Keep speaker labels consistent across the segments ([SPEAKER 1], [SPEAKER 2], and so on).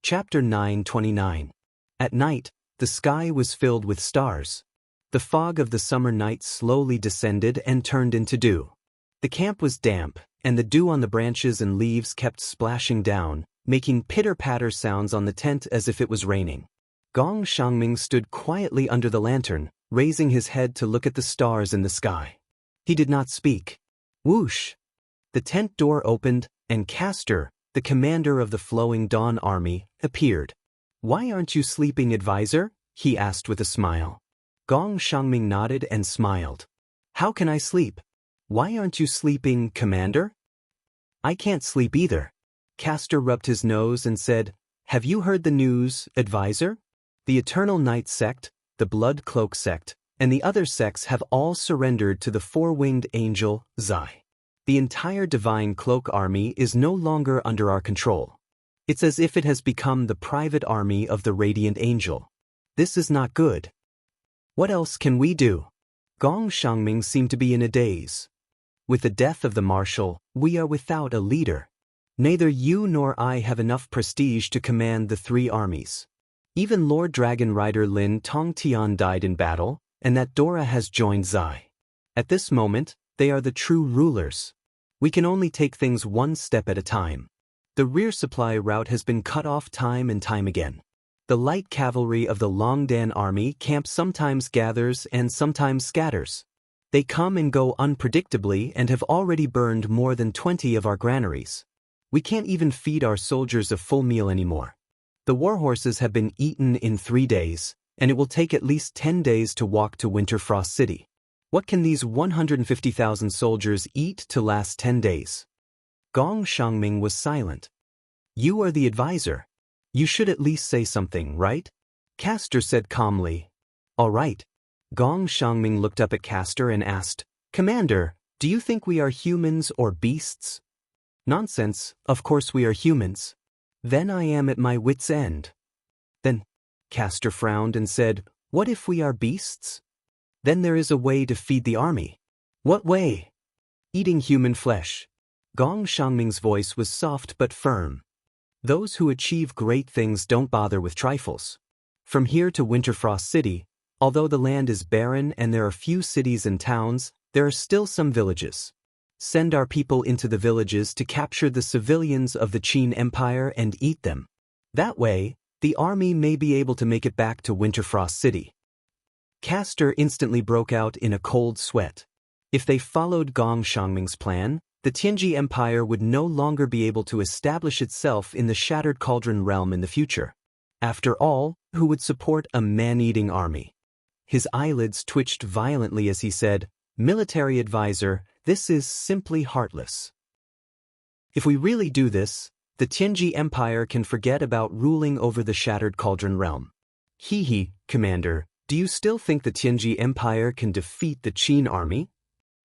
[SPEAKER 1] Chapter 929. At night, the sky was filled with stars. The fog of the summer night slowly descended and turned into dew. The camp was damp, and the dew on the branches and leaves kept splashing down, making pitter-patter sounds on the tent as if it was raining. Gong Xiangming stood quietly under the lantern, raising his head to look at the stars in the sky. He did not speak. Whoosh! The tent door opened, and Castor, the commander of the Flowing Dawn Army, appeared. "Why aren't you sleeping, advisor?" he asked with a smile. Gong Xiangming nodded and smiled. "How can I sleep?" "Why aren't you sleeping, commander?" "I can't sleep either." Castor rubbed his nose and said, "Have you heard the news, advisor? The Eternal Night sect, the Blood Cloak sect, and the other sects have all surrendered to the four-winged angel, Zai. The entire Divine Cloak army is no longer under our control. It's as if it has become the private army of the Radiant Angel. This is not good. What else can we do?" Gong Xiangming seemed to be in a daze. "With the death of the marshal, we are without a leader. Neither you nor I have enough prestige to command the three armies. Even Lord Dragon Rider Lin Tongtian died in battle, and that Dora has joined Zai. At this moment, they are the true rulers. We can only take things one step at a time. The rear supply route has been cut off time and time again. The light cavalry of the Longdan army camp sometimes gathers and sometimes scatters. They come and go unpredictably and have already burned more than 20 of our granaries. We can't even feed our soldiers a full meal anymore. The warhorses have been eaten in 3 days, and it will take at least 10 days to walk to Winterfrost City. What can these 150,000 soldiers eat to last 10 days? Gong Xiangming was silent. "You are the advisor. You should at least say something, right?" Castor said calmly. "All right." Gong Xiangming looked up at Castor and asked, "Commander, do you think we are humans or beasts?" "Nonsense, of course we are humans." "Then I am at my wit's end." "Then," Castor frowned and said, "what if we are beasts?" "Then there is a way to feed the army." "What way?" "Eating human flesh." Gong Xiangming's voice was soft but firm. "Those who achieve great things don't bother with trifles. From here to Winterfrost City, although the land is barren and there are few cities and towns, there are still some villages. Send our people into the villages to capture the civilians of the Qin Empire and eat them. That way, the army may be able to make it back to Winterfrost City." Castor instantly broke out in a cold sweat. If they followed Gong Xiangming's plan, the Tianji Empire would no longer be able to establish itself in the Shattered Cauldron realm in the future. After all, who would support a man-eating army? His eyelids twitched violently as he said, "Military advisor, this is simply heartless. If we really do this, the Tianji Empire can forget about ruling over the Shattered Cauldron realm." "Hee, Commander, do you still think the Tianji Empire can defeat the Qin army?"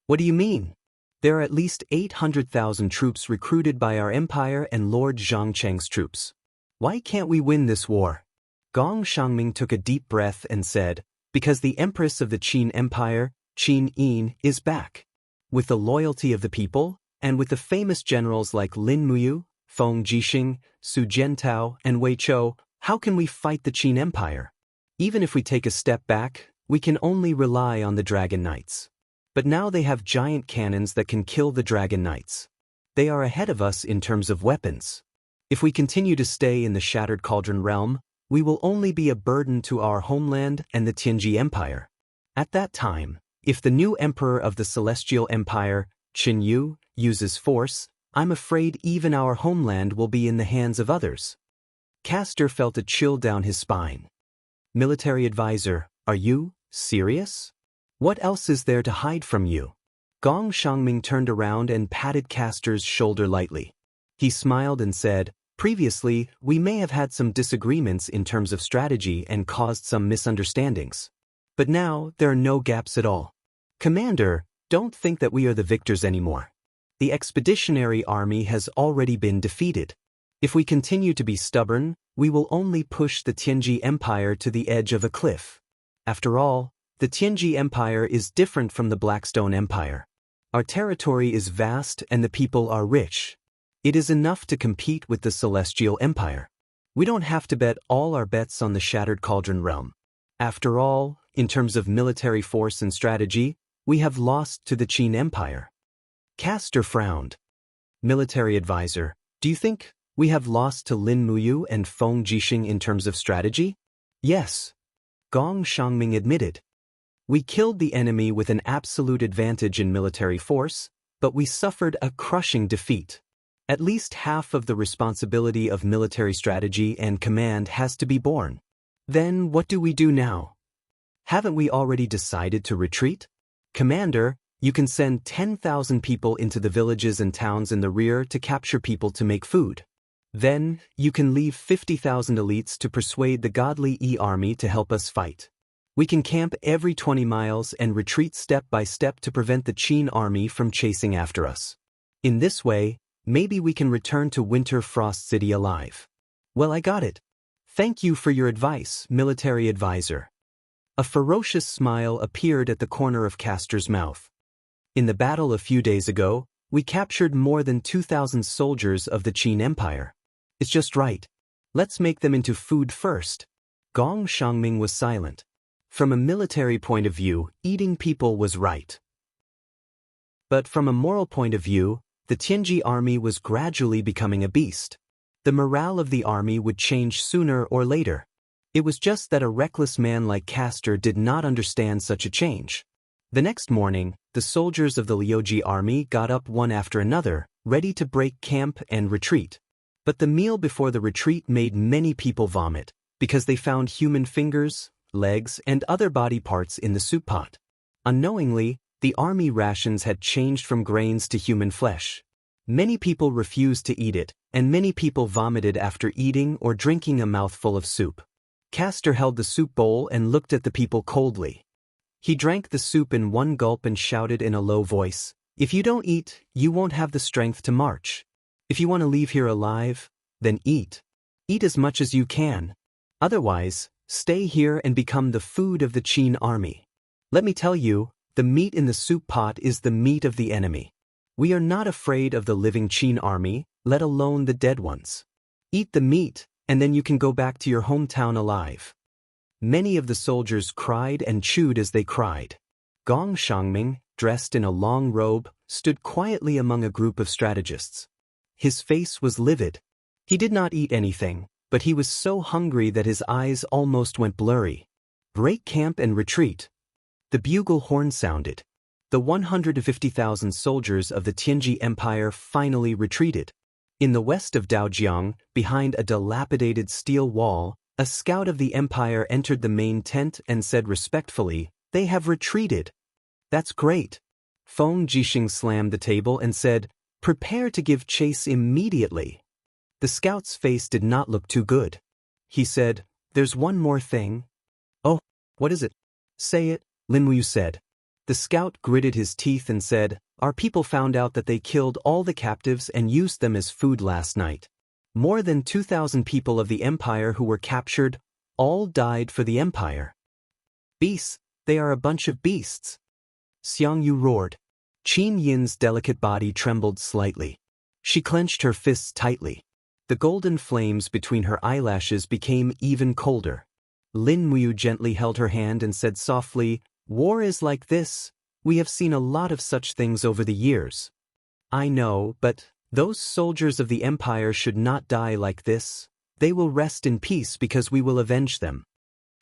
[SPEAKER 1] "What do you mean? There are at least 800,000 troops recruited by our empire and Lord Zhangcheng's troops. Why can't we win this war?" Gong Xiangming took a deep breath and said, "Because the Empress of the Qin Empire, Qin Yin, is back. With the loyalty of the people, and with the famous generals like Lin Muyu, Feng Jixing, Su Jiantao, and Wei Chou, how can we fight the Qin Empire? Even if we take a step back, we can only rely on the Dragon Knights. But now they have giant cannons that can kill the Dragon Knights. They are ahead of us in terms of weapons. If we continue to stay in the Shattered Cauldron realm, we will only be a burden to our homeland and the Tianji Empire. At that time, if the new emperor of the Celestial Empire, Qin Yu, uses force, I'm afraid even our homeland will be in the hands of others." Castor felt a chill down his spine. "Military advisor, are you serious? What else is there to hide from you?" Gong Xiangming turned around and patted Castor's shoulder lightly. He smiled and said, "Previously, we may have had some disagreements in terms of strategy and caused some misunderstandings. But now, there are no gaps at all. Commander, don't think that we are the victors anymore. The expeditionary army has already been defeated. If we continue to be stubborn, we will only push the Tianji Empire to the edge of a cliff. After all, the Tianji Empire is different from the Blackstone Empire. Our territory is vast and the people are rich. It is enough to compete with the Celestial Empire. We don't have to bet all our bets on the Shattered Cauldron realm. After all, in terms of military force and strategy, we have lost to the Qin Empire. Castor frowned. Military advisor, do you think we have lost to Lin Muyu and Feng Jixing in terms of strategy? Yes. Gong Xiangming admitted. We killed the enemy with an absolute advantage in military force, but we suffered a crushing defeat. At least half of the responsibility of military strategy and command has to be borne. Then what do we do now? Haven't we already decided to retreat? Commander, you can send 10,000 people into the villages and towns in the rear to capture people to make food. Then, you can leave 50,000 elites to persuade the godly E-army to help us fight. We can camp every 20 miles and retreat step by step to prevent the Qin army from chasing after us. In this way, maybe we can return to Winter Frost City alive. Well, I got it. Thank you for your advice, military advisor. A ferocious smile appeared at the corner of Castor's mouth. In the battle a few days ago, we captured more than 2,000 soldiers of the Qin Empire. It's just right. Let's make them into food first. Gong Xiangming was silent. From a military point of view, eating people was right. But from a moral point of view, the Tianji army was gradually becoming a beast. The morale of the army would change sooner or later. It was just that a reckless man like Castor did not understand such a change. The next morning, the soldiers of the Liuji army got up one after another, ready to break camp and retreat. But the meal before the retreat made many people vomit, because they found human fingers, legs, and other body parts in the soup pot. Unknowingly, the army rations had changed from grains to human flesh. Many people refused to eat it, and many people vomited after eating or drinking a mouthful of soup. Castor held the soup bowl and looked at the people coldly. He drank the soup in one gulp and shouted in a low voice, "If you don't eat, you won't have the strength to march. If you want to leave here alive, then eat. Eat as much as you can. Otherwise, stay here and become the food of the Qin army. Let me tell you, the meat in the soup pot is the meat of the enemy. We are not afraid of the living Qin army, let alone the dead ones. Eat the meat, and then you can go back to your hometown alive." Many of the soldiers cried and chewed as they cried. Gong Xiangming, dressed in a long robe, stood quietly among a group of strategists. His face was livid. He did not eat anything, but he was so hungry that his eyes almost went blurry. Break camp and retreat. The bugle horn sounded. The 150,000 soldiers of the Tianji Empire finally retreated. In the west of Daojiang, behind a dilapidated steel wall, a scout of the Empire entered the main tent and said respectfully, "They have retreated." "That's great." Feng Jixing slammed the table and said, "Prepare to give chase immediately." The scout's face did not look too good. He said, "There's one more thing." "Oh, what is it?" "Say it," Lin Muyu said. The scout gritted his teeth and said, "Our people found out that they killed all the captives and used them as food last night. More than 2,000 people of the Empire who were captured, all died for the Empire." "Beasts, they are a bunch of beasts." Xiang Yu roared. Qin Yin's delicate body trembled slightly. She clenched her fists tightly. The golden flames between her eyelashes became even colder. Lin Muyu gently held her hand and said softly, "War is like this. We have seen a lot of such things over the years." "I know, but those soldiers of the Empire should not die like this. They will rest in peace because we will avenge them."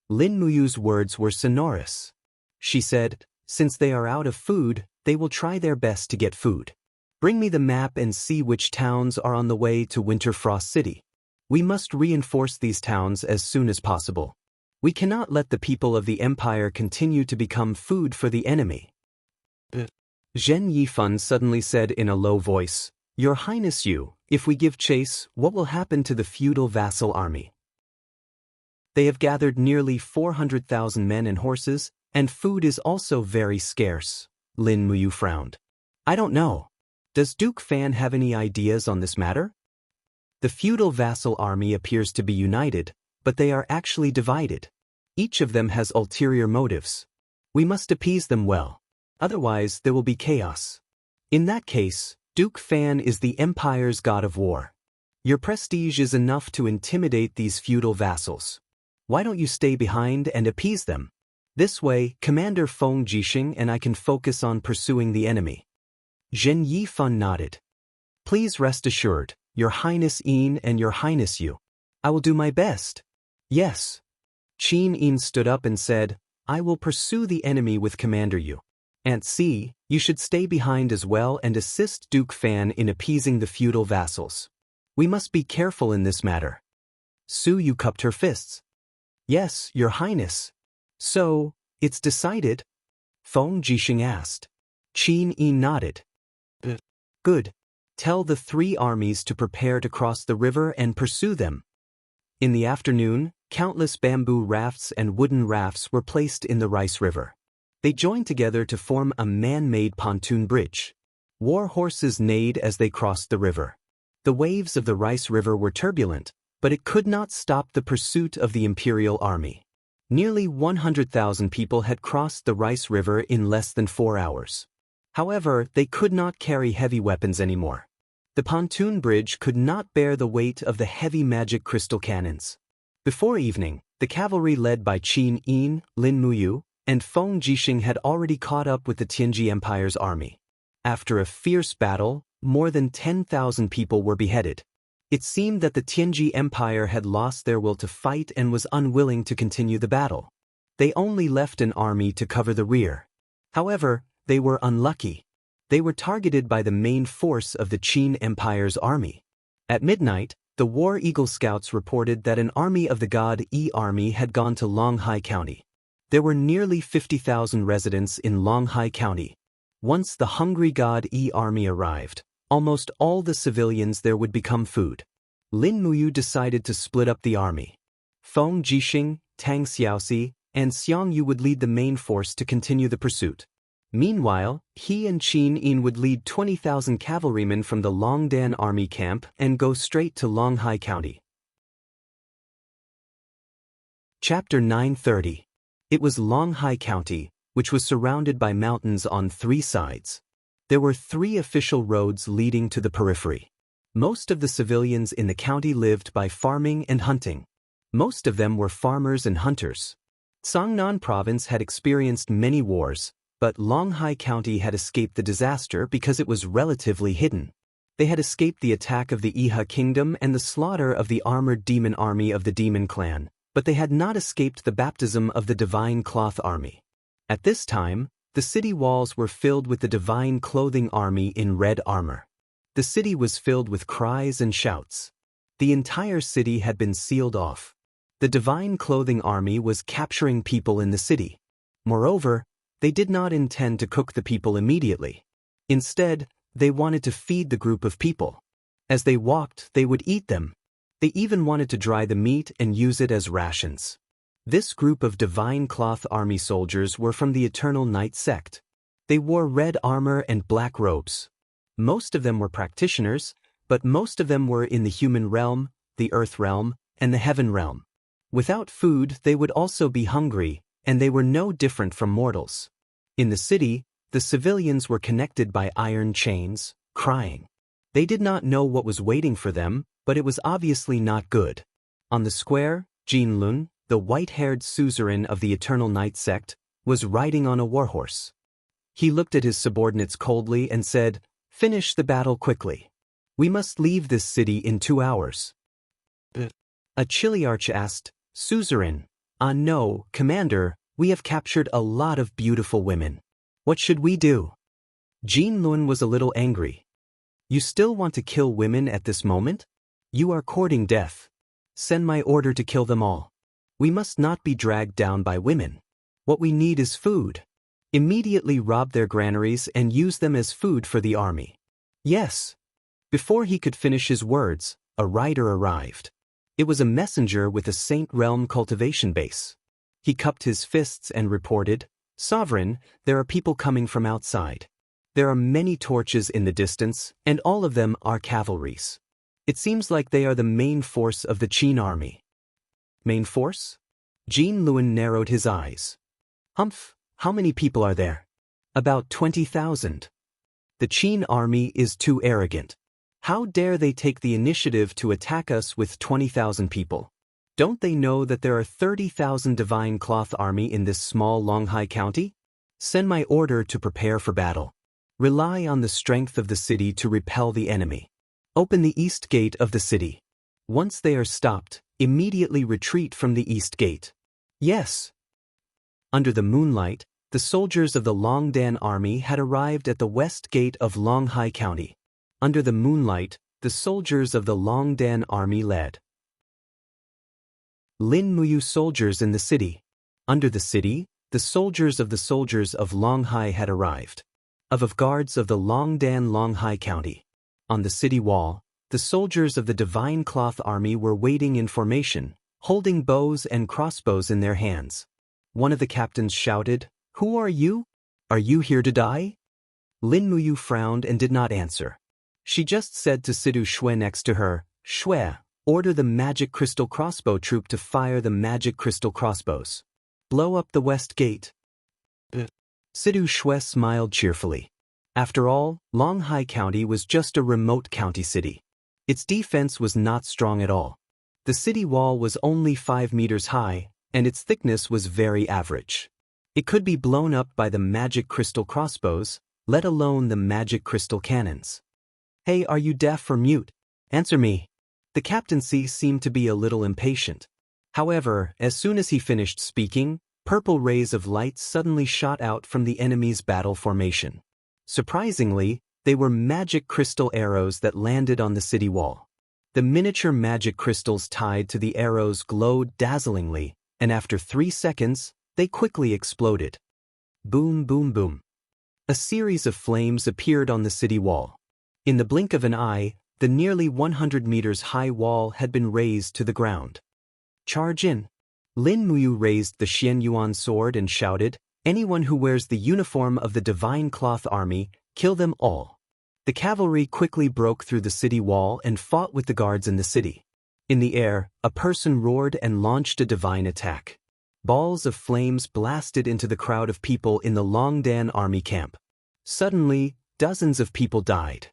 [SPEAKER 1] Lin Muyu's words were sonorous. She said, "Since they are out of food, they will try their best to get food. Bring me the map and see which towns are on the way to Winter Frost City. We must reinforce these towns as soon as possible. We cannot let the people of the Empire continue to become food for the enemy." Zhen Yifan suddenly said in a low voice, "Your Highness Yu, if we give chase, what will happen to the feudal vassal army? They have gathered nearly 400,000 men and horses, and food is also very scarce." Lin Muyu frowned. "I don't know. Does Duke Fan have any ideas on this matter?" "The feudal vassal army appears to be united, but they are actually divided. Each of them has ulterior motives. We must appease them well. Otherwise, there will be chaos. In that case, Duke Fan is the Empire's god of war. Your prestige is enough to intimidate these feudal vassals. Why don't you stay behind and appease them? This way, Commander Feng Jixing and I can focus on pursuing the enemy. Zhen Yifan nodded. Please rest assured, Your Highness Yin and Your Highness Yu. I will do my best. Yes. Qin Yin stood up and said, I will pursue the enemy with Commander Yu. Aunt C, you should stay behind as well and assist Duke Fan in appeasing the feudal vassals. We must be careful in this matter. Su Yu cupped her fists. Yes, Your Highness. So, it's decided? Feng Jixing asked. Qin Yin nodded. Good. Tell the 3 armies to prepare to cross the river and pursue them. In the afternoon, countless bamboo rafts and wooden rafts were placed in the Rice River. They joined together to form a man-made pontoon bridge. War horses neighed as they crossed the river. The waves of the Rice River were turbulent, but it could not stop the pursuit of the imperial army. Nearly 100,000 people had crossed the Rice River in less than 4 hours. However, they could not carry heavy weapons anymore. The pontoon bridge could not bear the weight of the heavy magic crystal cannons. Before evening, the cavalry led by Qin Yin, Lin Muyu, and Feng Jixing had already caught up with the Tianji Empire's army. After a fierce battle, more than 10,000 people were beheaded. It seemed that the Tianji Empire had lost their will to fight and was unwilling to continue the battle. They only left an army to cover the rear. However, they were unlucky. They were targeted by the main force of the Qin Empire's army. At midnight, the War Eagle Scouts reported that an army of the God Yi army had gone to Longhai County. There were nearly 50,000 residents in Longhai County. Once the hungry God Yi army arrived, almost all the civilians there would become food. Lin Muyu decided to split up the army. Feng Jixing, Tang Xiaoxi, and Xiang Yu would lead the main force to continue the pursuit. Meanwhile, he and Qin Yin would lead 20,000 cavalrymen from the Longdan army camp and go straight to Longhai County. Chapter 930. It was Longhai County, which was surrounded by mountains on 3 sides. There were 3 official roads leading to the periphery. Most of the civilians in the county lived by farming and hunting. Most of them were farmers and hunters. Sangnan Province had experienced many wars, but Longhai County had escaped the disaster because it was relatively hidden. They had escaped the attack of the Iha Kingdom and the slaughter of the armored demon army of the Demon Clan, but they had not escaped the baptism of the Divine Cloth Army. At this time, the city walls were filled with the Divine Clothing Army in red armor. The city was filled with cries and shouts. The entire city had been sealed off. The Divine Clothing Army was capturing people in the city. Moreover, they did not intend to cook the people immediately. Instead, they wanted to feed the group of people. As they walked, they would eat them. They even wanted to dry the meat and use it as rations. This group of Divine Cloth Army soldiers were from the Eternal Night sect. They wore red armor and black robes. Most of them were practitioners, but most of them were in the human realm, the earth realm, and the heaven realm. Without food, they would also be hungry, and they were no different from mortals. In the city, the civilians were connected by iron chains, crying. They did not know what was waiting for them, but it was obviously not good. On the square, Jin Lun, the white-haired suzerain of the Eternal Night sect, was riding on a warhorse. He looked at his subordinates coldly and said, "Finish the battle quickly. We must leave this city in 2 hours." A Chiliarch asked, "Suzerain, no, Commander, we have captured a lot of beautiful women. What should we do?" Jin Lun was a little angry. "You still want to kill women at this moment? You are courting death. Send my order to kill them all. We must not be dragged down by women. What we need is food. Immediately rob their granaries and use them as food for the army." "Yes." Before he could finish his words, a rider arrived. It was a messenger with a Saint Realm cultivation base. He cupped his fists and reported, "Sovereign, there are people coming from outside. There are many torches in the distance, and all of them are cavalries. It seems like they are the main force of the Qin army." "Main force?" Jin Lun narrowed his eyes. "Humph, how many people are there?" "About 20,000. The Qin army is too arrogant. How dare they take the initiative to attack us with 20,000 people? Don't they know that there are 30,000 divine cloth army in this small Longhai county? Send my order to prepare for battle. Rely on the strength of the city to repel the enemy. Open the east gate of the city. Once they are stopped, immediately retreat from the east gate. Yes. Under the moonlight, the soldiers of the Longdan army had arrived at the west gate of Longhai County. Under the moonlight, the soldiers of the Longdan army led Lin Muyu soldiers in the city. Under the city, the soldiers of Longhai had arrived. Of guards of the Longdan Longhai County. On the city wall, the soldiers of the Divine Cloth Army were waiting in formation, holding bows and crossbows in their hands. One of the captains shouted, "Who are you? Are you here to die?" Lin Muyu frowned and did not answer. She just said to Sidu Shui next to her, "Shui, order the magic crystal crossbow troop to fire the magic crystal crossbows. Blow up the west gate." Sidu Shui smiled cheerfully. After all, Longhai County was just a remote county city. Its defense was not strong at all. The city wall was only 5 meters high, and its thickness was very average. It could be blown up by the magic crystal crossbows, let alone the magic crystal cannons. "Hey, are you deaf or mute? Answer me." The captaincy seemed to be a little impatient. However, as soon as he finished speaking, purple rays of light suddenly shot out from the enemy's battle formation. Surprisingly, they were magic crystal arrows that landed on the city wall. The miniature magic crystals tied to the arrows glowed dazzlingly, and after 3 seconds, they quickly exploded. Boom, boom, boom. A series of flames appeared on the city wall. In the blink of an eye, the nearly 100 meters high wall had been razed to the ground. "Charge in." Lin Muyu raised the Xianyuan sword and shouted, "Anyone who wears the uniform of the Divine Cloth Army, kill them all." The cavalry quickly broke through the city wall and fought with the guards in the city. In the air, a person roared and launched a divine attack. Balls of flames blasted into the crowd of people in the Longdan army camp. Suddenly, dozens of people died.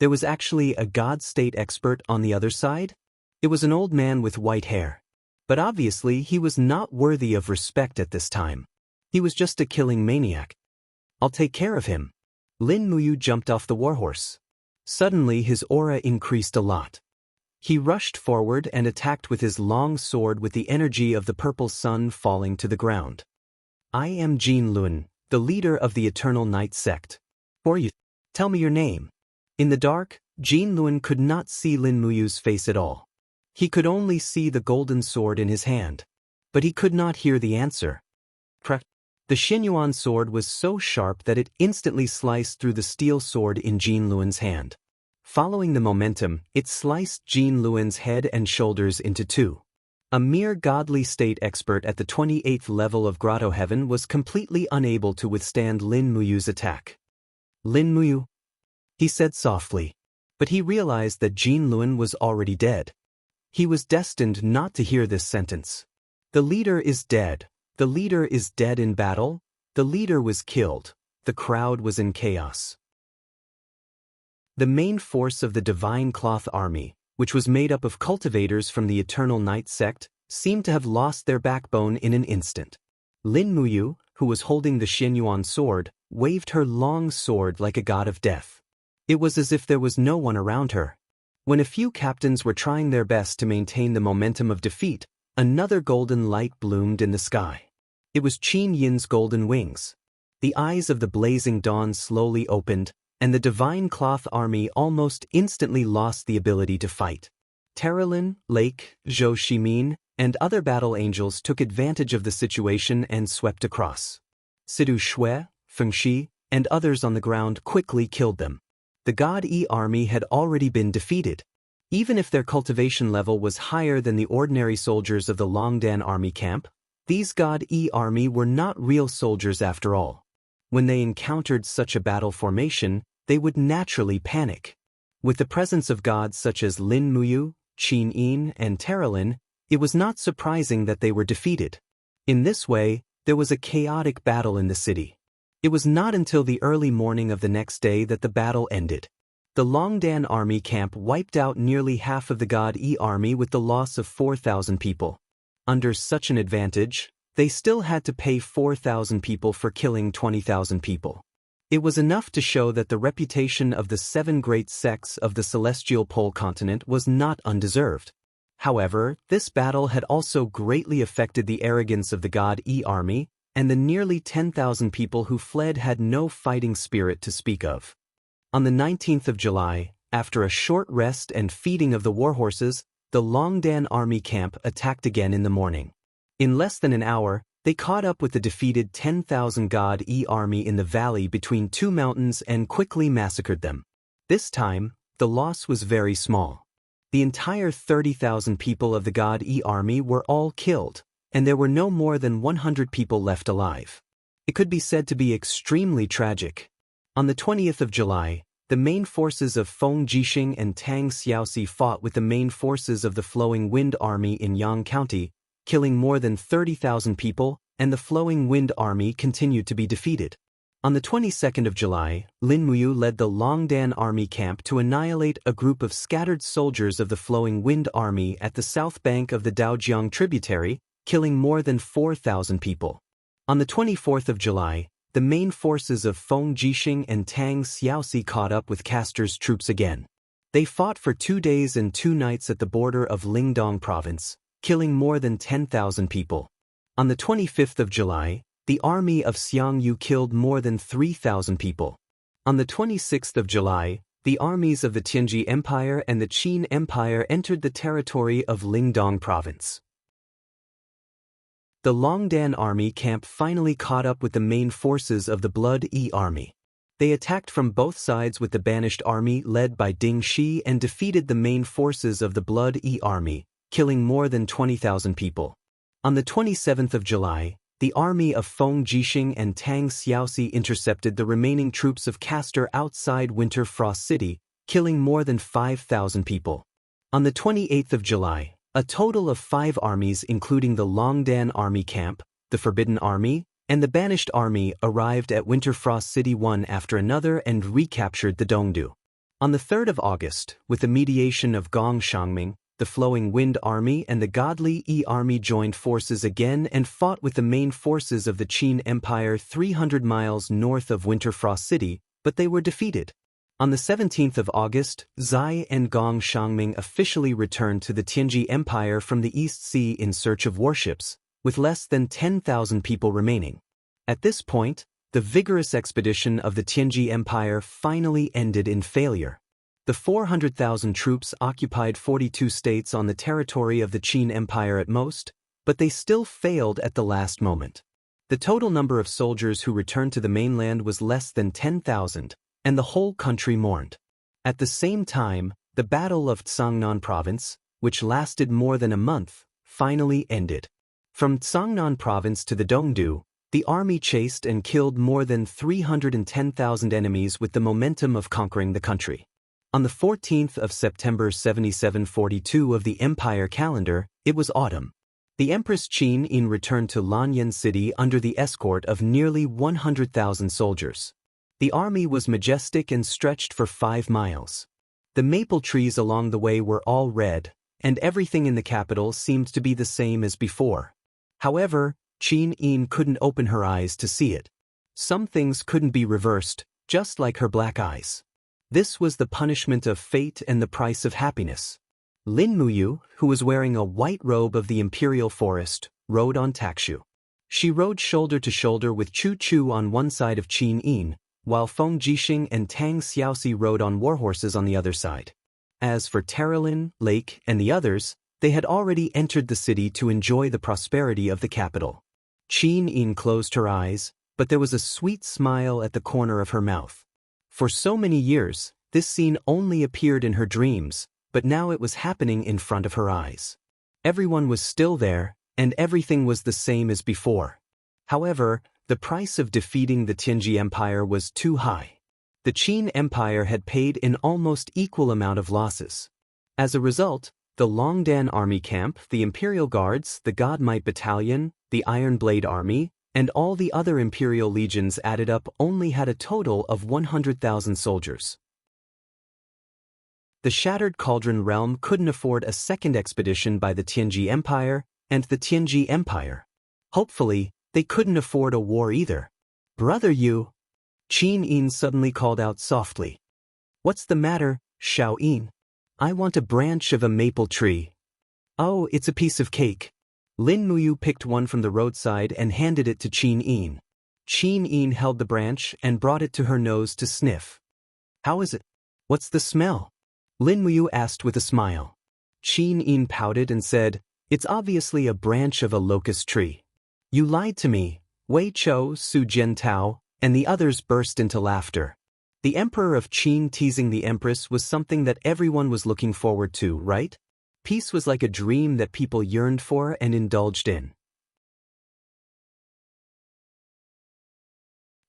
[SPEAKER 1] There was actually a God state expert on the other side. It was an old man with white hair. But obviously he was not worthy of respect at this time. He was just a killing maniac. "I'll take care of him." Lin Muyu jumped off the warhorse. Suddenly his aura increased a lot. He rushed forward and attacked with his long sword with the energy of the purple sun falling to the ground. "I am Jin Lun, the leader of the Eternal Night sect. Who are you? Tell me your name." In the dark, Jin Lun could not see Lin Muyu's face at all. He could only see the golden sword in his hand. But he could not hear the answer. Crack. The Xianyuan sword was so sharp that it instantly sliced through the steel sword in Jin Luan's hand. Following the momentum, it sliced Jin Luan's head and shoulders into two. A mere godly state expert at the 28th level of Grotto Heaven was completely unable to withstand Lin Muyu's attack. "Lin Muyu," he said softly. But he realized that Jin Luan was already dead. He was destined not to hear this sentence. The leader is dead. The leader is dead in battle. The leader was killed. The crowd was in chaos. The main force of the Divine Cloth Army, which was made up of cultivators from the Eternal Night sect, seemed to have lost their backbone in an instant. Lin Muyu, who was holding the Xianyuan sword, waved her long sword like a god of death. It was as if there was no one around her. When a few captains were trying their best to maintain the momentum of defeat, another golden light bloomed in the sky. It was Qin Yin's golden wings. The eyes of the blazing dawn slowly opened, and the Divine Cloth Army almost instantly lost the ability to fight. Terralin, Lake, Zhou Shimin, and other battle angels took advantage of the situation and swept across. Sidu Shui, Fengxi, and others on the ground quickly killed them. The God E army had already been defeated. Even if their cultivation level was higher than the ordinary soldiers of the Longdan army camp, these God E army were not real soldiers after all. When they encountered such a battle formation, they would naturally panic. With the presence of gods such as Lin Muyu, Qin Yin, and Terralin, it was not surprising that they were defeated. In this way, there was a chaotic battle in the city. It was not until the early morning of the next day that the battle ended. The Longdan army camp wiped out nearly half of the God E army with the loss of 4,000 people. Under such an advantage, they still had to pay 4,000 people for killing 20,000 people. It was enough to show that the reputation of the 7 great sects of the celestial pole continent was not undeserved. However, this battle had also greatly affected the arrogance of the God E army, and the nearly 10,000 people who fled had no fighting spirit to speak of. On the 19th of July, after a short rest and feeding of the warhorses, the Longdan army camp attacked again in the morning. In less than an hour, they caught up with the defeated 10,000 God E army in the valley between 2 mountains and quickly massacred them. This time, the loss was very small. The entire 30,000 people of the God E army were all killed, and there were no more than 100 people left alive. It could be said to be extremely tragic. On the 20th of July, the main forces of Feng Jixing and Tang Xiaoxi fought with the main forces of the Flowing Wind Army in Yang County, killing more than 30,000 people, and the Flowing Wind Army continued to be defeated. On the 22nd of July, Lin Muyu led the Longdan army camp to annihilate a group of scattered soldiers of the Flowing Wind Army at the south bank of the Daojiang tributary, killing more than 4,000 people. On the 24th of July, the main forces of Feng Jixing and Tang Xiaoxi caught up with Castor's troops again. They fought for 2 days and 2 nights at the border of Lingdong province, killing more than 10,000 people. On the 25th of July, the army of Xiangyu killed more than 3,000 people. On the 26th of July, the armies of the Tianji Empire and the Qin Empire entered the territory of Lingdong province. The Longdan army camp finally caught up with the main forces of the Blood E army. They attacked from both sides with the banished army led by Ding Shi and defeated the main forces of the Blood E army, killing more than 20,000 people. On the 27th of July, the army of Feng Jixing and Tang Xiaoxi intercepted the remaining troops of Castor outside Winter Frost City, killing more than 5,000 people. On the 28th of July, a total of 5 armies including the Longdan army camp, the Forbidden Army, and the Banished Army arrived at Winterfrost City one after another and recaptured the Dongdu. On the 3rd of August, with the mediation of Gong Shangming, the Flowing Wind Army and the Godly E Army joined forces again and fought with the main forces of the Qin Empire 300 miles north of Winterfrost City, but they were defeated. On the 17th of August, Zai and Gong Shangming officially returned to the Tianji Empire from the East Sea in search of warships, with less than 10,000 people remaining. At this point, the vigorous expedition of the Tianji Empire finally ended in failure. The 400,000 troops occupied 42 states on the territory of the Qin Empire at most, but they still failed at the last moment. The total number of soldiers who returned to the mainland was less than 10,000, and the whole country mourned. At the same time, the Battle of Tsangnan Province, which lasted more than a month, finally ended. From Tsangnan Province to the Dongdu, the army chased and killed more than 310,000 enemies with the momentum of conquering the country. On the 14th of September 7742 of the Empire calendar, it was autumn. The Empress Qin Yin returned to Lanyan City under the escort of nearly 100,000 soldiers. The army was majestic and stretched for 5 miles. The maple trees along the way were all red, and everything in the capital seemed to be the same as before. However, Qin Yin couldn't open her eyes to see it. Some things couldn't be reversed, just like her black eyes. This was the punishment of fate and the price of happiness. Lin Muyu, who was wearing a white robe of the imperial forest, rode on Takshu. She rode shoulder to shoulder with Chu Chu on one side of Qin Yin, while Feng Jixing and Tang Xiaoxi rode on warhorses on the other side. As for Terralin, Lake, and the others, they had already entered the city to enjoy the prosperity of the capital. Qin Yin closed her eyes, but there was a sweet smile at the corner of her mouth. For so many years, this scene only appeared in her dreams, but now it was happening in front of her eyes. Everyone was still there, and everything was the same as before. However, the price of defeating the Tianji Empire was too high. The Qin Empire had paid an almost equal amount of losses. As a result, the Longdan Army Camp, the Imperial Guards, the God Might Battalion, the Iron Blade Army, and all the other Imperial legions added up only had a total of 100,000 soldiers. The Shattered Cauldron realm couldn't afford a second expedition by the Tianji Empire and the Tianji Empire. Hopefully, they couldn't afford a war either. Brother Yu, Qin Yin suddenly called out softly. What's the matter, Xiao Yin? I want a branch of a maple tree. Oh, it's a piece of cake. Lin Muyu picked one from the roadside and handed it to Qin Yin. Qin Yin held the branch and brought it to her nose to sniff. How is it? What's the smell? Lin Muyu asked with a smile. Qin Yin pouted and said, It's obviously a branch of a locust tree. You lied to me. Wei Chou, Su Jiantao, and the others burst into laughter. The Emperor of Qin teasing the Empress was something that everyone was looking forward to, right? Peace was like a dream that people yearned for and indulged in.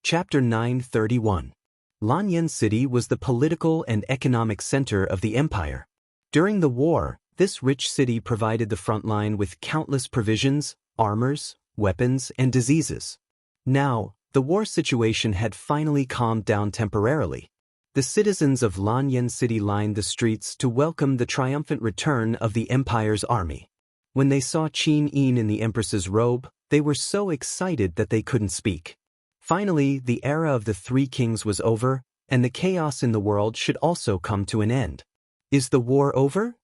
[SPEAKER 1] Chapter 931. Lanyan City was the political and economic center of the empire. During the war, this rich city provided the front line with countless provisions, armors, weapons, and diseases. Now, the war situation had finally calmed down temporarily. The citizens of Lanyan City lined the streets to welcome the triumphant return of the empire's army. When they saw Qin Yin in the empress's robe, they were so excited that they couldn't speak. Finally, the era of the three kings was over, and the chaos in the world should also come to an end. Is the war over?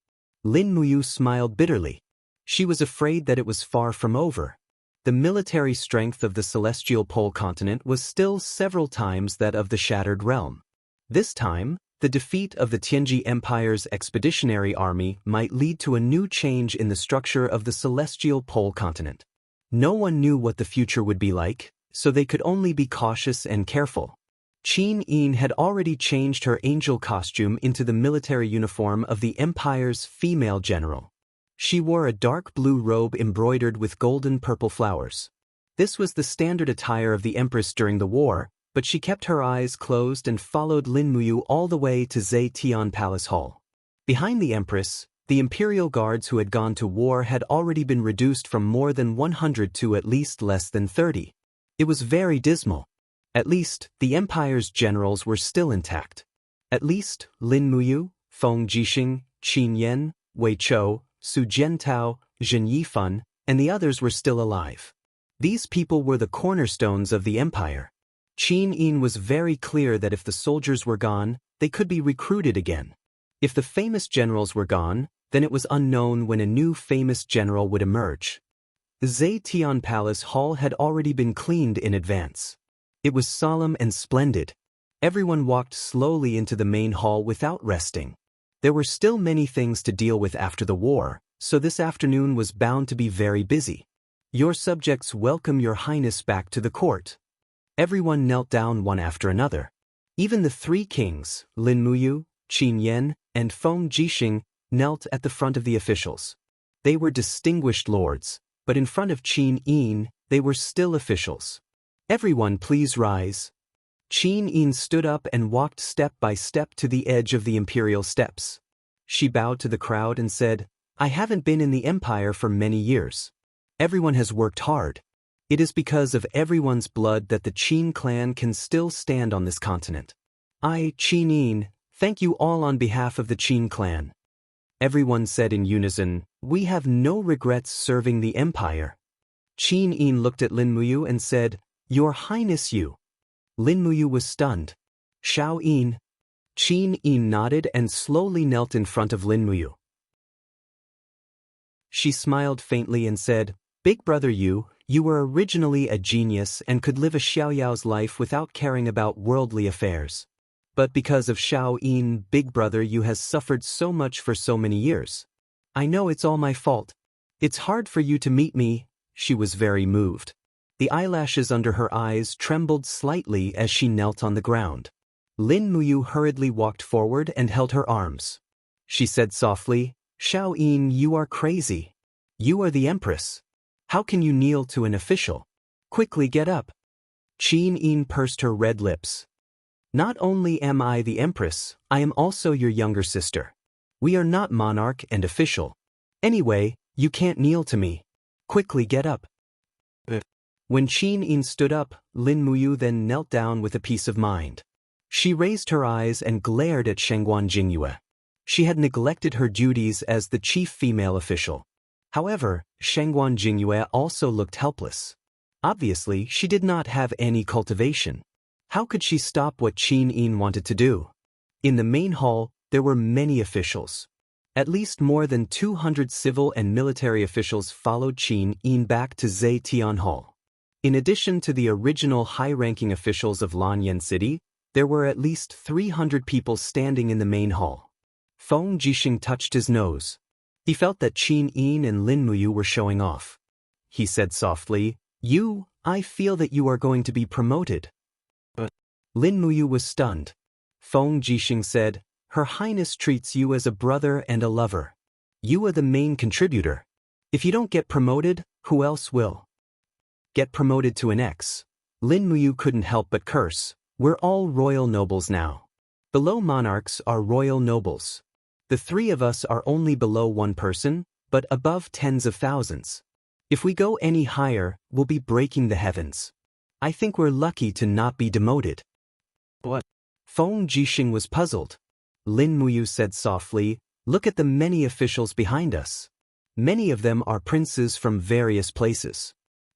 [SPEAKER 1] Lin Muyu smiled bitterly. She was afraid that it was far from over. The military strength of the celestial pole continent was still several times that of the Shattered Realm. This time, the defeat of the Tianji Empire's expeditionary army might lead to a new change in the structure of the celestial pole continent. No one knew what the future would be like, so they could only be cautious and careful. Qin Yin had already changed her angel costume into the military uniform of the Empire's female general. She wore a dark blue robe embroidered with golden purple flowers. This was the standard attire of the Empress during the war, but she kept her eyes closed and followed Lin Muyu all the way to Zetian Palace Hall. Behind the Empress, the imperial guards who had gone to war had already been reduced from more than 100 to at least less than 30. It was very dismal. At least, the empire's generals were still intact. At least, Lin Muyu, Feng Jixing, Qin Yan, Wei Chou, Su Jiantao, Zhen Yifan, and the others were still alive. These people were the cornerstones of the empire. Qin Yin was very clear that if the soldiers were gone, they could be recruited again. If the famous generals were gone, then it was unknown when a new famous general would emerge. The Zetian Palace Hall had already been cleaned in advance. It was solemn and splendid. Everyone walked slowly into the main hall without resting. There were still many things to deal with after the war, so this afternoon was bound to be very busy. Your subjects welcome your highness back to the court. Everyone knelt down one after another. Even the three kings, Lin Muyu, Qin Yan, and Feng Jixing, knelt at the front of the officials. They were distinguished lords, but in front of Qin Yin, they were still officials. Everyone please rise. Qin Yin stood up and walked step by step to the edge of the imperial steps. She bowed to the crowd and said, I haven't been in the empire for many years. Everyone has worked hard. It is because of everyone's blood that the Qin clan can still stand on this continent. I, Qin Yin, thank you all on behalf of the Qin clan. Everyone said in unison, we have no regrets serving the empire. Qin Yin looked at Lin Muyu and said, Your Highness Yu. Lin Muyu was stunned. Xiao Yin. Qin Yin nodded and slowly knelt in front of Lin Muyu. She smiled faintly and said, Big brother Yu, you were originally a genius and could live a Xiaoyao's life without caring about worldly affairs. But because of Xiao Yin, big brother Yu has suffered so much for so many years. I know it's all my fault. It's hard for you to meet me. She was very moved. The eyelashes under her eyes trembled slightly as she knelt on the ground. Lin Muyu hurriedly walked forward and held her arms. She said softly, Xiao Yin, you are crazy. You are the empress. How can you kneel to an official? Quickly get up. Qin Yin pursed her red lips. Not only am I the empress, I am also your younger sister. We are not monarch and official. Anyway, you can't kneel to me. Quickly get up. When Qin Yin stood up, Lin Muyu then knelt down with a peace of mind. She raised her eyes and glared at Shengguan Jingyue. She had neglected her duties as the chief female official. However, Shengguan Jingyue also looked helpless. Obviously, she did not have any cultivation. How could she stop what Qin Yin wanted to do? In the main hall, there were many officials. At least more than 200 civil and military officials followed Qin Yin back to Zetian Hall. In addition to the original high-ranking officials of Lanyan City, there were at least 300 people standing in the main hall. Feng Jixing touched his nose. He felt that Qin Yin and Lin Muyu were showing off. He said softly, I feel that you are going to be promoted. But Lin Muyu was stunned. Feng Jixing said, Her Highness treats you as a brother and a lover. You are the main contributor. If you don't get promoted, who else will? Get promoted to an X. Lin Muyu couldn't help but curse. We're all royal nobles now. Below monarchs are royal nobles. The three of us are only below one person, but above tens of thousands. If we go any higher, we'll be breaking the heavens. I think we're lucky to not be demoted. What? Feng Jixing was puzzled. Lin Muyu said softly, Look at the many officials behind us. Many of them are princes from various places.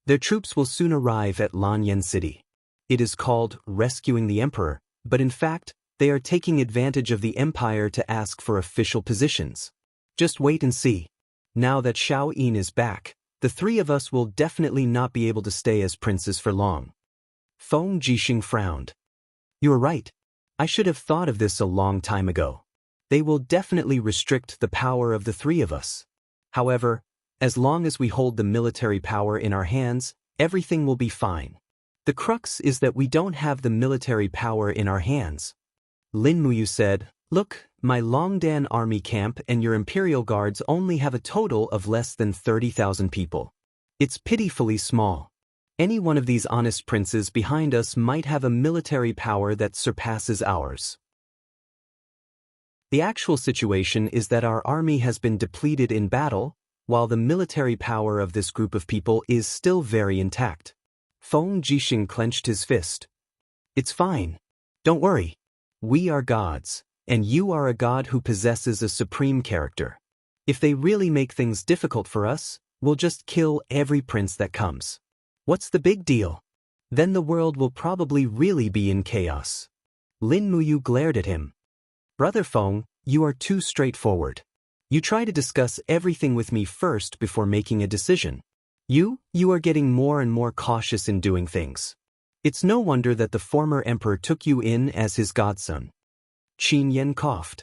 [SPEAKER 1] Their troops will soon arrive at Lanyan City. It is called rescuing the emperor, but in fact, they are taking advantage of the empire to ask for official positions. Just wait and see. Now that Xiao Yin is back, the three of us will definitely not be able to stay as princes for long. Feng Jixing frowned. You are right. I should have thought of this a long time ago. They will definitely restrict the power of the three of us. However, as long as we hold the military power in our hands, everything will be fine. The crux is that we don't have the military power in our hands. Lin Muyu said, Look, my Longdan army camp and your imperial guards only have a total of less than 30,000 people. It's pitifully small. Any one of these honest princes behind us might have a military power that surpasses ours. The actual situation is that our army has been depleted in battle, while the military power of this group of people is still very intact. Feng Jixing clenched his fist. It's fine. Don't worry. We are gods, and you are a god who possesses a supreme character. If they really make things difficult for us, we'll just kill every prince that comes. What's the big deal? Then the world will probably really be in chaos. Lin Muyu glared at him. Brother Feng, you are too straightforward. You try to discuss everything with me first before making a decision. You are getting more and more cautious in doing things. It's no wonder that the former emperor took you in as his godson. Qin Yen coughed.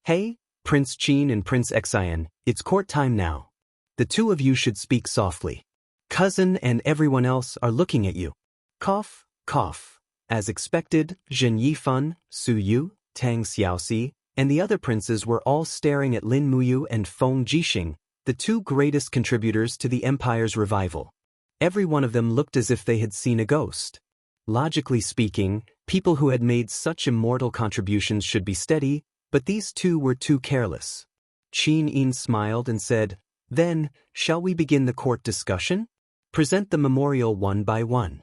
[SPEAKER 1] Hey, Prince Qin and Prince Xian, it's court time now. The two of you should speak softly. Cousin and everyone else are looking at you. Cough, cough. As expected, Zhen Yifan, Su Yu, Tang Xiaoxi, and the other princes were all staring at Lin Muyu and Feng Jixing, the two greatest contributors to the empire's revival. Every one of them looked as if they had seen a ghost. Logically speaking, people who had made such immortal contributions should be steady, but these two were too careless. Qin Yin smiled and said, Then, shall we begin the court discussion? Present the memorial one by one.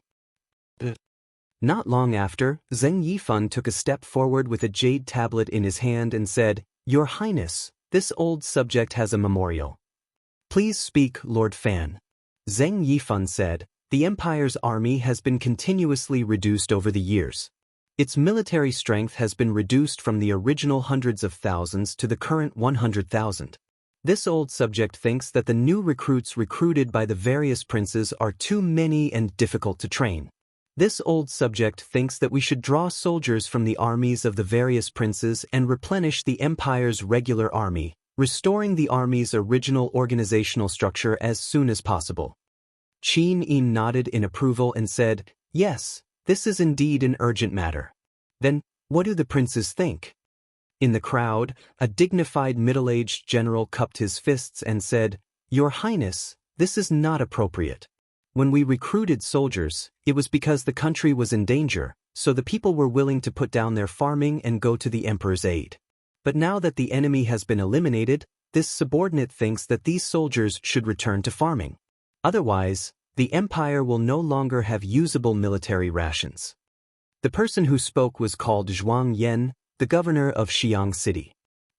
[SPEAKER 1] Not long after, Zheng Yifan took a step forward with a jade tablet in his hand and said, Your Highness, this old subject has a memorial. Please speak, Lord Fan. Zheng Yifan said, The empire's army has been continuously reduced over the years. Its military strength has been reduced from the original hundreds of thousands to the current 100,000. This old subject thinks that the new recruits recruited by the various princes are too many and difficult to train. This old subject thinks that we should draw soldiers from the armies of the various princes and replenish the empire's regular army, restoring the army's original organizational structure as soon as possible. Qin Yin nodded in approval and said, Yes, this is indeed an urgent matter. Then, what do the princes think? In the crowd, a dignified middle-aged general cupped his fists and said, Your Highness, this is not appropriate. When we recruited soldiers, it was because the country was in danger, so the people were willing to put down their farming and go to the emperor's aid. But now that the enemy has been eliminated, this subordinate thinks that these soldiers should return to farming. Otherwise, the empire will no longer have usable military rations. The person who spoke was called Zhuang Yan, the governor of Xiang City.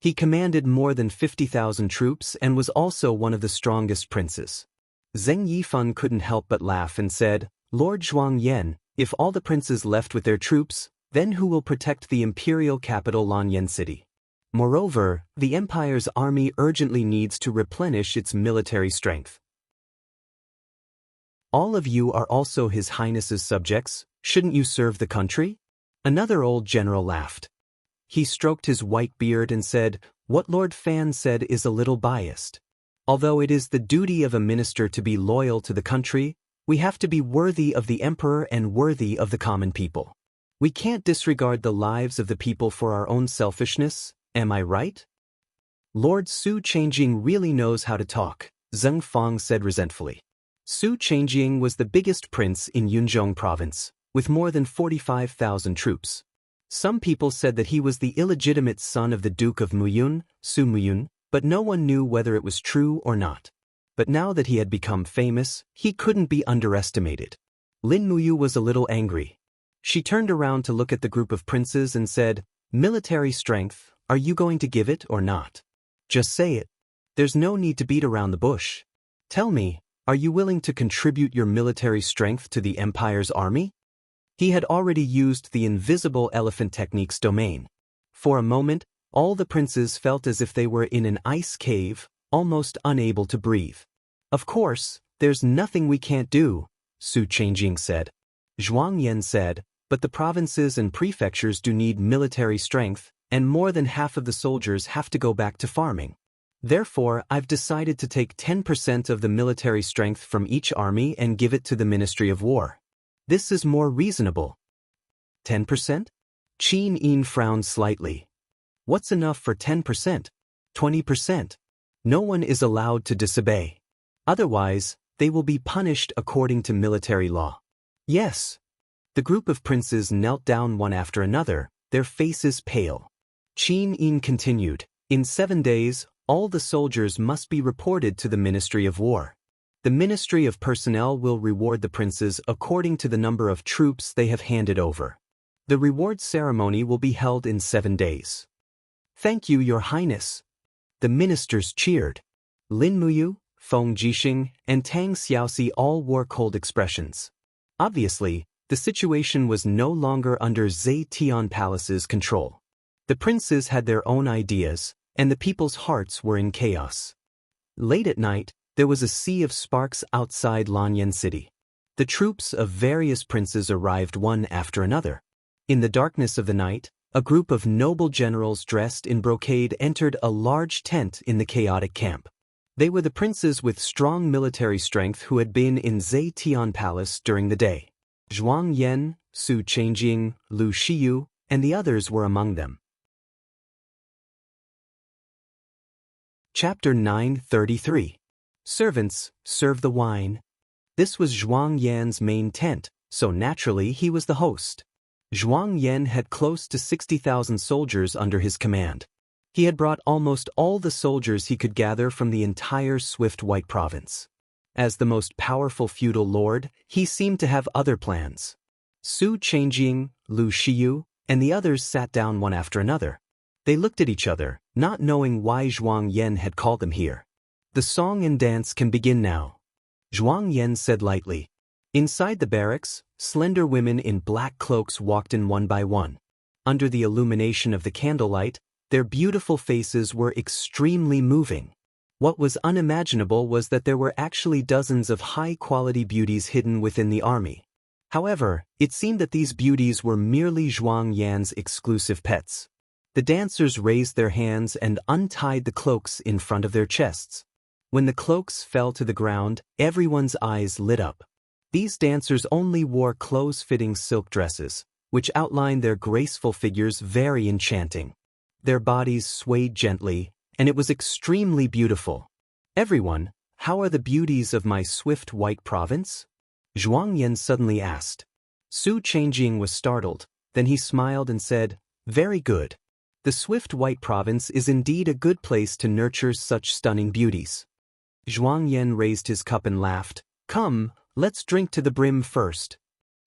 [SPEAKER 1] He commanded more than 50,000 troops and was also one of the strongest princes. Zheng Yifeng couldn't help but laugh and said, "Lord Zhuang Yan, if all the princes left with their troops, then who will protect the imperial capital Lanyan city? Moreover, the empire's army urgently needs to replenish its military strength. All of you are also His Highness's subjects, shouldn't you serve the country?" Another old general laughed. He stroked his white beard and said, "What Lord Fan said is a little biased. Although it is the duty of a minister to be loyal to the country, we have to be worthy of the emperor and worthy of the common people. We can't disregard the lives of the people for our own selfishness, am I right?" "Lord Su Changjing really knows how to talk," Zheng Fang said resentfully. Su Changjing was the biggest prince in Yunzhong province, with more than 45,000 troops. Some people said that he was the illegitimate son of the Duke of Muyun, Su Muyun, but no one knew whether it was true or not. But now that he had become famous, he couldn't be underestimated. Lin Muyu was a little angry. She turned around to look at the group of princes and said, "Military strength, are you going to give it or not? Just say it. There's no need to beat around the bush. Tell me, are you willing to contribute your military strength to the empire's army?" He had already used the invisible elephant technique's domain. For a moment, all the princes felt as if they were in an ice cave, almost unable to breathe. "Of course, there's nothing we can't do," Su Changjing said. Zhuang Yan said, "But the provinces and prefectures do need military strength, and more than half of the soldiers have to go back to farming. Therefore, I've decided to take 10% of the military strength from each army and give it to the Ministry of War. This is more reasonable." 10%? Qin Yin frowned slightly. "What's enough for 10%? 20%? No one is allowed to disobey. Otherwise, they will be punished according to military law." "Yes." The group of princes knelt down one after another, their faces pale. Qin Yin continued, "In 7 days, all the soldiers must be reported to the Ministry of War. The Ministry of Personnel will reward the princes according to the number of troops they have handed over. The reward ceremony will be held in 7 days." "Thank you, Your Highness." The ministers cheered. Lin Muyu, Feng Jixing, and Tang Xiaoxi all wore cold expressions. Obviously, the situation was no longer under Zhe Tian Palace's control. The princes had their own ideas, and the people's hearts were in chaos. Late at night, there was a sea of sparks outside Lanyan city. The troops of various princes arrived one after another. In the darkness of the night, a group of noble generals dressed in brocade entered a large tent in the chaotic camp. They were the princes with strong military strength who had been in Zhe Tian Palace during the day. Zhuang Yan, Su Changjing, Lu Shiyu, and the others were among them. Chapter 933. Servants, serve the wine. This was Zhuang Yan's main tent, so naturally he was the host. Zhuang Yan had close to 60,000 soldiers under his command. He had brought almost all the soldiers he could gather from the entire Swift White province. As the most powerful feudal lord, he seemed to have other plans. Su Changjing, Lu Shiyu, and the others sat down one after another. They looked at each other, not knowing why Zhuang Yan had called them here. "The song and dance can begin now," Zhuang Yan said lightly. Inside the barracks, slender women in black cloaks walked in one by one. Under the illumination of the candlelight, their beautiful faces were extremely moving. What was unimaginable was that there were actually dozens of high-quality beauties hidden within the army. However, it seemed that these beauties were merely Zhuang Yan's exclusive pets. The dancers raised their hands and untied the cloaks in front of their chests. When the cloaks fell to the ground, everyone's eyes lit up. These dancers only wore close-fitting silk dresses, which outlined their graceful figures very enchanting. Their bodies swayed gently, and it was extremely beautiful. "Everyone, how are the beauties of my Swift White province?" Zhuang Yan suddenly asked. Su Changjing was startled, then he smiled and said, "Very good. The Swift White province is indeed a good place to nurture such stunning beauties." Zhuang Yan raised his cup and laughed. "Come, let's drink to the brim first."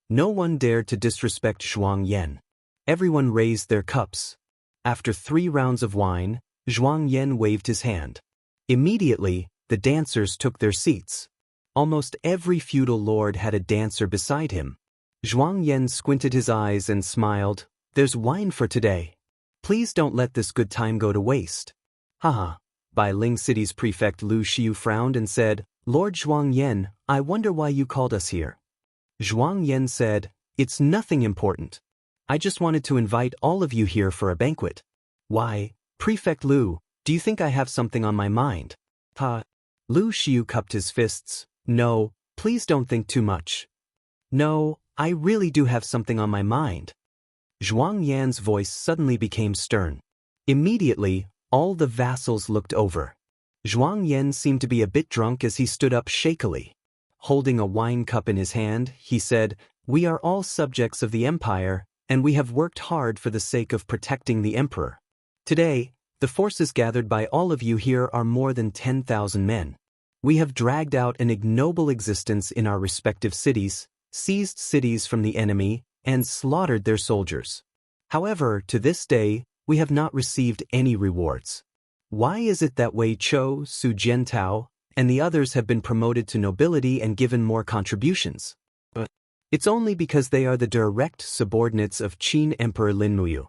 [SPEAKER 1] No one dared to disrespect Zhuang Yan. Everyone raised their cups. After 3 rounds of wine, Zhuang Yan waved his hand. Immediately, the dancers took their seats. Almost every feudal lord had a dancer beside him. Zhuang Yan squinted his eyes and smiled. There's wine for today. Please don't let this good time go to waste. Haha. Bai Ling City's prefect Lu Xiu frowned and said, Lord Zhuang Yan, I wonder why you called us here. Zhuang Yan said, It's nothing important. I just wanted to invite all of you here for a banquet. Why, Prefect Lu, do you think I have something on my mind? Ha. Lu Xiu cupped his fists. No, please don't think too much. No, I really do have something on my mind. Zhuang Yan's voice suddenly became stern. Immediately, all the vassals looked over. Zhuang Yan seemed to be a bit drunk as he stood up shakily. Holding a wine cup in his hand, he said, We are all subjects of the empire, and we have worked hard for the sake of protecting the emperor. Today, the forces gathered by all of you here are more than 10,000 men. We have dragged out an ignoble existence in our respective cities, seized cities from the enemy, and slaughtered their soldiers. However, to this day, we have not received any rewards. Why is it that Wei Chou, Su Jiantao, and the others have been promoted to nobility and given more contributions? It's only because they are the direct subordinates of Qin Emperor Lin Muyu.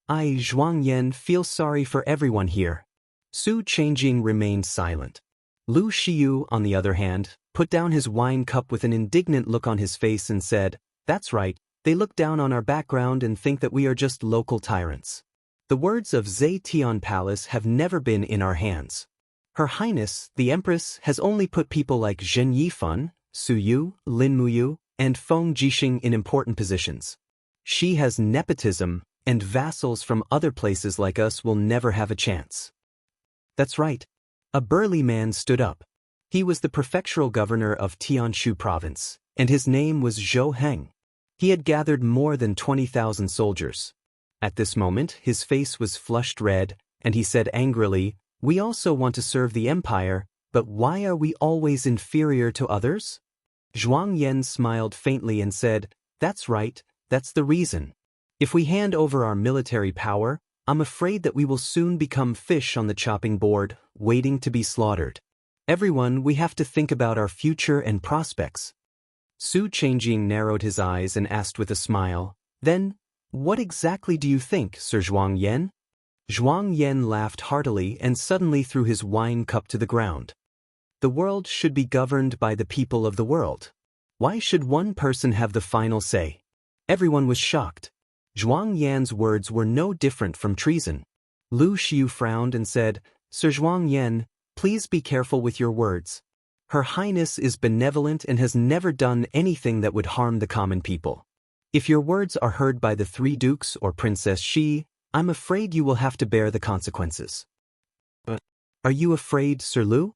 [SPEAKER 1] I, Zhuang Yan, feel sorry for everyone here. Su Changjing remained silent. Lu Xiu, on the other hand, put down his wine cup with an indignant look on his face and said, That's right, they look down on our background and think that we are just local tyrants. The words of Zetian Palace have never been in our hands. Her Highness, the Empress, has only put people like Zhen Yifan, Su Yu, Lin Muyu, and Feng Jixing in important positions. She has nepotism, and vassals from other places like us will never have a chance. That's right. A burly man stood up. He was the prefectural governor of Tianshu province, and his name was Zhou Heng. He had gathered more than 20,000 soldiers. At this moment, his face was flushed red, and he said angrily, We also want to serve the empire, but why are we always inferior to others? Zhuang Yan smiled faintly and said, That's right, that's the reason. If we hand over our military power, I'm afraid that we will soon become fish on the chopping board, waiting to be slaughtered. Everyone, we have to think about our future and prospects. Su Changjing narrowed his eyes and asked with a smile, Then, what exactly do you think, Sir Zhuang Yan? Zhuang Yan laughed heartily and suddenly threw his wine cup to the ground. The world should be governed by the people of the world. Why should one person have the final say? Everyone was shocked. Zhuang Yan's words were no different from treason. Lu Xiu frowned and said, Sir Zhuang Yan, please be careful with your words. Her Highness is benevolent and has never done anything that would harm the common people. If your words are heard by the three dukes or Princess Shi, I'm afraid you will have to bear the consequences. Are you afraid, Sir Lu?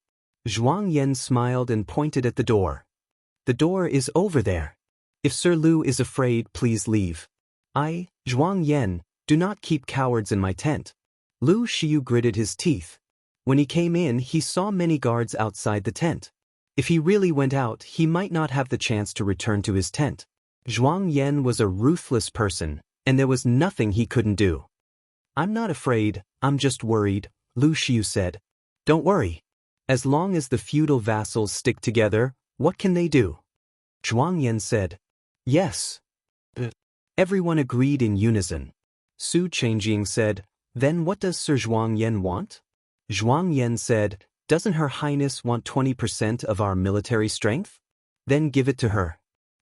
[SPEAKER 1] Zhuang Yan smiled and pointed at the door. The door is over there. If Sir Lu is afraid, please leave. I, Zhuang Yan, do not keep cowards in my tent. Lu Xiu gritted his teeth. When he came in, he saw many guards outside the tent. If he really went out, he might not have the chance to return to his tent. Zhuang Yan was a ruthless person, and there was nothing he couldn't do. I'm not afraid, I'm just worried, Lu Xiu said. Don't worry. As long as the feudal vassals stick together, what can they do? Zhuang Yan said. Yes. Everyone agreed in unison. Su Changjing said, Then what does Sir Zhuang Yan want? Zhuang Yan said, Doesn't Her Highness want 20% of our military strength? Then give it to her.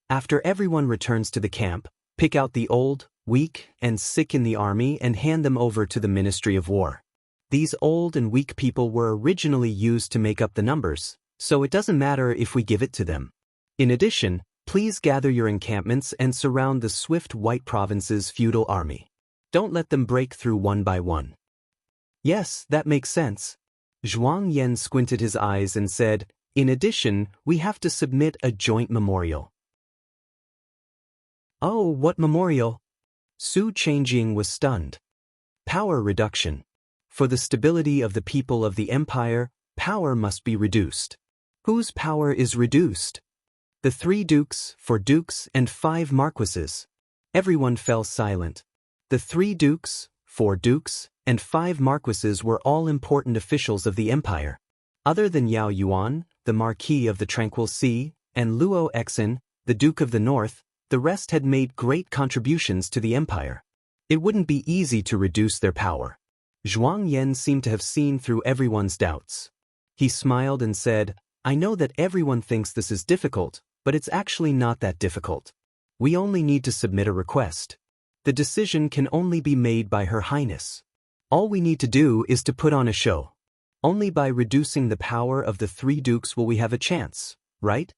[SPEAKER 1] After everyone returns to the camp, pick out the old, weak, and sick in the army and hand them over to the Ministry of War. These old and weak people were originally used to make up the numbers, so it doesn't matter if we give it to them. In addition, please gather your encampments and surround the swift White Province's feudal army. Don't let them break through one by one. Yes, that makes sense. Zhuang Yan squinted his eyes and said, In addition, we have to submit a joint memorial. Oh, what memorial? Su Changjing was stunned. Power reduction. For the stability of the people of the empire, power must be reduced. Whose power is reduced? The 3 dukes, 4 dukes, and 5 marquises. Everyone fell silent. The 3 dukes, 4 dukes, and 5 marquises were all important officials of the empire. Other than Yao Yuan, the Marquis of the Tranquil Sea, and Luo Exin, the Duke of the North, the rest had made great contributions to the empire. It wouldn't be easy to reduce their power. Zhuang Yan seemed to have seen through everyone's doubts. He smiled and said, "I know that everyone thinks this is difficult, but it's actually not that difficult. We only need to submit a request. The decision can only be made by Her Highness. All we need to do is to put on a show. Only by reducing the power of the 3 dukes will we have a chance, right?"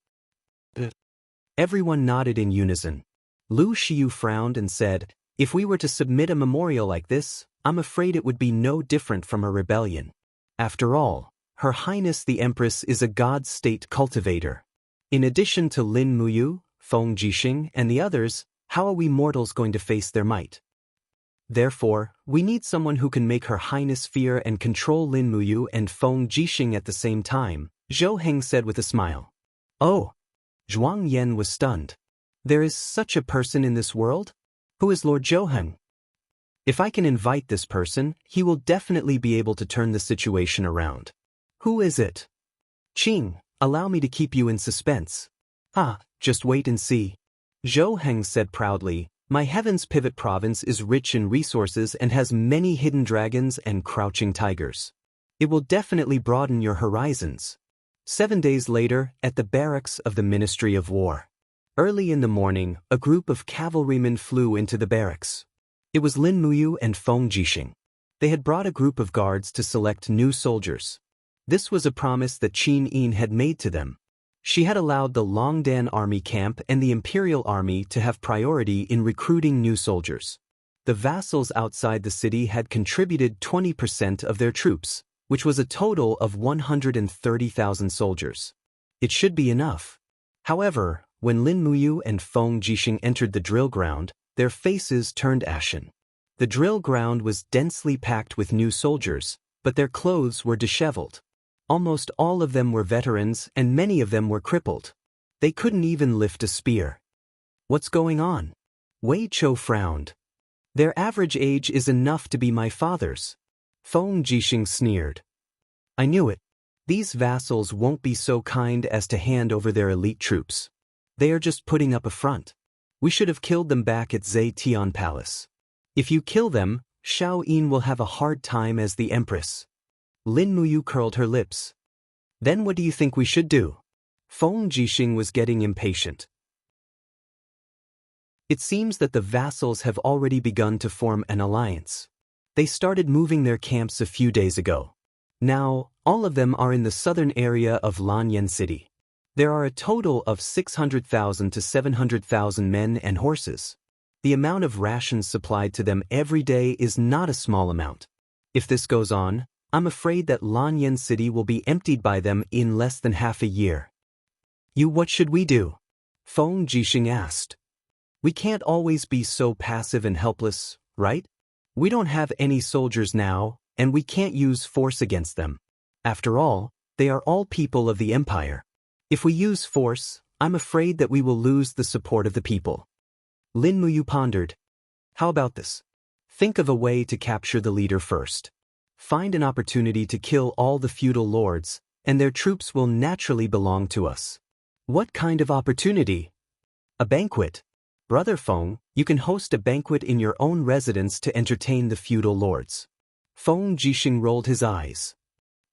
[SPEAKER 1] Everyone nodded in unison. Lu Xiu frowned and said, "If we were to submit a memorial like this, I'm afraid it would be no different from a rebellion. After all, Her Highness the Empress is a God-state cultivator. In addition to Lin Muyu, Feng Jixing, and the others, how are we mortals going to face their might? Therefore, we need someone who can make Her Highness fear and control Lin Muyu and Feng Jixing at the same time," Zhou Heng said with a smile. "Oh!" Zhuang Yan was stunned. "There is such a person in this world? Who is Lord Zhou Heng? If I can invite this person, he will definitely be able to turn the situation around. Who is it?" "Qing, allow me to keep you in suspense." "Ah, just wait and see." Zhou Heng said proudly, "My Heaven's Pivot province is rich in resources and has many hidden dragons and crouching tigers. It will definitely broaden your horizons." 7 days later, at the barracks of the Ministry of War. Early in the morning, a group of cavalrymen flew into the barracks. It was Lin Muyu and Feng Jixing. They had brought a group of guards to select new soldiers. This was a promise that Qin Yin had made to them. She had allowed the Longdan army camp and the Imperial army to have priority in recruiting new soldiers. The vassals outside the city had contributed 20% of their troops, which was a total of 130,000 soldiers. It should be enough. However, when Lin Muyu and Feng Jixing entered the drill ground, their faces turned ashen. The drill ground was densely packed with new soldiers, but their clothes were disheveled. Almost all of them were veterans and many of them were crippled. They couldn't even lift a spear. "What's going on?" Wei Chou frowned. "Their average age is enough to be my father's." Feng Jixing sneered. "I knew it. These vassals won't be so kind as to hand over their elite troops. They are just putting up a front. We should have killed them back at Zetian Palace. If you kill them, Xiao Yin will have a hard time as the Empress." Lin Muyu curled her lips. "Then what do you think we should do?" Feng Jixing was getting impatient. It seems that the vassals have already begun to form an alliance. They started moving their camps a few days ago. Now, all of them are in the southern area of Lanyan City. There are a total of 600,000 to 700,000 men and horses. The amount of rations supplied to them every day is not a small amount. If this goes on, I'm afraid that Lanyan City will be emptied by them in less than half a year. What should we do?" Feng Jixing asked. "We can't always be so passive and helpless, right? We don't have any soldiers now, and we can't use force against them. After all, they are all people of the empire. If we use force, I'm afraid that we will lose the support of the people." Lin Muyu pondered. "How about this? Think of a way to capture the leader first. Find an opportunity to kill all the feudal lords, and their troops will naturally belong to us." "What kind of opportunity?" "A banquet. Brother Feng, you can host a banquet in your own residence to entertain the feudal lords." Feng Jixing rolled his eyes.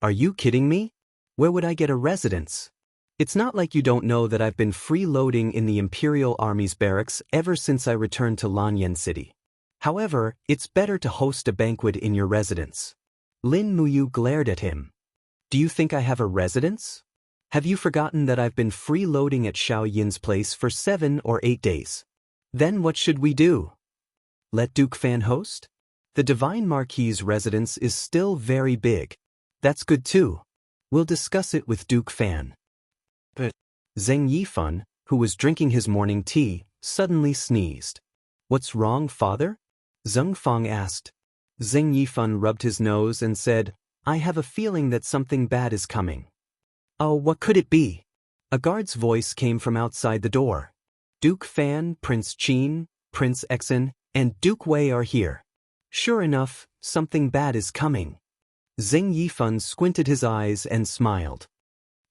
[SPEAKER 1] "Are you kidding me? Where would I get a residence? It's not like you don't know that I've been freeloading in the Imperial Army's barracks ever since I returned to Lanyan City. However, it's better to host a banquet in your residence." Lin Muyu glared at him. "Do you think I have a residence? Have you forgotten that I've been freeloading at Xiao Yin's place for 7 or 8 days? Then what should we do? Let Duke Fan host? The Divine Marquis's residence is still very big. That's good too. We'll discuss it with Duke Fan." But Zheng Yifan, who was drinking his morning tea, suddenly sneezed. "What's wrong, father?" Zheng Fang asked. Zheng Yifan rubbed his nose and said, "I have a feeling that something bad is coming." "Oh, what could it be?" A guard's voice came from outside the door. "Duke Fan, Prince Qin, Prince Exin, and Duke Wei are here." Sure enough, something bad is coming. Xing Yifan squinted his eyes and smiled.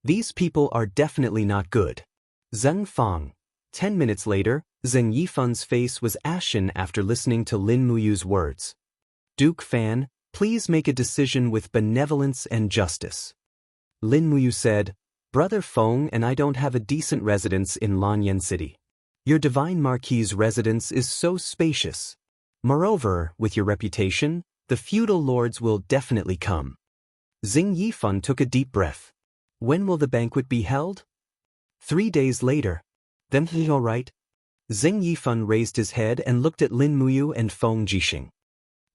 [SPEAKER 1] These people are definitely not good. Zheng Fang. 10 minutes later, Zheng Yifan's face was ashen after listening to Lin Muyu's words. Duke Fan, please make a decision with benevolence and justice. Lin Muyu said, Brother Feng and I don't have a decent residence in Lanyan City. Your divine marquis's residence is so spacious. Moreover, with your reputation, the feudal lords will definitely come. Xing Yifan took a deep breath. When will the banquet be held? 3 days later. Then all right. Xing Yifan raised his head and looked at Lin Muyu and Feng Jixing.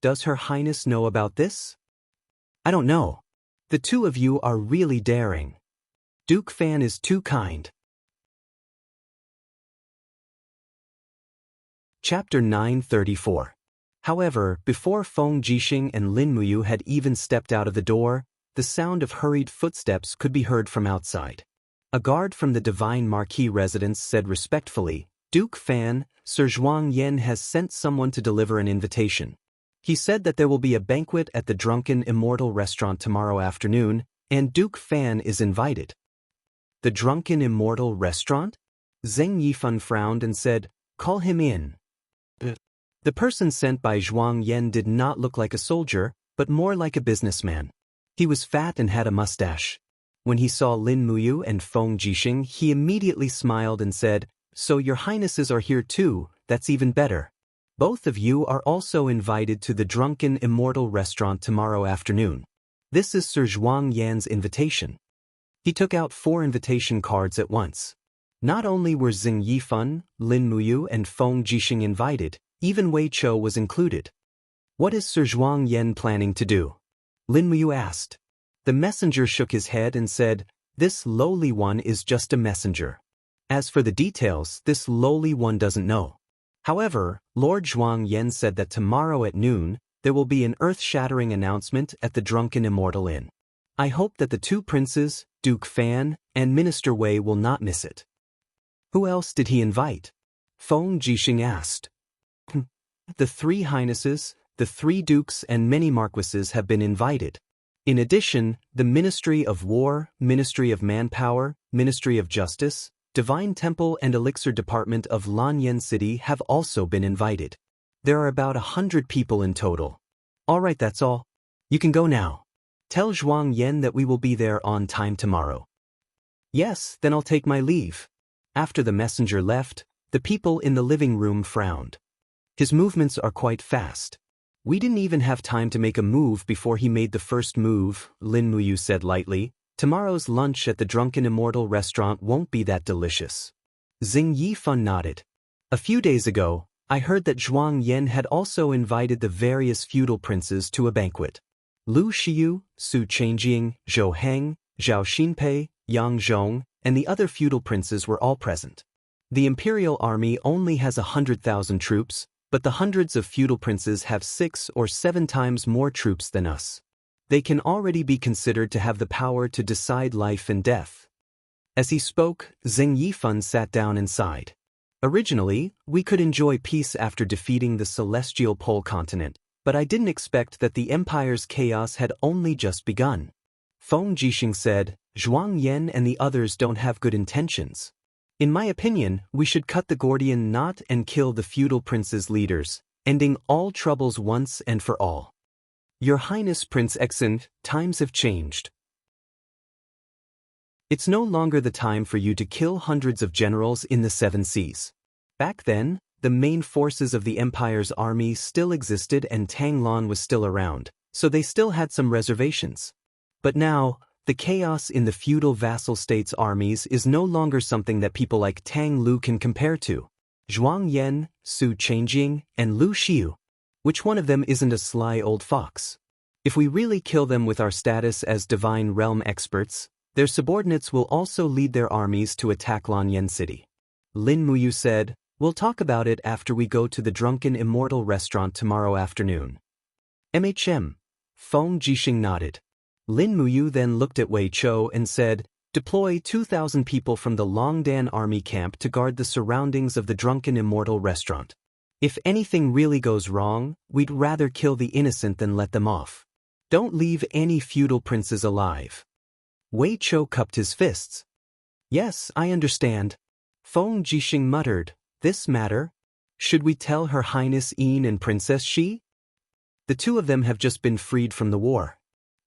[SPEAKER 1] Does Her Highness know about this? I don't know. The two of you are really daring. Duke Fan is too kind. Chapter 934. However, before Feng Jixing and Lin Muyu had even stepped out of the door, the sound of hurried footsteps could be heard from outside. A guard from the Divine Marquis residence said respectfully, Duke Fan, Sir Zhuang Yan has sent someone to deliver an invitation. He said that there will be a banquet at the Drunken Immortal restaurant tomorrow afternoon, and Duke Fan is invited. The Drunken Immortal restaurant? Zheng Yifan frowned and said, Call him in. The person sent by Zhuang Yan did not look like a soldier, but more like a businessman. He was fat and had a mustache. When he saw Lin Muyu and Feng Jixing, he immediately smiled and said, So your highnesses are here too, that's even better. Both of you are also invited to the Drunken Immortal restaurant tomorrow afternoon. This is Sir Zhuang Yan's invitation. He took out 4 invitation cards at once. Not only were Xing Yifan, Lin Muyu and Feng Jixing invited, even Wei Chou was included. What is Sir Zhuang Yan planning to do? Lin Muyu asked. The messenger shook his head and said, This lowly one is just a messenger. As for the details, this lowly one doesn't know. However, Lord Zhuang Yan said that tomorrow at noon, there will be an earth-shattering announcement at the Drunken Immortal Inn. I hope that the 2 princes, Duke Fan, and Minister Wei will not miss it. Who else did he invite? Feng Jixing asked. The 3 highnesses, the 3 dukes and many marquises have been invited. In addition, the Ministry of War, Ministry of Manpower, Ministry of Justice, Divine Temple and Elixir Department of Lanyan City have also been invited. There are about 100 people in total. All right, that's all. You can go now. Tell Zhuang Yan that we will be there on time tomorrow. Yes, then I'll take my leave. After the messenger left, the people in the living room frowned. His movements are quite fast. We didn't even have time to make a move before he made the first move, Lin Muyu said lightly. Tomorrow's lunch at the Drunken Immortal restaurant won't be that delicious. Xing Yifan nodded. A few days ago, I heard that Zhuang Yan had also invited the various feudal princes to a banquet. Lu Xiu, Su Chengjing, Zhou Heng, Zhao Xinpei, Yang Zhong, and the other feudal princes were all present. The imperial army only has 100,000 troops, but the hundreds of feudal princes have 6 or 7 times more troops than us. They can already be considered to have the power to decide life and death. As he spoke, Xing Yifan sat down and sighed. Originally, we could enjoy peace after defeating the celestial pole continent, but I didn't expect that the empire's chaos had only just begun. Feng Jixing said, Zhuang Yan and the others don't have good intentions. In my opinion, we should cut the Gordian knot and kill the feudal princes' leaders, ending all troubles once and for all. Your Highness Prince Exant, times have changed. It's no longer the time for you to kill hundreds of generals in the 7 seas. Back then, the main forces of the Empire's army still existed and Tang Lan was still around, so they still had some reservations. But now, the chaos in the feudal vassal states' armies is no longer something that people like Tang Lu can compare to. Zhuang Yan, Su Chengjing, and Lu Xiu. Which one of them isn't a sly old fox? If we really kill them with our status as Divine Realm experts, their subordinates will also lead their armies to attack Lanyan City. Lin Muyu said, We'll talk about it after we go to the Drunken Immortal restaurant tomorrow afternoon. Feng Jixing nodded. Lin Muyu then looked at Wei Chou and said, Deploy 2,000 people from the Longdan army camp to guard the surroundings of the Drunken Immortal restaurant. If anything really goes wrong, we'd rather kill the innocent than let them off. Don't leave any feudal princes alive. Wei Chou cupped his fists. Yes, I understand. Feng Jixing muttered, this matter? Should we tell Her Highness Yin and Princess Shi? The two of them have just been freed from the war.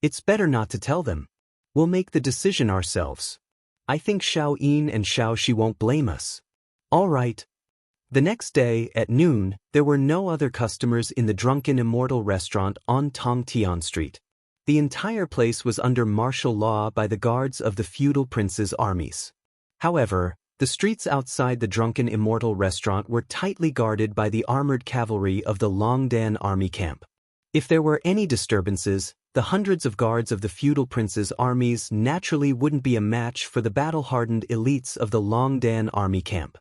[SPEAKER 1] It's better not to tell them. We'll make the decision ourselves. I think Xiao Yin and Xiao Shi won't blame us. All right. The next day, at noon, there were no other customers in the drunken Immortal restaurant on Tongtian Street. The entire place was under martial law by the guards of the feudal princes' armies. However, the streets outside the drunken Immortal restaurant were tightly guarded by the armored cavalry of the Longdan army camp. If there were any disturbances, the hundreds of guards of the feudal princes' armies naturally wouldn't be a match for the battle-hardened elites of the Longdan army camp.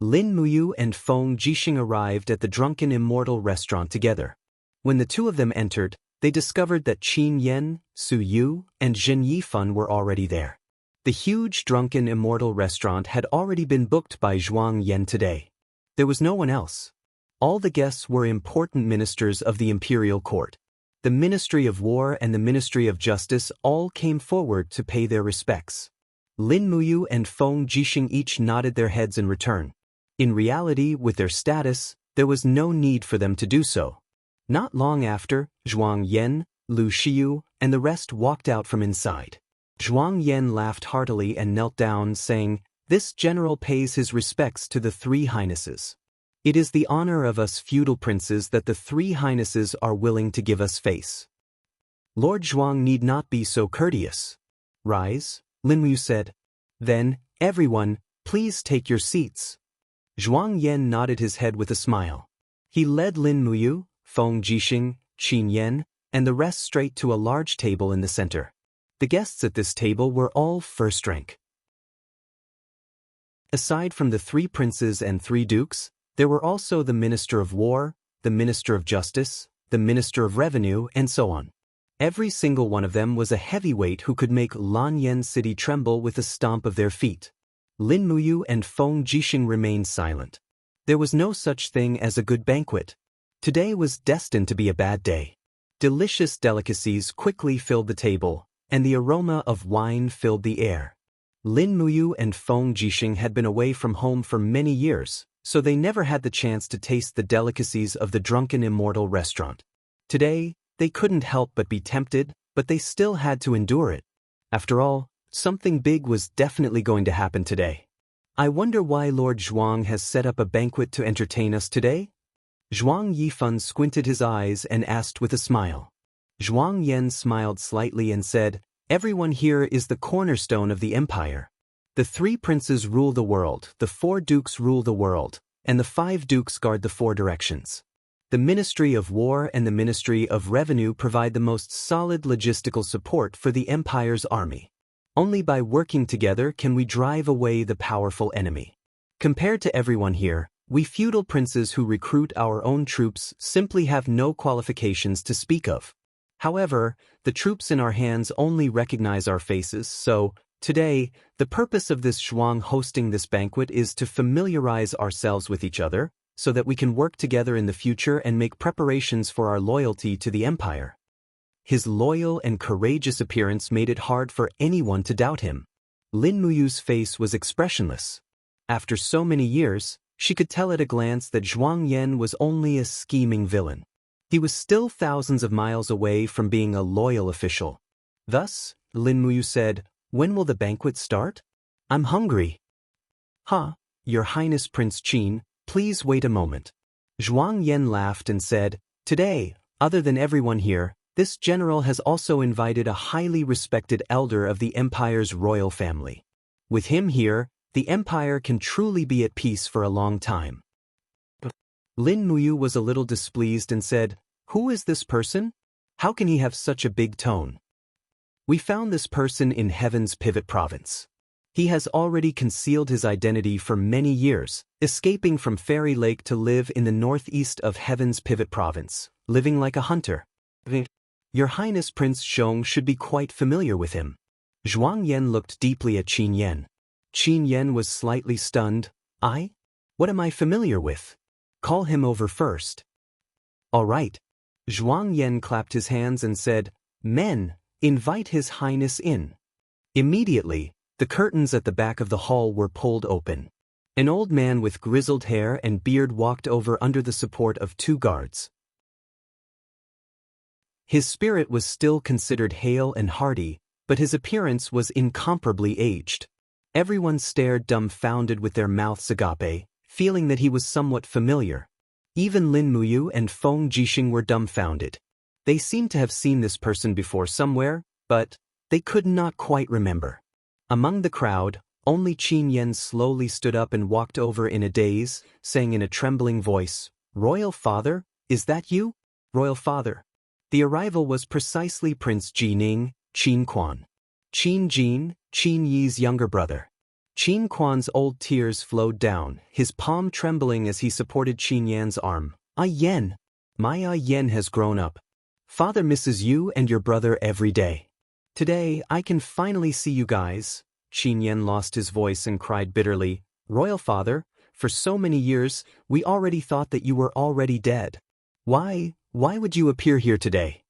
[SPEAKER 1] Lin Muyu and Feng Jixing arrived at the drunken Immortal restaurant together. When the two of them entered, they discovered that Qin Yan, Su Yu, and Zhen Yifan were already there. The huge drunken Immortal restaurant had already been booked by Zhuang Yan today. There was no one else. All the guests were important ministers of the imperial court. The Ministry of War and the Ministry of Justice all came forward to pay their respects. Lin Muyu and Feng Jixing each nodded their heads in return. In reality, with their status, there was no need for them to do so. Not long after, Zhuang Yan, Lu Xiu, and the rest walked out from inside. Zhuang Yan laughed heartily and knelt down, saying, "This general pays his respects to the three highnesses. It is the honor of us feudal princes that the three highnesses are willing to give us face. Lord Zhuang need not be so courteous." "Rise," Lin Muyu said. "Then, everyone, please take your seats." Zhuang Yan nodded his head with a smile. He led Lin Muyu, Feng Jixing, Qin Yan, and the rest straight to a large table in the center. The guests at this table were all first rank. Aside from the three princes and three dukes, there were also the Minister of War, the Minister of Justice, the Minister of Revenue, and so on. Every single one of them was a heavyweight who could make Lanyan City tremble with a stomp of their feet. Lin Muyu and Feng Jixing remained silent. There was no such thing as a good banquet. Today was destined to be a bad day. Delicious delicacies quickly filled the table, and the aroma of wine filled the air. Lin Muyu and Feng Jixing had been away from home for many years, so they never had the chance to taste the delicacies of the drunken Immortal restaurant. Today, they couldn't help but be tempted, but they still had to endure it. After all, something big was definitely going to happen today. I wonder why Lord Zhuang has set up a banquet to entertain us today? Zhuang Yifan squinted his eyes and asked with a smile. Zhuang Yan smiled slightly and said, "Everyone here is the cornerstone of the empire. The three princes rule the world, the four dukes rule the world, and the five dukes guard the four directions. The Ministry of War and the Ministry of Revenue provide the most solid logistical support for the empire's army. Only by working together can we drive away the powerful enemy. Compared to everyone here, we feudal princes who recruit our own troops simply have no qualifications to speak of. However, the troops in our hands only recognize our faces, so, today, the purpose of this Zhuang hosting this banquet is to familiarize ourselves with each other, so that we can work together in the future and make preparations for our loyalty to the empire." His loyal and courageous appearance made it hard for anyone to doubt him. Lin Muyu's face was expressionless. After so many years, she could tell at a glance that Zhuang Yan was only a scheming villain. He was still thousands of miles away from being a loyal official. Thus, Lin Muyu said, "When will the banquet start? I'm hungry." "Huh, Your Highness Prince Qin, please wait a moment." Zhuang Yan laughed and said, "Today, other than everyone here, this general has also invited a highly respected elder of the empire's royal family. With him here, the empire can truly be at peace for a long time." Lin Muyu was a little displeased and said, "Who is this person? How can he have such a big tone?" "We found this person in Heaven's Pivot Province. He has already concealed his identity for many years, escaping from Fairy Lake to live in the northeast of Heaven's Pivot Province, living like a hunter. Your Highness Prince Xiong should be quite familiar with him." Zhuang Yan looked deeply at Qin Yan. Qin Yan was slightly stunned. "I? What am I familiar with?" Call him over first. All right. Zhuang Yan clapped his hands and said, Men, invite His Highness in. Immediately, the curtains at the back of the hall were pulled open. An old man with grizzled hair and beard walked over under the support of 2 guards. His spirit was still considered hale and hearty, but his appearance was incomparably aged. Everyone stared dumbfounded with their mouths agape, feeling that he was somewhat familiar. Even Lin Muyu and Feng Jixing were dumbfounded. They seemed to have seen this person before somewhere, but they could not quite remember. Among the crowd, only Qin Yan slowly stood up and walked over in a daze, saying in a trembling voice, Royal Father, is that you? Royal Father. The arrival was precisely Prince Jining, Qin Quan. Qin Jin, Qin Yi's younger brother. Qin Quan's old tears flowed down, his palm trembling as he supported Qin Yan's arm. Ah Yan. My Ah Yan has grown up. Father misses you and your brother every day. Today, I can finally see you guys. Qin Yan lost his voice and cried bitterly, Royal Father, for so many years, we already thought that you were already dead. Why would you appear here today?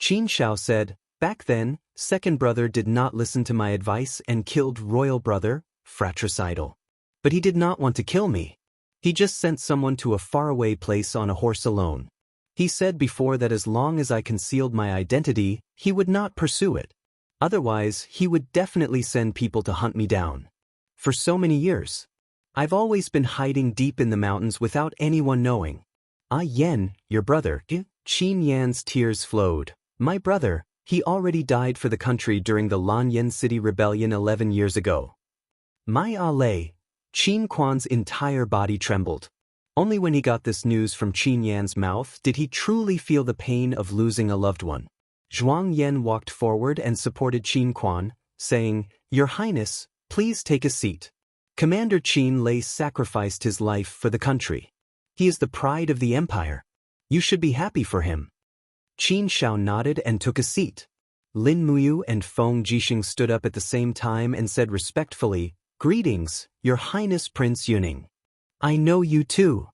[SPEAKER 1] Qin Shao said, Back then, second brother did not listen to my advice and killed royal brother, fratricidal. But he did not want to kill me. He just sent someone to a faraway place on a horse alone. He said before that as long as I concealed my identity, he would not pursue it. Otherwise, he would definitely send people to hunt me down. For so many years, I've always been hiding deep in the mountains without anyone knowing. Ah Yan, your brother, Qin Yan's tears flowed. My brother, he already died for the country during the Lanyan City Rebellion 11 years ago. My Ah Lei, Qin Quan's entire body trembled. Only when he got this news from Qin Yan's mouth did he truly feel the pain of losing a loved one. Zhuang Yan walked forward and supported Qin Quan, saying, Your Highness, please take a seat. Commander Qin Lei sacrificed his life for the country. He is the pride of the empire. You should be happy for him. Qin Shao nodded and took a seat. Lin Muyu and Feng Jixing stood up at the same time and said respectfully, Greetings, Your Highness Prince Yuning. I know you too.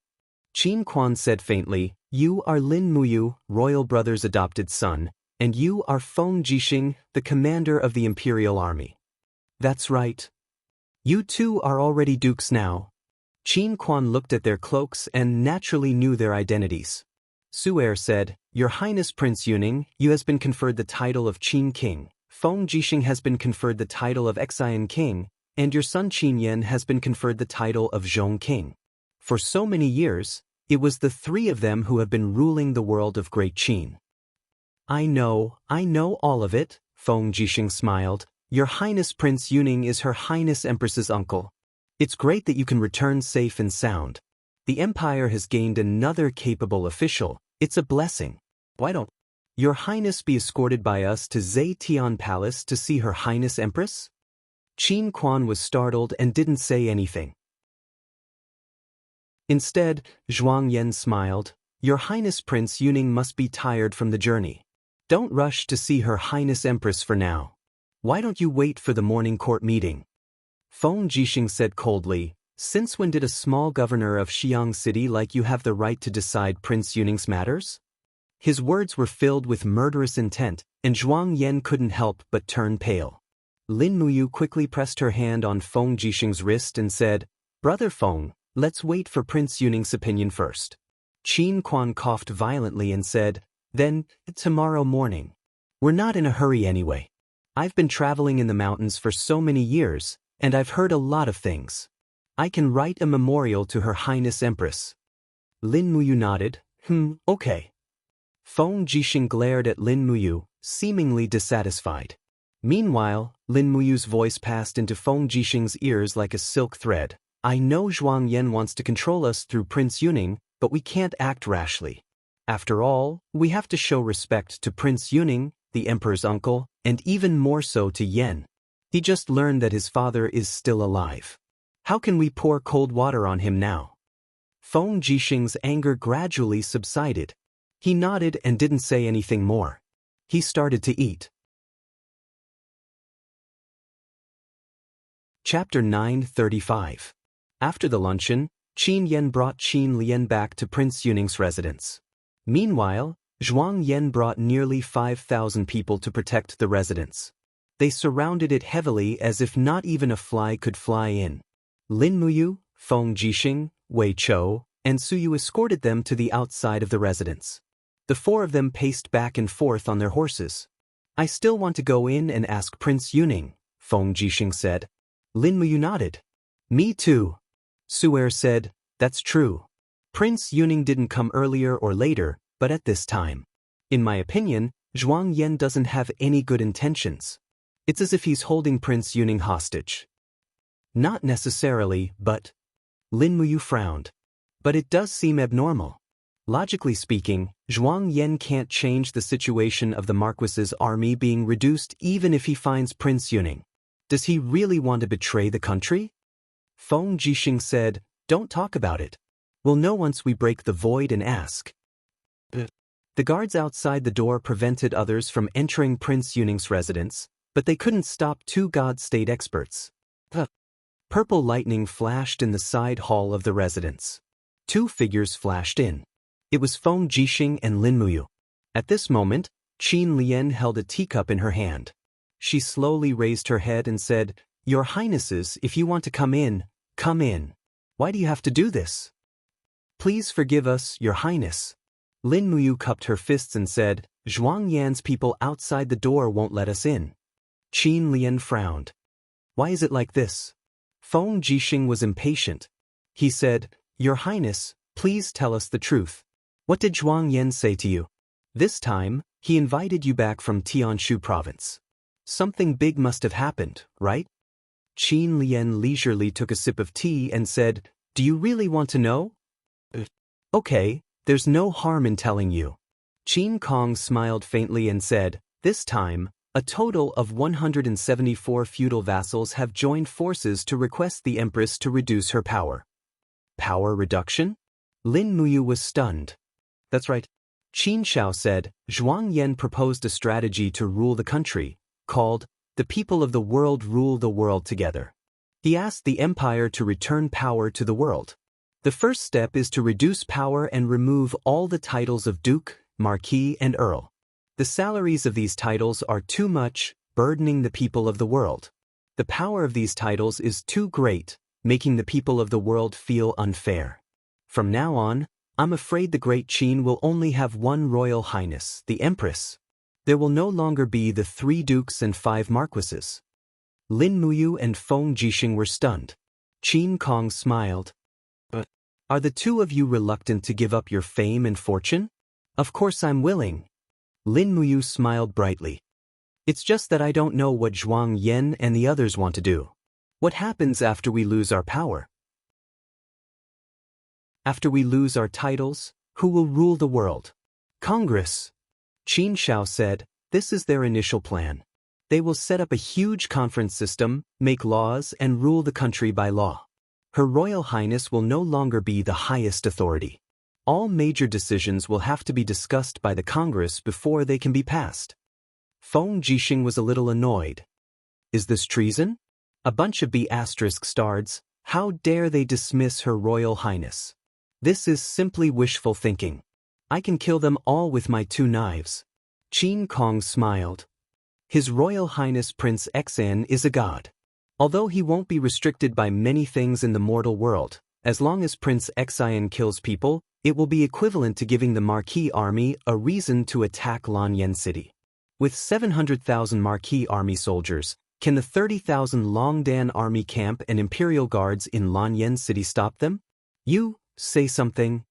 [SPEAKER 1] Qin Quan said faintly, You are Lin Muyu, royal brother's adopted son, and you are Feng Jixing, the commander of the imperial army. That's right. You two are already dukes now. Qin Quan looked at their cloaks and naturally knew their identities. Su'er said, Your Highness Prince Yuning, you has been conferred the title of Qin King, Feng Jixing has been conferred the title of Xian King, and your son Qin Yan has been conferred the title of Zhong King. For so many years, it was the 3 of them who have been ruling the world of Great Qin. I know all of it, Feng Jixing smiled. Your Highness Prince Yuning is Her Highness Empress's uncle. It's great that you can return safe and sound. The Empire has gained another capable official. It's a blessing. Why don't Your Highness be escorted by us to Zetian Palace to see Her Highness Empress? Qin Quan was startled and didn't say anything. Instead, Zhuang Yan smiled. Your Highness Prince Yuning must be tired from the journey. Don't rush to see Her Highness Empress for now. Why don't you wait for the morning court meeting? Feng Jixing said coldly, Since when did a small governor of Xiang City like you have the right to decide Prince Yuning's matters? His words were filled with murderous intent, and Zhuang Yan couldn't help but turn pale. Lin Muyu quickly pressed her hand on Feng Jixing's wrist and said, Brother Feng, let's wait for Prince Yuning's opinion first. Qin Quan coughed violently and said, Then, tomorrow morning. We're not in a hurry anyway. I've been traveling in the mountains for so many years, and I've heard a lot of things. I can write a memorial to Her Highness Empress. Lin Muyu nodded, okay. Feng Jixing glared at Lin Muyu, seemingly dissatisfied. Meanwhile, Lin Muyu's voice passed into Feng Jixing's ears like a silk thread. I know Zhuang Yan wants to control us through Prince Yuning, but we can't act rashly. After all, we have to show respect to Prince Yuning, the Emperor's uncle, and even more so to Yan. He just learned that his father is still alive. How can we pour cold water on him now? Feng Jixing's anger gradually subsided. He nodded and didn't say anything more. He started to eat. Chapter 9:35. After the luncheon, Qin Yan brought Qin Lian back to Prince Yuning's residence. Meanwhile, Zhuang Yan brought nearly 5,000 people to protect the residence. They surrounded it heavily as if not even a fly could fly in. Lin Muyu, Feng Jixing, Wei Chou, and Suyu escorted them to the outside of the residence. The four of them paced back and forth on their horses. I still want to go in and ask Prince Yuning, Feng Jixing said. Lin Muyu nodded. Me too. Su'er said, that's true. Prince Yuning didn't come earlier or later, but at this time. In my opinion, Zhuang Yan doesn't have any good intentions. It's as if he's holding Prince Yuning hostage. Not necessarily, but... Lin Muyu frowned. But it does seem abnormal. Logically speaking, Zhuang Yan can't change the situation of the Marquis's army being reduced even if he finds Prince Yuning. Does he really want to betray the country? Feng Jixing said, don't talk about it. We'll know once we break the void and ask. The guards outside the door prevented others from entering Prince Yuning's residence, but they couldn't stop two God-state experts. Purple lightning flashed in the side hall of the residence. Two figures flashed in. It was Feng Jixing and Lin Muyu. At this moment, Qin Lian held a teacup in her hand. She slowly raised her head and said, Your Highnesses, if you want to come in, come in. Why do you have to do this? Please forgive us, Your Highness. Lin Muyu cupped her fists and said, Zhuang Yan's people outside the door won't let us in. Qin Lian frowned. Why is it like this? Feng Jixing was impatient. He said, Your Highness, please tell us the truth. What did Zhuang Yan say to you? This time, he invited you back from Tianshu province. Something big must have happened, right? Qin Lian leisurely took a sip of tea and said, Do you really want to know? Okay, there's no harm in telling you. Qin Kong smiled faintly and said, This time, a total of 174 feudal vassals have joined forces to request the Empress to reduce her power. Power reduction? Lin Muyu was stunned. That's right. Qin Shao said, Zhuang Yan proposed a strategy to rule the country, called, The People of the World Rule the World Together. He asked the empire to return power to the world. The first step is to reduce power and remove all the titles of Duke, Marquis, and Earl. The salaries of these titles are too much, burdening the people of the world. The power of these titles is too great, making the people of the world feel unfair. From now on, I'm afraid the Great Qin will only have one Royal Highness, the Empress. There will no longer be the 3 dukes and 5 marquises. Lin Muyu and Feng Jixing were stunned. Qin Kong smiled. But are the two of you reluctant to give up your fame and fortune? Of course I'm willing. Lin Muyu smiled brightly. It's just that I don't know what Zhuang Yan and the others want to do. What happens after we lose our power? After we lose our titles, who will rule the world? Congress. Qin Shao said, this is their initial plan. They will set up a huge conference system, make laws, and rule the country by law. Her Royal Highness will no longer be the highest authority. All major decisions will have to be discussed by the Congress before they can be passed. Feng Jixing was a little annoyed. Is this treason? A bunch of B***stards, how dare they dismiss Her Royal Highness? This is simply wishful thinking. I can kill them all with my 2 knives. Qin Kong smiled. His Royal Highness Prince Xan is a god. Although he won't be restricted by many things in the mortal world, as long as Prince Xian kills people, it will be equivalent to giving the Marquis army a reason to attack Lanyan City. With 700,000 Marquis army soldiers, can the 30,000 Longdan army camp and Imperial guards in Lanyan City stop them? You, say something.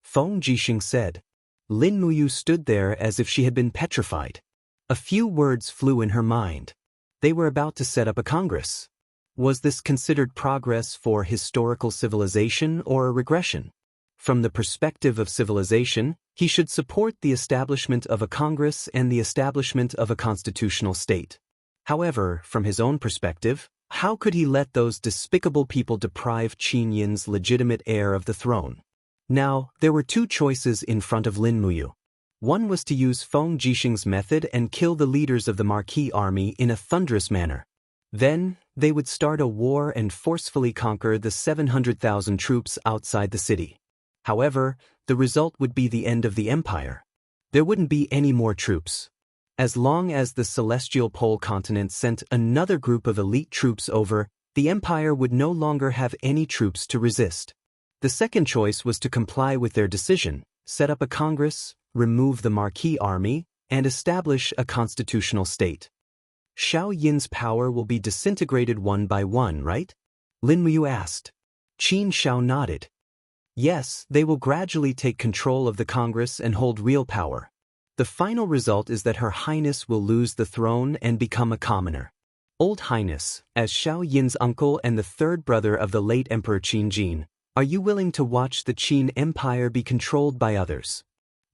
[SPEAKER 1] Feng Jixing said. Lin Muyu stood there as if she had been petrified. A few words flew in her mind. They were about to set up a congress. Was this considered progress for historical civilization or a regression? From the perspective of civilization, he should support the establishment of a congress and the establishment of a constitutional state. However, from his own perspective, how could he let those despicable people deprive Qin Yin's legitimate heir of the throne? Now, there were 2 choices in front of Lin Muyu. One was to use Feng Jixing's method and kill the leaders of the Marquis army in a thunderous manner. Then, they would start a war and forcefully conquer the 700,000 troops outside the city. However, the result would be the end of the empire. There wouldn't be any more troops. As long as the celestial pole continent sent another group of elite troops over, the empire would no longer have any troops to resist. The second choice was to comply with their decision, set up a congress, remove the marquee army, and establish a constitutional state. Xiao Yin's power will be disintegrated one by one, right? Lin Muyu asked. Qin Xiao nodded. Yes, they will gradually take control of the Congress and hold real power. The final result is that Her Highness will lose the throne and become a commoner. Old Highness, as Xiao Yin's uncle and the third brother of the late Emperor Qin Jin, are you willing to watch the Qin Empire be controlled by others?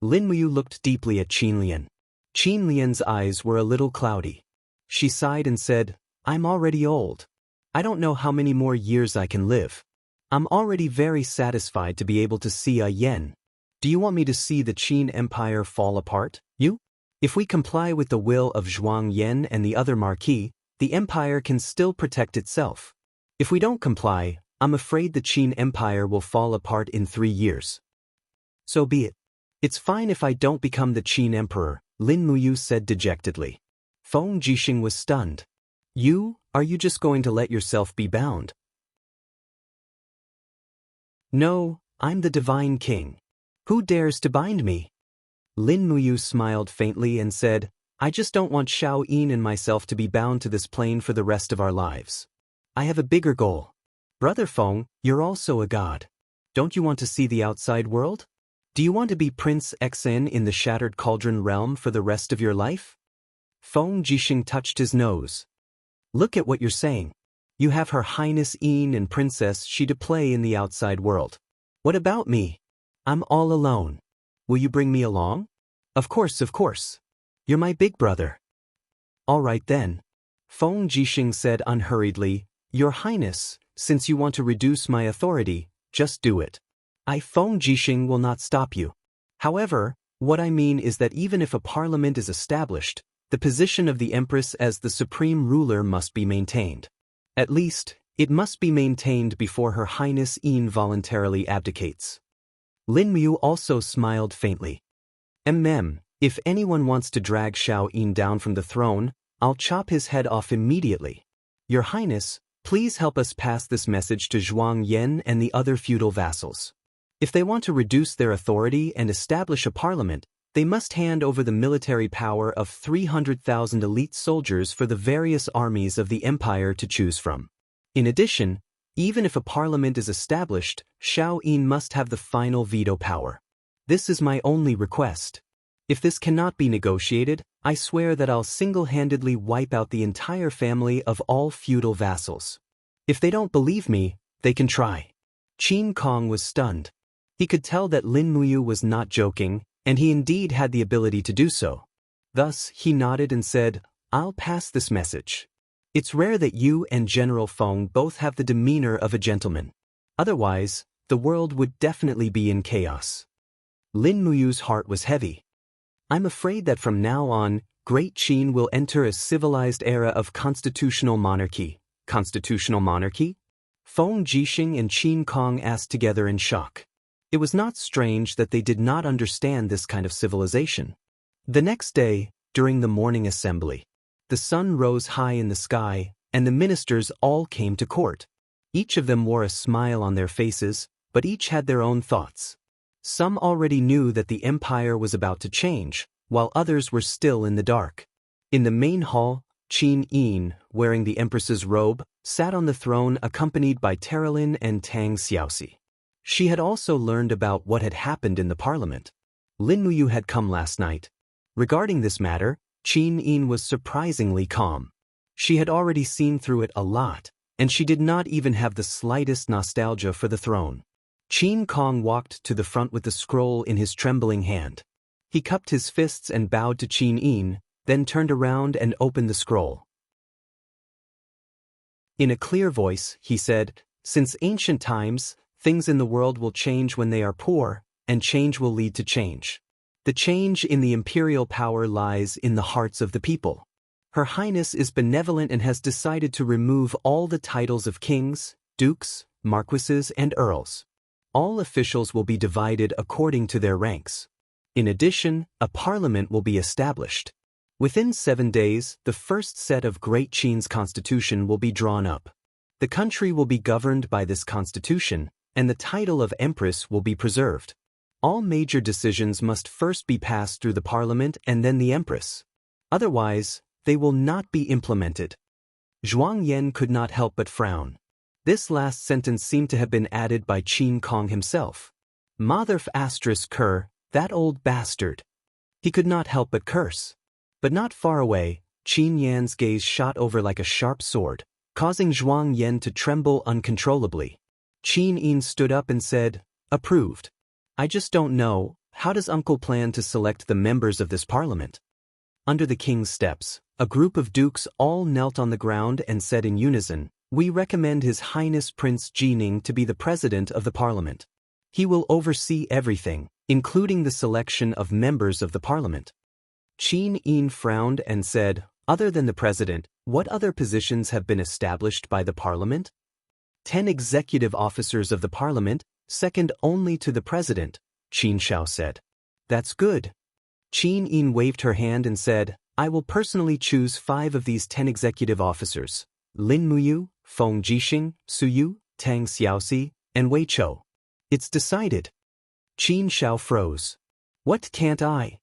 [SPEAKER 1] Lin Muyu looked deeply at Qin Lian. Qin Lian's eyes were a little cloudy. She sighed and said, I'm already old. I don't know how many more years I can live. I'm already very satisfied to be able to see a yen. Do you want me to see the Qin Empire fall apart, you? If we comply with the will of Zhuang Yan and the other marquis, the empire can still protect itself. If we don't comply, I'm afraid the Qin Empire will fall apart in 3 years. So be it. It's fine if I don't become the Qin Emperor, Lin Muyu said dejectedly. Feng Jixing was stunned. Are you just going to let yourself be bound? No, I'm the divine king. Who dares to bind me? Lin Muyu smiled faintly and said, I just don't want Xiao Yin and myself to be bound to this plane for the rest of our lives. I have a bigger goal. Brother Feng, you're also a god. Don't you want to see the outside world? Do you want to be Prince Xin in the Shattered Cauldron realm for the rest of your life? Feng Jixing touched his nose. Look at what you're saying. You have Her Highness Yin and Princess Xi to play in the outside world. What about me? I'm all alone. Will you bring me along? Of course. You're my big brother. All right then. Feng Jixing said unhurriedly, Your Highness, since you want to reduce my authority, just do it. Feng Jixing will not stop you. However, what I mean is that even if a parliament is established, the position of the Empress as the supreme ruler must be maintained. At least, it must be maintained before Her Highness Yin voluntarily abdicates. Lin Muyu also smiled faintly. If anyone wants to drag Xiao Yin down from the throne, I'll chop his head off immediately. Your Highness, please help us pass this message to Zhuang Yan and the other feudal vassals. If they want to reduce their authority and establish a parliament, they must hand over the military power of 300,000 elite soldiers for the various armies of the empire to choose from. In addition, even if a parliament is established, Xiao Yin must have the final veto power. This is my only request. If this cannot be negotiated, I swear that I'll single-handedly wipe out the entire family of all feudal vassals. If they don't believe me, they can try. Qin Kong was stunned. He could tell that Lin Muyu was not joking, and he indeed had the ability to do so. Thus, he nodded and said, I'll pass this message. It's rare that you and General Feng both have the demeanor of a gentleman. Otherwise, the world would definitely be in chaos. Lin Muyu's heart was heavy. I'm afraid that from now on, Great Qin will enter a civilized era of constitutional monarchy. Constitutional monarchy? Feng Jixing and Qin Kong asked together in shock. It was not strange that they did not understand this kind of civilization. The next day, during the morning assembly, the sun rose high in the sky, and the ministers all came to court. Each of them wore a smile on their faces, but each had their own thoughts. Some already knew that the empire was about to change, while others were still in the dark. In the main hall, Qin Yin, wearing the empress's robe, sat on the throne accompanied by Terilin and Tang Xiaoxi. She had also learned about what had happened in the parliament. Lin Muyu had come last night. Regarding this matter, Qin Yin was surprisingly calm. She had already seen through it a lot, and she did not even have the slightest nostalgia for the throne. Qin Kong walked to the front with the scroll in his trembling hand. He cupped his fists and bowed to Qin Yin, then turned around and opened the scroll. In a clear voice, he said, Since ancient times, things in the world will change when they are poor, and change will lead to change. The change in the imperial power lies in the hearts of the people. Her Highness is benevolent and has decided to remove all the titles of kings, dukes, marquises, and earls. All officials will be divided according to their ranks. In addition, a parliament will be established. Within 7 days, the first set of Great Qin's constitution will be drawn up. The country will be governed by this constitution, and the title of empress will be preserved. All major decisions must first be passed through the parliament and then the empress. Otherwise, they will not be implemented. Zhuang Yan could not help but frown. This last sentence seemed to have been added by Qin Kong himself. Mother ***, that old bastard. He could not help but curse. But not far away, Qin Yan's gaze shot over like a sharp sword, causing Zhuang Yan to tremble uncontrollably. Qin Yin stood up and said, "Approved. I just don't know, how does Uncle plan to select the members of this parliament?" Under the king's steps, a group of dukes all knelt on the ground and said in unison, "We recommend His Highness Prince Jining to be the president of the parliament. He will oversee everything, including the selection of members of the parliament." Qin Yin frowned and said, "Other than the president, what other positions have been established by the parliament?" 10 executive officers of the parliament, second only to the president, Qin Shao said. "That's good." Qin Yin waved her hand and said, "I will personally choose 5 of these 10 executive officers: Lin Muyu, Feng Jixing, Su Yu, Tang Xiaoxi, and Wei Chou." "It's decided." Qin Shao froze. "What can't I?"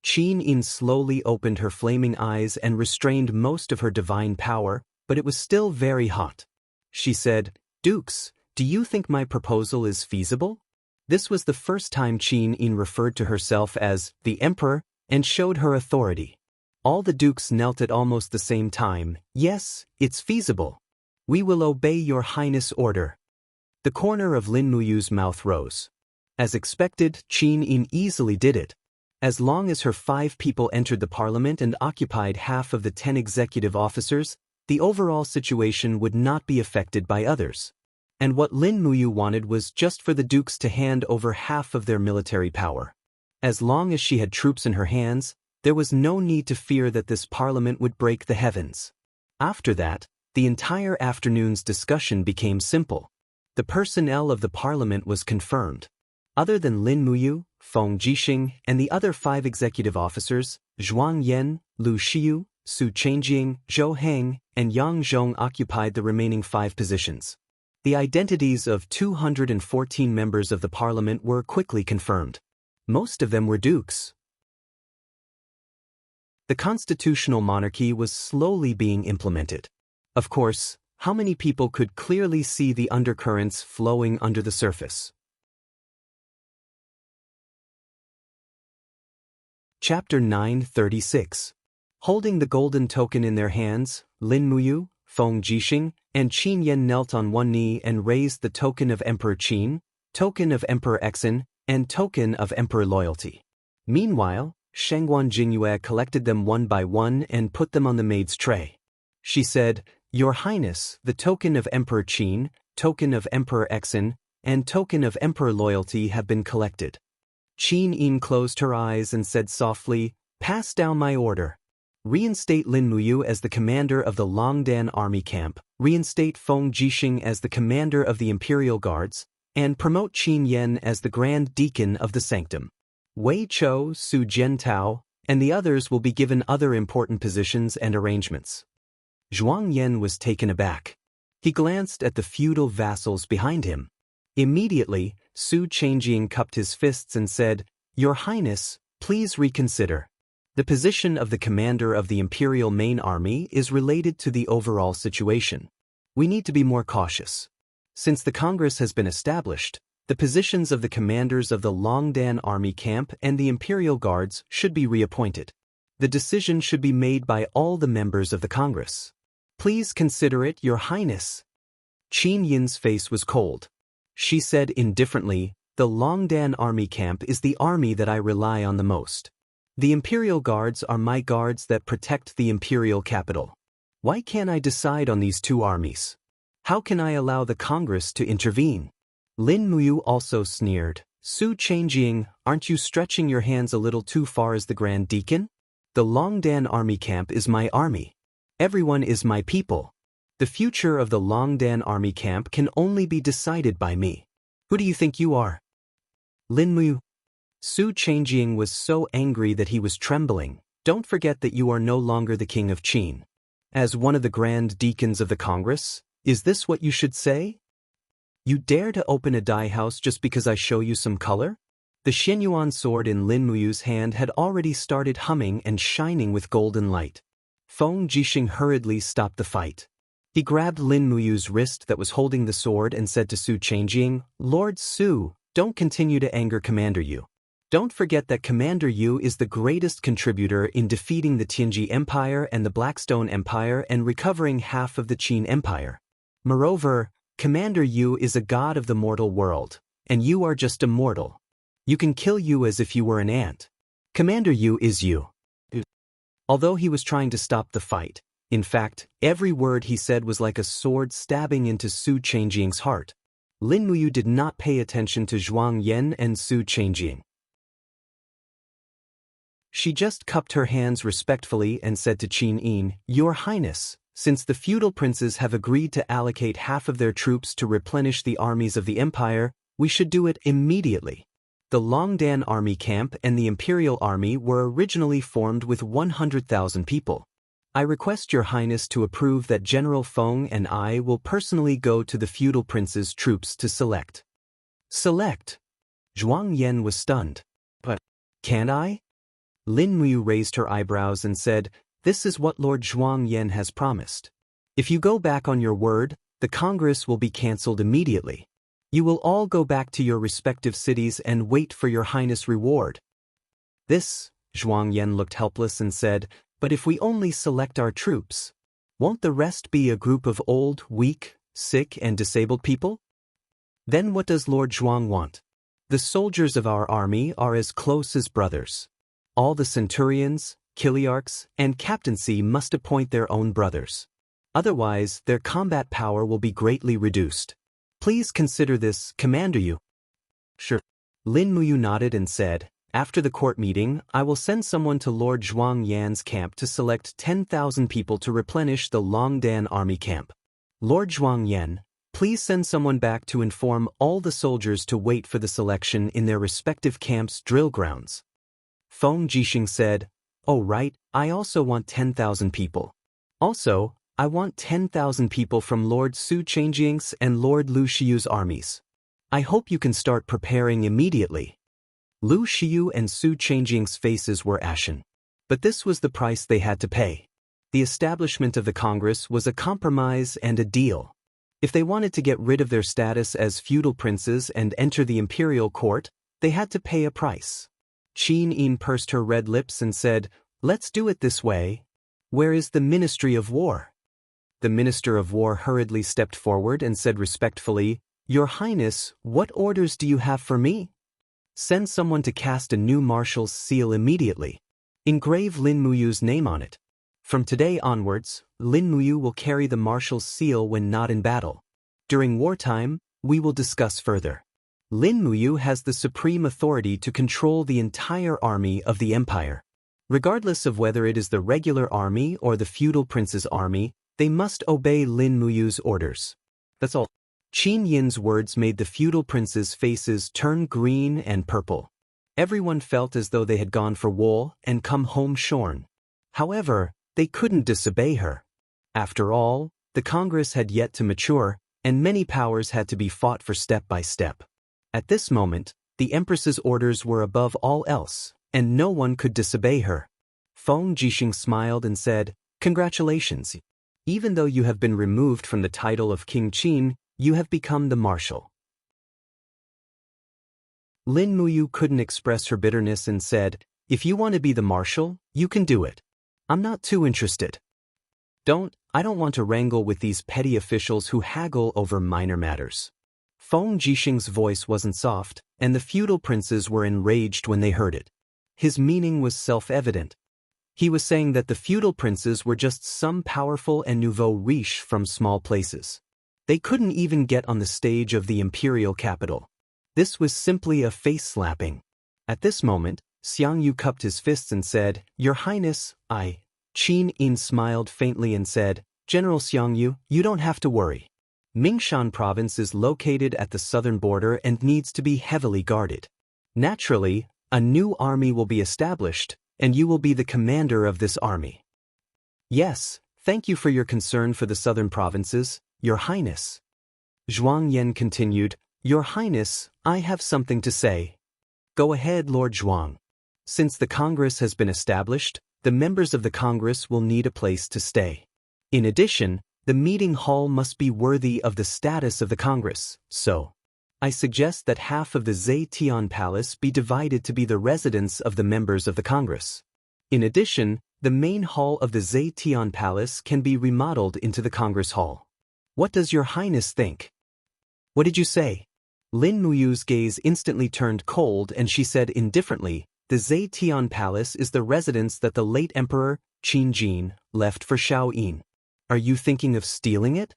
[SPEAKER 1] Qin Yin slowly opened her flaming eyes and restrained most of her divine power, but it was still very hot. She said, "Dukes, do you think my proposal is feasible?" This was the first time Qin Yin referred to herself as the emperor and showed her authority. All the dukes knelt at almost the same time. "Yes, it's feasible. We will obey your highness' order." The corner of Lin Muyu's mouth rose. As expected, Qin Yin easily did it. As long as her 5 people entered the parliament and occupied half of the 10 executive officers, the overall situation would not be affected by others. And what Lin Muyu wanted was just for the dukes to hand over half of their military power. As long as she had troops in her hands, there was no need to fear that this parliament would break the heavens. After that, the entire afternoon's discussion became simple. The personnel of the parliament was confirmed. Other than Lin Muyu, Feng Jixing, and the other 5 executive officers, Zhuang Yan, Lu Xiu, Su Chengjing, Zhou Heng, and Yang Zhong occupied the remaining 5 positions. The identities of 214 members of the parliament were quickly confirmed. Most of them were dukes. The constitutional monarchy was slowly being implemented. Of course, how many people could clearly see the undercurrents flowing under the surface? Chapter 936. Holding the golden token in their hands, Lin Muyu, Feng Jixing, and Qin Yan knelt on one knee and raised the token of Emperor Qin, token of Emperor Exin, and token of Emperor Loyalty. Meanwhile, Shangguan Jingyue collected them one by one and put them on the maid's tray. She said, "Your Highness, the token of Emperor Qin, token of Emperor Exin, and token of Emperor Loyalty have been collected." Qin Yin closed her eyes and said softly, "Pass down my order. Reinstate Lin Muyu as the commander of the Longdan army camp, reinstate Feng Jixing as the commander of the Imperial Guards, and promote Qin Yan as the Grand Deacon of the Sanctum. Wei Chou, Su Jiantao, and the others will be given other important positions and arrangements." Zhuang Yan was taken aback. He glanced at the feudal vassals behind him. Immediately, Su Chengjing cupped his fists and said, "Your Highness, please reconsider. The position of the commander of the Imperial Main Army is related to the overall situation. We need to be more cautious. Since the Congress has been established, the positions of the commanders of the Longdan Army Camp and the Imperial Guards should be reappointed. The decision should be made by all the members of the Congress. Please consider it, Your Highness." Qin Yin's face was cold. She said indifferently, "The Longdan Army Camp is the army that I rely on the most. The Imperial Guards are my guards that protect the Imperial capital. Why can't I decide on these 2 armies? How can I allow the Congress to intervene?" Lin Muyu also sneered, "Su Chengjing, aren't you stretching your hands a little too far as the Grand Deacon? The Longdan army camp is my army. Everyone is my people. The future of the Longdan army camp can only be decided by me. Who do you think you are? Lin Muyu. Su Changjing was so angry that he was trembling. Don't forget that you are no longer the king of Qin. As one of the grand deacons of the Congress, is this what you should say? You dare to open a dye house just because I show you some color? The Xianyuan sword in Lin Muyu's hand had already started humming and shining with golden light. Feng Jixing hurriedly stopped the fight. He grabbed Lin Muyu's wrist that was holding the sword and said to Su Changjing, Lord Su, don't continue to anger Commander Yu. Don't forget that Commander Yu is the greatest contributor in defeating the Tianji Empire and the Blackstone Empire and recovering half of the Qin Empire. Moreover, Commander Yu is a god of the mortal world, and you are just a mortal. You can kill you as if you were an ant. Commander Yu is you. Although he was trying to stop the fight, in fact, every word he said was like a sword stabbing into Su Changjing's heart. Lin Muyu did not pay attention to Zhuang Yan and Su Changjing. She just cupped her hands respectfully and said to Qin Yin, Your Highness, since the feudal princes have agreed to allocate half of their troops to replenish the armies of the empire, we should do it immediately. The Longdan army camp and the imperial army were originally formed with 100,000 people. I request your highness to approve that General Feng and I will personally go to the feudal princes' troops to select. Select? Zhuang Yan was stunned. But, can't I? Lin Muyu raised her eyebrows and said, This is what Lord Zhuang Yan has promised. If you go back on your word, the Congress will be cancelled immediately. You will all go back to your respective cities and wait for your highness' reward. This, Zhuang Yan looked helpless and said, But if we only select our troops, won't the rest be a group of old, weak, sick and disabled people? Then what does Lord Zhuang want? The soldiers of our army are as close as brothers. All the centurions, chiliarchs, and captaincy must appoint their own brothers. Otherwise, their combat power will be greatly reduced. Please consider this, Commander Yu. Sure. Lin Muyu nodded and said, After the court meeting, I will send someone to Lord Zhuang Yan's camp to select 10,000 people to replenish the Longdan army camp. Lord Zhuang Yan, please send someone back to inform all the soldiers to wait for the selection in their respective camps' drill grounds. Feng Jixing said, Oh right, I also want 10,000 people. Also, I want 10,000 people from Lord Su Changjing's and Lord Lu Shiyu's armies. I hope you can start preparing immediately. Lu Shiyu and Su Changjing's faces were ashen. But this was the price they had to pay. The establishment of the Congress was a compromise and a deal. If they wanted to get rid of their status as feudal princes and enter the imperial court, they had to pay a price. Qin Yin pursed her red lips and said, Let's do it this way. Where is the Ministry of War? The Minister of War hurriedly stepped forward and said respectfully, Your Highness, what orders do you have for me? Send someone to cast a new marshal's seal immediately. Engrave Lin Muyu's name on it. From today onwards, Lin Muyu will carry the marshal's seal when not in battle. During wartime, we will discuss further. Lin Muyu has the supreme authority to control the entire army of the empire. Regardless of whether it is the regular army or the feudal prince's army, they must obey Lin Muyu's orders. That's all. Qin Yin's words made the feudal princes' faces turn green and purple. Everyone felt as though they had gone for wool and come home shorn. However, they couldn't disobey her. After all, the Congress had yet to mature, and many powers had to be fought for step by step. At this moment, the Empress's orders were above all else, and no one could disobey her. Feng Jixing smiled and said, Congratulations. Even though you have been removed from the title of King Qin, you have become the marshal. Lin Muyu couldn't express her bitterness and said, If you want to be the marshal, you can do it. I'm not too interested. I don't want to wrangle with these petty officials who haggle over minor matters. Feng Jixing's voice wasn't soft, and the feudal princes were enraged when they heard it. His meaning was self-evident. He was saying that the feudal princes were just some powerful and nouveau riche from small places. They couldn't even get on the stage of the imperial capital. This was simply a face-slapping. At this moment, Xiangyu cupped his fists and said, Your Highness, Qin Yin smiled faintly and said, General Xiangyu, you don't have to worry. Mingshan province is located at the southern border and needs to be heavily guarded. Naturally, a new army will be established, and you will be the commander of this army. Yes, thank you for your concern for the southern provinces, Your Highness. Zhuang Yan continued, Your Highness, I have something to say. Go ahead, Lord Zhuang. Since the Congress has been established, the members of the Congress will need a place to stay. In addition, the meeting hall must be worthy of the status of the Congress, so I suggest that half of the Zetian Palace be divided to be the residence of the members of the Congress. In addition, the main hall of the Zetian Palace can be remodeled into the Congress Hall. What does Your Highness think? What did you say? Lin Muyu's gaze instantly turned cold and she said indifferently, The Zetian Palace is the residence that the late Emperor, Qin Jin, left for Shaoyin. Are you thinking of stealing it?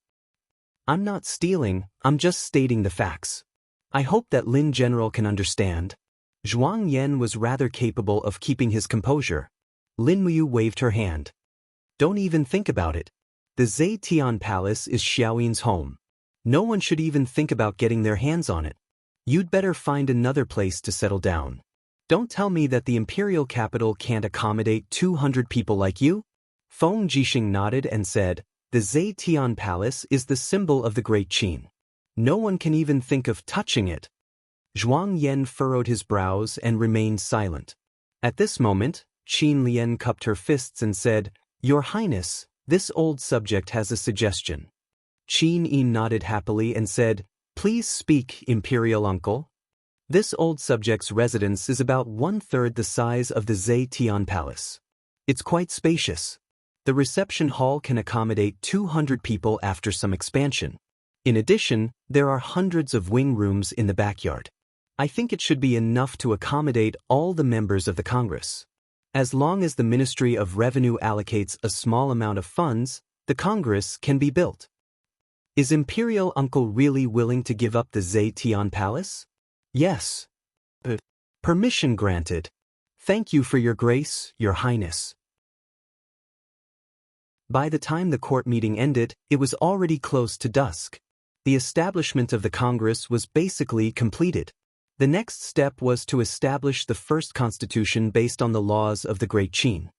[SPEAKER 1] I'm not stealing, I'm just stating the facts. I hope that Lin General can understand. Zhuang Yan was rather capable of keeping his composure. Lin Muyu waved her hand. Don't even think about it. The Zetian Palace is Xiaoyin's home. No one should even think about getting their hands on it. You'd better find another place to settle down. Don't tell me that the imperial capital can't accommodate 200 people like you? Feng Jixing nodded and said, The Zetian Palace is the symbol of the Great Qin. No one can even think of touching it. Zhuang Yan furrowed his brows and remained silent. At this moment, Qin Lian cupped her fists and said, Your Highness, this old subject has a suggestion. Qin Yin nodded happily and said, Please speak, Imperial Uncle. This old subject's residence is about 1/3 the size of the Zetian Palace. It's quite spacious. The reception hall can accommodate 200 people after some expansion. In addition, there are hundreds of wing rooms in the backyard. I think it should be enough to accommodate all the members of the Congress. As long as the Ministry of Revenue allocates a small amount of funds, the Congress can be built. Is Imperial Uncle really willing to give up the Zetian Palace? Yes. Permission granted. Thank you for your grace, Your Highness. By the time the court meeting ended, it was already close to dusk. The establishment of the Congress was basically completed. The next step was to establish the first constitution based on the laws of the Great Qin.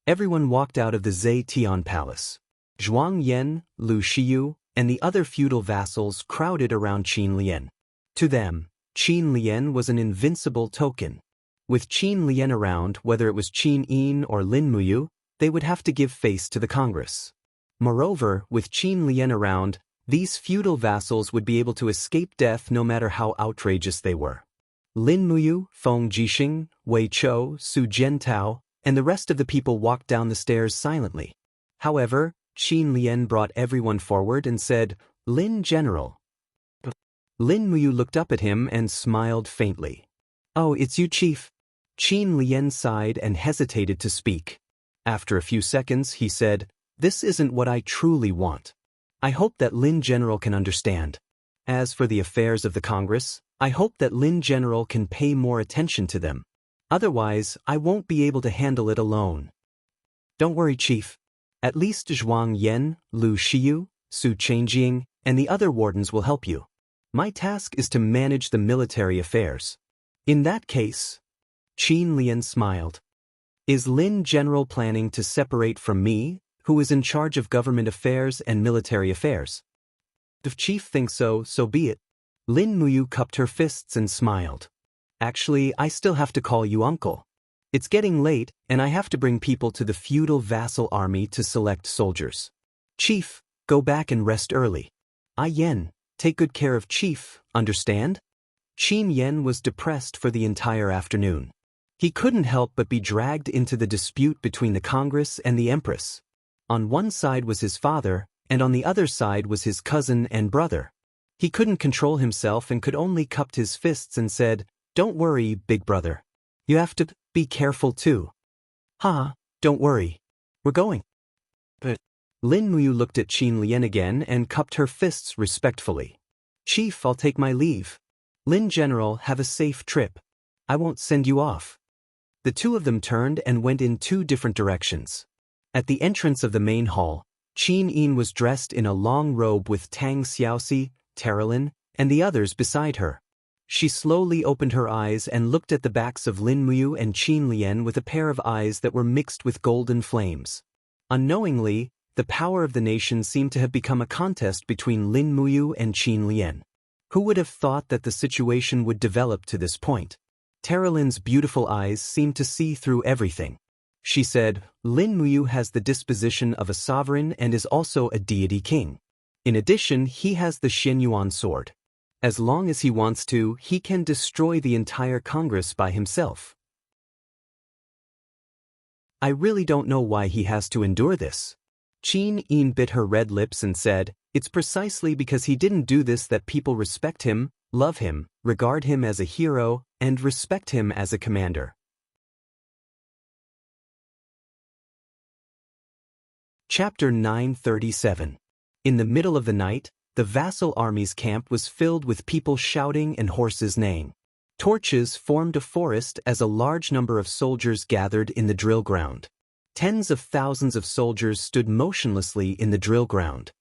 [SPEAKER 1] Everyone walked out of the Zetian Palace. Zhuang Yan, Lu Shiyu, and the other feudal vassals crowded around Qin Lian. To them, Qin Lian was an invincible token. With Qin Lian around, whether it was Qin Yin or Lin Muyu, they would have to give face to the Congress. Moreover, with Qin Lian around, these feudal vassals would be able to escape death no matter how outrageous they were. Lin Muyu, Feng Jixing, Wei Chou, Su Jiantao, and the rest of the people walked down the stairs silently. However, Qin Lian brought everyone forward and said, Lin General. Lin Muyu looked up at him and smiled faintly. Oh, it's you, Chief. Qin Lian sighed and hesitated to speak. After a few seconds, he said, This isn't what I truly want. I hope that Lin General can understand. As for the affairs of the Congress, I hope that Lin General can pay more attention to them. Otherwise, I won't be able to handle it alone. Don't worry, Chief. At least Zhuang Yan, Lu Shiyu, Su Changjing, and the other wardens will help you. My task is to manage the military affairs. In that case, Qin Lian smiled. Is Lin General planning to separate from me, who is in charge of government affairs and military affairs? If Chief thinks so, so be it. Lin Muyu cupped her fists and smiled. Actually, I still have to call you uncle. It's getting late, and I have to bring people to the feudal vassal army to select soldiers. Chief, go back and rest early. Yen, take good care of Chief, understand? Qin Yen was depressed for the entire afternoon. He couldn't help but be dragged into the dispute between the Congress and the Empress. On one side was his father, and on the other side was his cousin and brother. He couldn't control himself and could only cupped his fists and said, Don't worry, big brother. You have to be careful too. Don't worry. We're going. But Lin Muyu looked at Qin Lian again and cupped her fists respectfully. Chief, I'll take my leave. Lin General, have a safe trip. I won't send you off. The two of them turned and went in two different directions. At the entrance of the main hall, Qin Yin was dressed in a long robe with Tang Xiaoxi, Terralin, and the others beside her. She slowly opened her eyes and looked at the backs of Lin Muyu and Qin Lian with a pair of eyes that were mixed with golden flames. Unknowingly, the power of the nation seemed to have become a contest between Lin Muyu and Qin Lian. Who would have thought that the situation would develop to this point? Terralin's beautiful eyes seemed to see through everything. She said, Lin Muyu has the disposition of a sovereign and is also a deity king. In addition, he has the Xianyuan sword. As long as he wants to, he can destroy the entire Congress by himself. I really don't know why he has to endure this. Qin Yin bit her red lips and said, it's precisely because he didn't do this that people respect him, love him, regard him as a hero, and respect him as a commander. Chapter 937. In the middle of the night, the vassal army's camp was filled with people shouting and horses neighing. Torches formed a forest as a large number of soldiers gathered in the drill ground. Tens of thousands of soldiers stood motionlessly in the drill ground.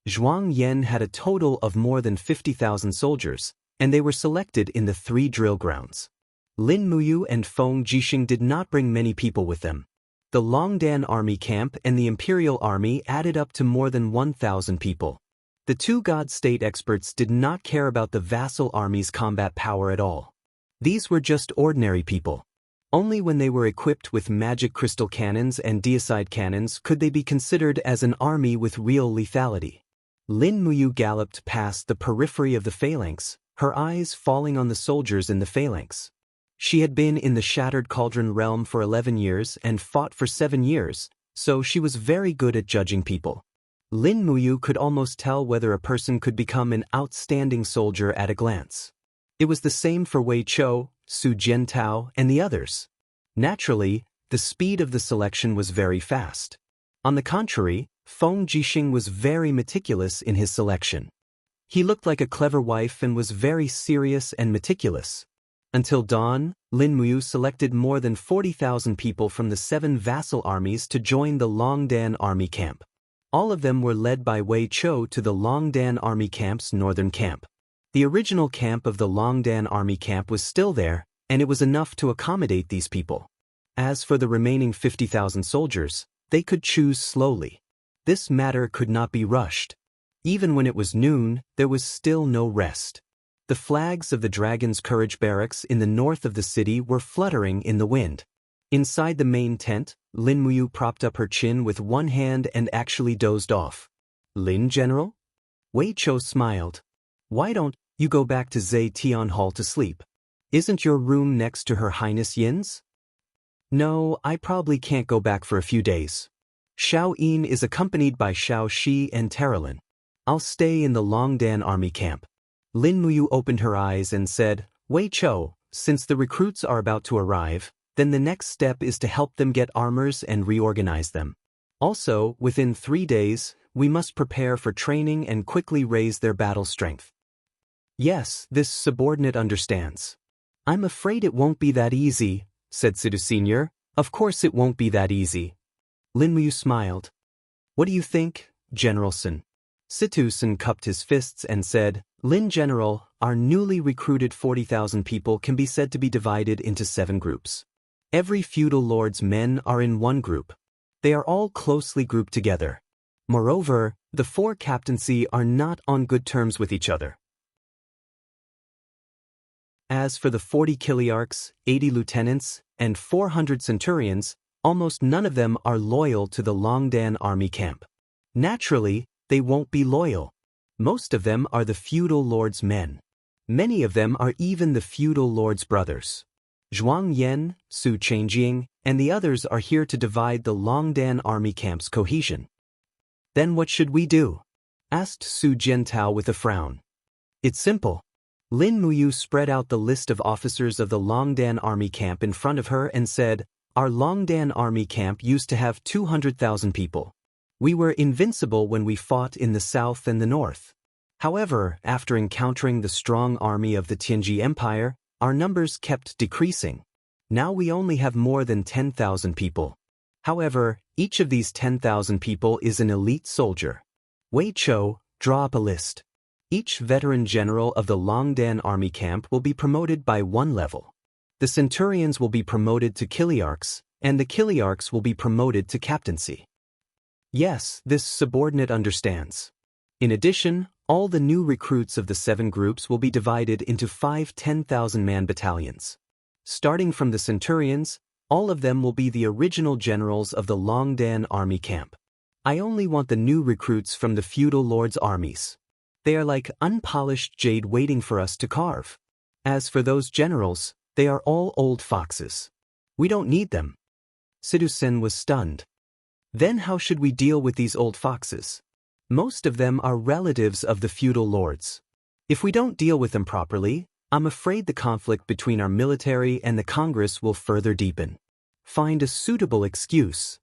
[SPEAKER 1] Zhuang Yan had a total of more than 50,000 soldiers, and they were selected in the 3 drill grounds. Lin Muyu and Feng Jixing did not bring many people with them. The Longdan army camp and the Imperial army added up to more than 1,000 people. The 2 God State experts did not care about the vassal army's combat power at all. These were just ordinary people. Only when they were equipped with magic crystal cannons and deicide cannons could they be considered as an army with real lethality. Lin Muyu galloped past the periphery of the phalanx, her eyes falling on the soldiers in the phalanx. She had been in the Shattered Cauldron realm for 11 years and fought for 7 years, so she was very good at judging people. Lin Muyu could almost tell whether a person could become an outstanding soldier at a glance. It was the same for Wei Chou, Su Jiantao, and the others. Naturally, the speed of the selection was very fast. On the contrary, Feng Jixing was very meticulous in his selection. He looked like a clever wife and was very serious and meticulous. Until dawn, Lin Muyu selected more than 40,000 people from the 7 vassal armies to join the Longdan army camp. All of them were led by Wei Chou to the Longdan army camp's northern camp. The original camp of the Longdan army camp was still there, and it was enough to accommodate these people. As for the remaining 50,000 soldiers, they could choose slowly. This matter could not be rushed. Even when it was noon, there was still no rest. The flags of the Dragon's Courage barracks in the north of the city were fluttering in the wind. Inside the main tent, Lin Muyu propped up her chin with one hand and actually dozed off. Lin General? Wei Chou smiled. Why don't you go back to Zhe Tian Hall to sleep? Isn't your room next to Her Highness Yin's? No, I probably can't go back for a few days. Xiao Yin is accompanied by Xiao Shi and Terralin. I'll stay in the Longdan army camp. Lin Muyu opened her eyes and said, Wei Chou, since the recruits are about to arrive, then the next step is to help them get armors and reorganize them. Also, within 3 days, we must prepare for training and quickly raise their battle strength. Yes, this subordinate understands. I'm afraid it won't be that easy, said Situ Senior. Of course it won't be that easy. Lin Muyu smiled. What do you think, General Sun? Situ Sun cupped his fists and said, Lin General, our newly recruited 40,000 people can be said to be divided into 7 groups. Every feudal lord's men are in one group. They are all closely grouped together. Moreover, the 4 captaincy are not on good terms with each other. As for the 40 Kiliarchs, 80 lieutenants, and 400 centurions, almost none of them are loyal to the Longdan army camp. Naturally, they won't be loyal. Most of them are the feudal lord's men. Many of them are even the feudal lord's brothers. Zhuang Yan, Su Changjing, and the others are here to divide the Longdan army camp's cohesion. Then what should we do? Asked Su Jiantao with a frown. It's simple. Lin Muyu spread out the list of officers of the Longdan army camp in front of her and said, Our Longdan army camp used to have 200,000 people. We were invincible when we fought in the south and the north. However, after encountering the strong army of the Tianji Empire, our numbers kept decreasing. Now we only have more than 10,000 people. However, each of these 10,000 people is an elite soldier. Wei Chou, draw up a list. Each veteran general of the Longdan army camp will be promoted by 1 level. The centurions will be promoted to Kiliarchs, and the Kiliarchs will be promoted to captaincy. Yes, this subordinate understands. In addition, all the new recruits of the 7 groups will be divided into 5 10,000-man battalions. Starting from the centurions, all of them will be the original generals of the Longdan army camp. I only want the new recruits from the feudal lords' armies. They are like unpolished jade waiting for us to carve. As for those generals, they are all old foxes. We don't need them. Sidusen was stunned. Then how should we deal with these old foxes? Most of them are relatives of the feudal lords. If we don't deal with them properly, I'm afraid the conflict between our military and the Congress will further deepen. Find a suitable excuse.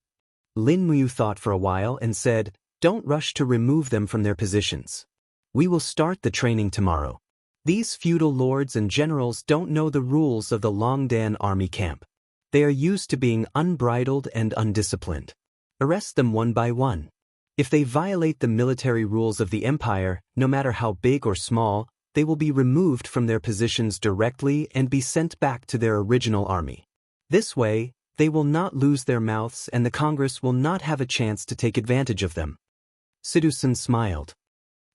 [SPEAKER 1] Lin Muyu thought for a while and said, don't rush to remove them from their positions. We will start the training tomorrow. These feudal lords and generals don't know the rules of the Longdan army camp. They are used to being unbridled and undisciplined. Arrest them one by one. If they violate the military rules of the empire, no matter how big or small, they will be removed from their positions directly and be sent back to their original army. This way, they will not lose their mouths and the Congress will not have a chance to take advantage of them. Sidusen smiled.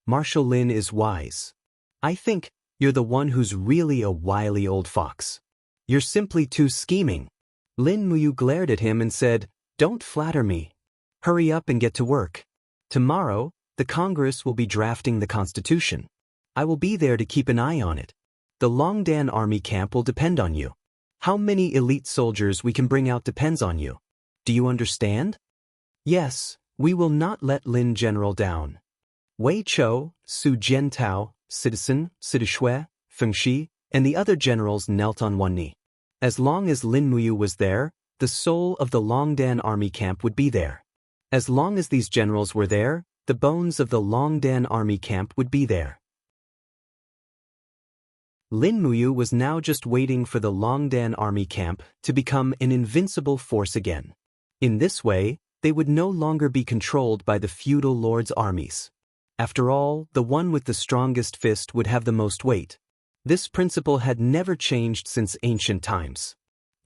[SPEAKER 1] Marshal Lin is wise. I think you're the one who's really a wily old fox. You're simply too scheming. Lin Muyu glared at him and said, don't flatter me. Hurry up and get to work. Tomorrow, the Congress will be drafting the Constitution. I will be there to keep an eye on it. The Longdan army camp will depend on you. How many elite soldiers we can bring out depends on you. Do you understand? Yes, we will not let Lin General down. Wei Chou, Su Jiantao, Citizen, Sidushui, Fengshi, and the other generals knelt on one knee. As long as Lin Muyu was there, the soul of the Longdan army camp would be there. As long as these generals were there, the bones of the Longdan army camp would be there. Lin Muyu was now just waiting for the Longdan army camp to become an invincible force again. In this way, they would no longer be controlled by the feudal lords' armies. After all, the one with the strongest fist would have the most weight. This principle had never changed since ancient times.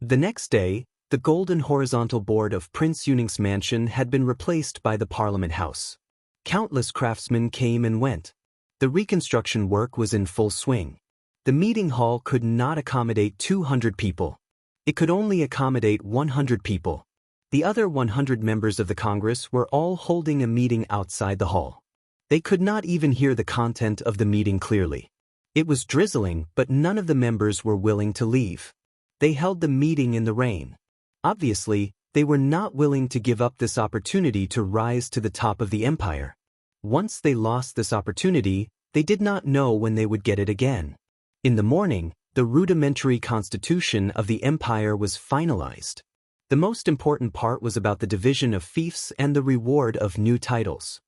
[SPEAKER 1] The next day, the golden horizontal board of Prince Yuning's mansion had been replaced by the Parliament House. Countless craftsmen came and went. The reconstruction work was in full swing. The meeting hall could not accommodate 200 people. It could only accommodate 100 people. The other 100 members of the Congress were all holding a meeting outside the hall. They could not even hear the content of the meeting clearly. It was drizzling, but none of the members were willing to leave. They held the meeting in the rain. Obviously, they were not willing to give up this opportunity to rise to the top of the empire. Once they lost this opportunity, they did not know when they would get it again. In the morning, the rudimentary constitution of the empire was finalized. The most important part was about the division of fiefs and the reward of new titles.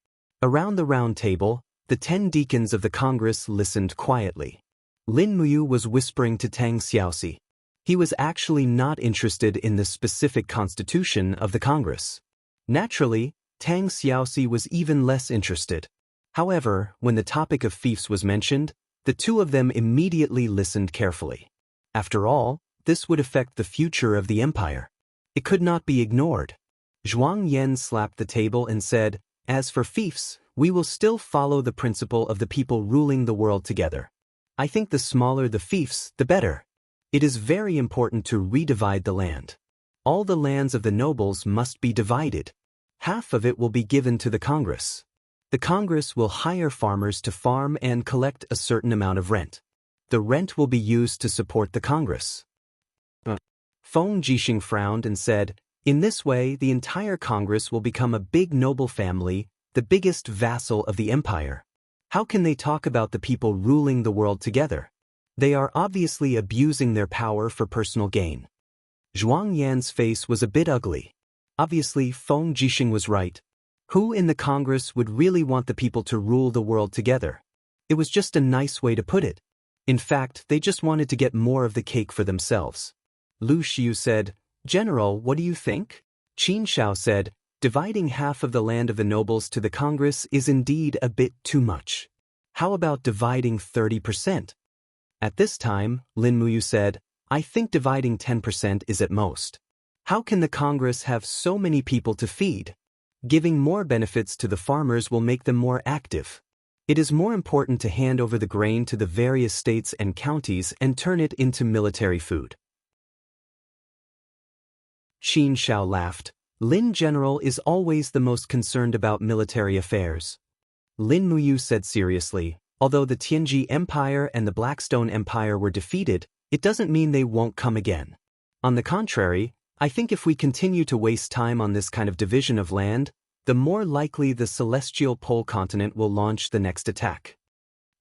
[SPEAKER 1] Around the round table, the 10 deacons of the Congress listened quietly. Lin Muyu was whispering to Tang Xiaoxi. He was actually not interested in the specific constitution of the Congress. Naturally, Tang Xiaoxi was even less interested. However, when the topic of fiefs was mentioned, the two of them immediately listened carefully. After all, this would affect the future of the empire. It could not be ignored. Zhuang Yan slapped the table and said, as for fiefs, we will still follow the principle of the people ruling the world together. I think the smaller the fiefs, the better. It is very important to redivide the land. All the lands of the nobles must be divided. Half of it will be given to the Congress. The Congress will hire farmers to farm and collect a certain amount of rent. The rent will be used to support the Congress. Feng Jixing frowned and said, in this way, the entire Congress will become a big noble family, the biggest vassal of the empire. How can they talk about the people ruling the world together? They are obviously abusing their power for personal gain. Zhuang Yan's face was a bit ugly. Obviously, Feng Jixing was right. Who in the Congress would really want the people to rule the world together? It was just a nice way to put it. In fact, they just wanted to get more of the cake for themselves. Lu Xiu said, General, what do you think? Qin Shao said, dividing half of the land of the nobles to the Congress is indeed a bit too much. How about dividing 30%? At this time, Lin Muyu said, I think dividing 10% is at most. How can the Congress have so many people to feed? Giving more benefits to the farmers will make them more active. It is more important to hand over the grain to the various states and counties and turn it into military food. Qin Shao laughed. Lin General is always the most concerned about military affairs. Lin Muyu said seriously, although the Tianji Empire and the Blackstone Empire were defeated, it doesn't mean they won't come again. On the contrary, I think if we continue to waste time on this kind of division of land, the more likely the celestial pole continent will launch the next attack.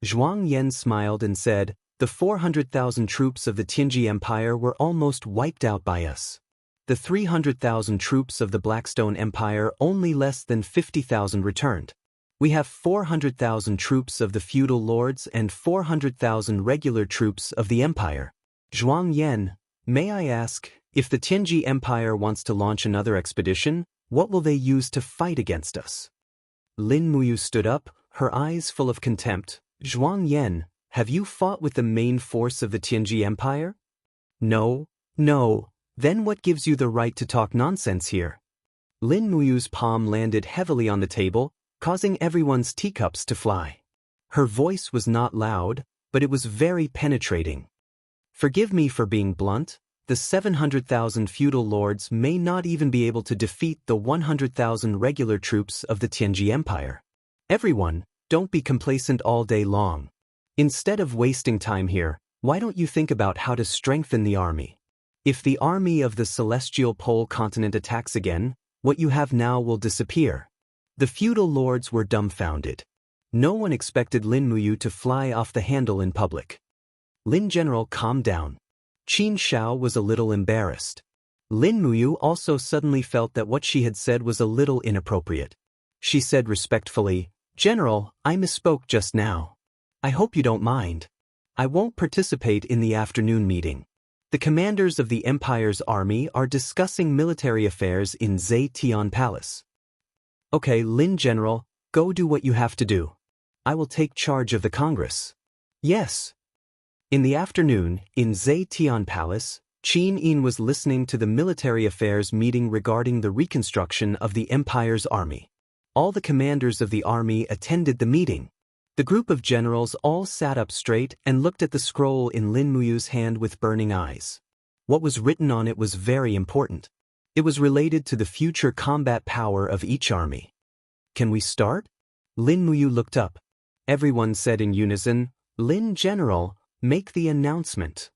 [SPEAKER 1] Zhuang Yan smiled and said, the 400,000 troops of the Tianji Empire were almost wiped out by us. The 300,000 troops of the Blackstone Empire only less than 50,000 returned. We have 400,000 troops of the feudal lords and 400,000 regular troops of the empire. Zhuang Yan, may I ask, if the Tianji Empire wants to launch another expedition, what will they use to fight against us? Lin Muyu stood up, her eyes full of contempt. Zhuang Yan, have you fought with the main force of the Tianji Empire? No. Then what gives you the right to talk nonsense here? Lin Muyu's palm landed heavily on the table, causing everyone's teacups to fly. Her voice was not loud, but it was very penetrating. Forgive me for being blunt. The 700,000 feudal lords may not even be able to defeat the 100,000 regular troops of the Tianji Empire. Everyone, don't be complacent all day long. Instead of wasting time here, why don't you think about how to strengthen the army? If the army of the celestial pole continent attacks again, what you have now will disappear. The feudal lords were dumbfounded. No one expected Lin Muyu to fly off the handle in public. Lin General, calm down. Qin Shao was a little embarrassed. Lin Muyu also suddenly felt that what she had said was a little inappropriate. She said respectfully, General, I misspoke just now. I hope you don't mind. I won't participate in the afternoon meeting. The commanders of the Empire's army are discussing military affairs in Zetian Palace. Okay, Lin General, go do what you have to do. I will take charge of the Congress. Yes. In the afternoon, in Zetian Palace, Qin Yin was listening to the military affairs meeting regarding the reconstruction of the Empire's army. All the commanders of the army attended the meeting. The group of generals all sat up straight and looked at the scroll in Lin Muyu's hand with burning eyes. What was written on it was very important. It was related to the future combat power of each army. Can we start? Lin Muyu looked up. Everyone said in unison, Lin General, make the announcement.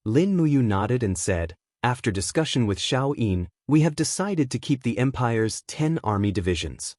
[SPEAKER 1] Lin Muyu nodded and said, after discussion with Xiao Yin, we have decided to keep the Empire's 10 army divisions.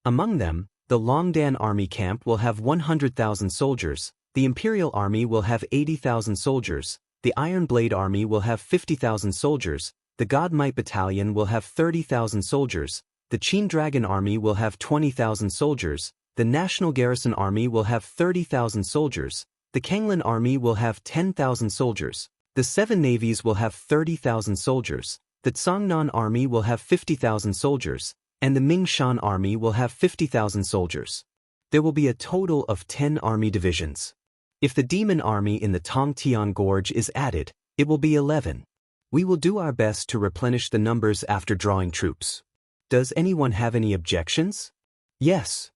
[SPEAKER 1] Among them, the Longdan army camp will have 100,000 soldiers, the Imperial army will have 80,000 soldiers, the Iron Blade army will have 50,000 soldiers, the God Might battalion will have 30,000 soldiers, the Qin Dragon army will have 20,000 soldiers, the National Garrison Army will have 30,000 soldiers, the Kanglin Army will have 10,000 soldiers, the 7 navies will have 30,000 soldiers, the Tsangnan Army will have 50,000 soldiers, and the Mingshan Army will have 50,000 soldiers. There will be a total of 10 army divisions. If the Demon Army in the Tongtian Gorge is added, it will be 11. We will do our best to replenish the numbers after drawing troops. Does anyone have any objections? Yes.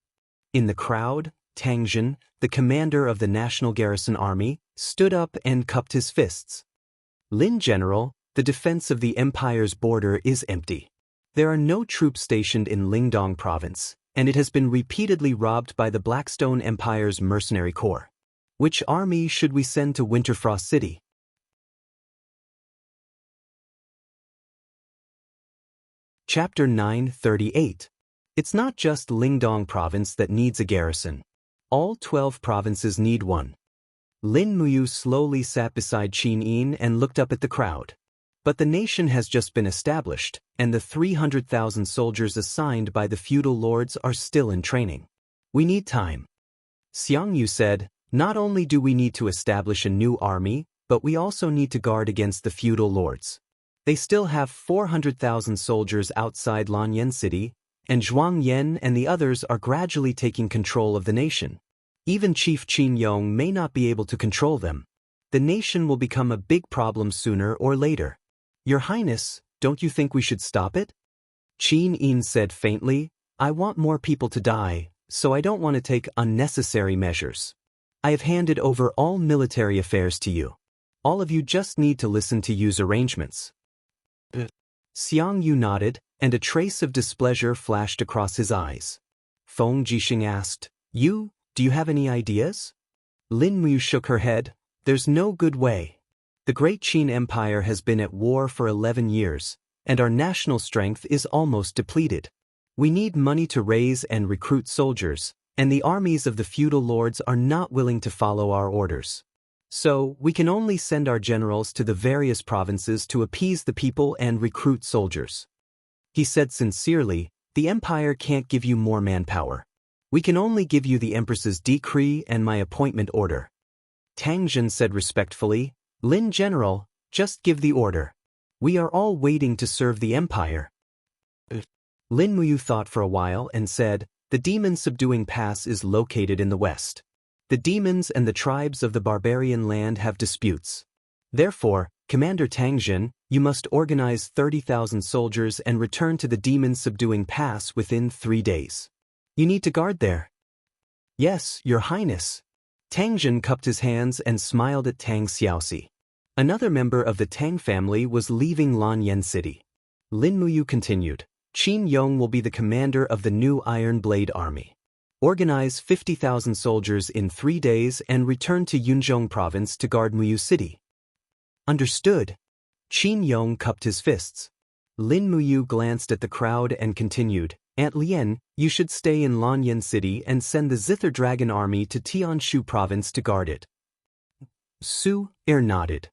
[SPEAKER 1] In the crowd, Tang Jin, the commander of the National Garrison Army, stood up and cupped his fists. Lin General, the defense of the Empire's border is empty. There are no troops stationed in Lingdong province, and it has been repeatedly robbed by the Blackstone Empire's mercenary corps. Which army should we send to Winterfrost City? Chapter 938. It's not just Lingdong province that needs a garrison. All 12 provinces need one. Lin Muyu slowly sat beside Qin Yin and looked up at the crowd. But the nation has just been established, and the 300,000 soldiers assigned by the feudal lords are still in training. We need time. Xiangyu said, Not only do we need to establish a new army, but we also need to guard against the feudal lords. They still have 400,000 soldiers outside Lanyan City, and Zhuang Yan and the others are gradually taking control of the nation. Even Chief Qin Yong may not be able to control them. The nation will become a big problem sooner or later. Your Highness, don't you think we should stop it? Qin Yin said faintly, I want more people to die, so I don't want to take unnecessary measures. I have handed over all military affairs to you. All of you just need to listen to use arrangements. Xiang Yu nodded, and a trace of displeasure flashed across his eyes. Feng Jixing asked, do you have any ideas? Lin Mu shook her head, there's no good way. The Great Qin Empire has been at war for 11 years, and our national strength is almost depleted. We need money to raise and recruit soldiers, and the armies of the feudal lords are not willing to follow our orders. So, we can only send our generals to the various provinces to appease the people and recruit soldiers. He said sincerely, the empire can't give you more manpower. We can only give you the empress's decree and my appointment order. Tang Jin said respectfully, Lin General, just give the order. We are all waiting to serve the empire. Lin Muyu thought for a while and said, the demon-subduing pass is located in the west. The demons and the tribes of the barbarian land have disputes. Therefore, Commander Tang Jin, you must organize 30,000 soldiers and return to the demon-subduing pass within 3 days. You need to guard there. Yes, Your Highness. Tang Jin cupped his hands and smiled at Tang Xiaoxi. Another member of the Tang family was leaving Lanyan City. Lin Muyu continued, Qin Yong will be the commander of the new Iron Blade Army. Organize 50,000 soldiers in 3 days and return to Yunzhong province to guard Muyu City. Understood. Qin Yong cupped his fists. Lin Muyu glanced at the crowd and continued, Aunt Lien, you should stay in Lanyan City and send the Zither Dragon Army to Tianshu province to guard it. Su nodded.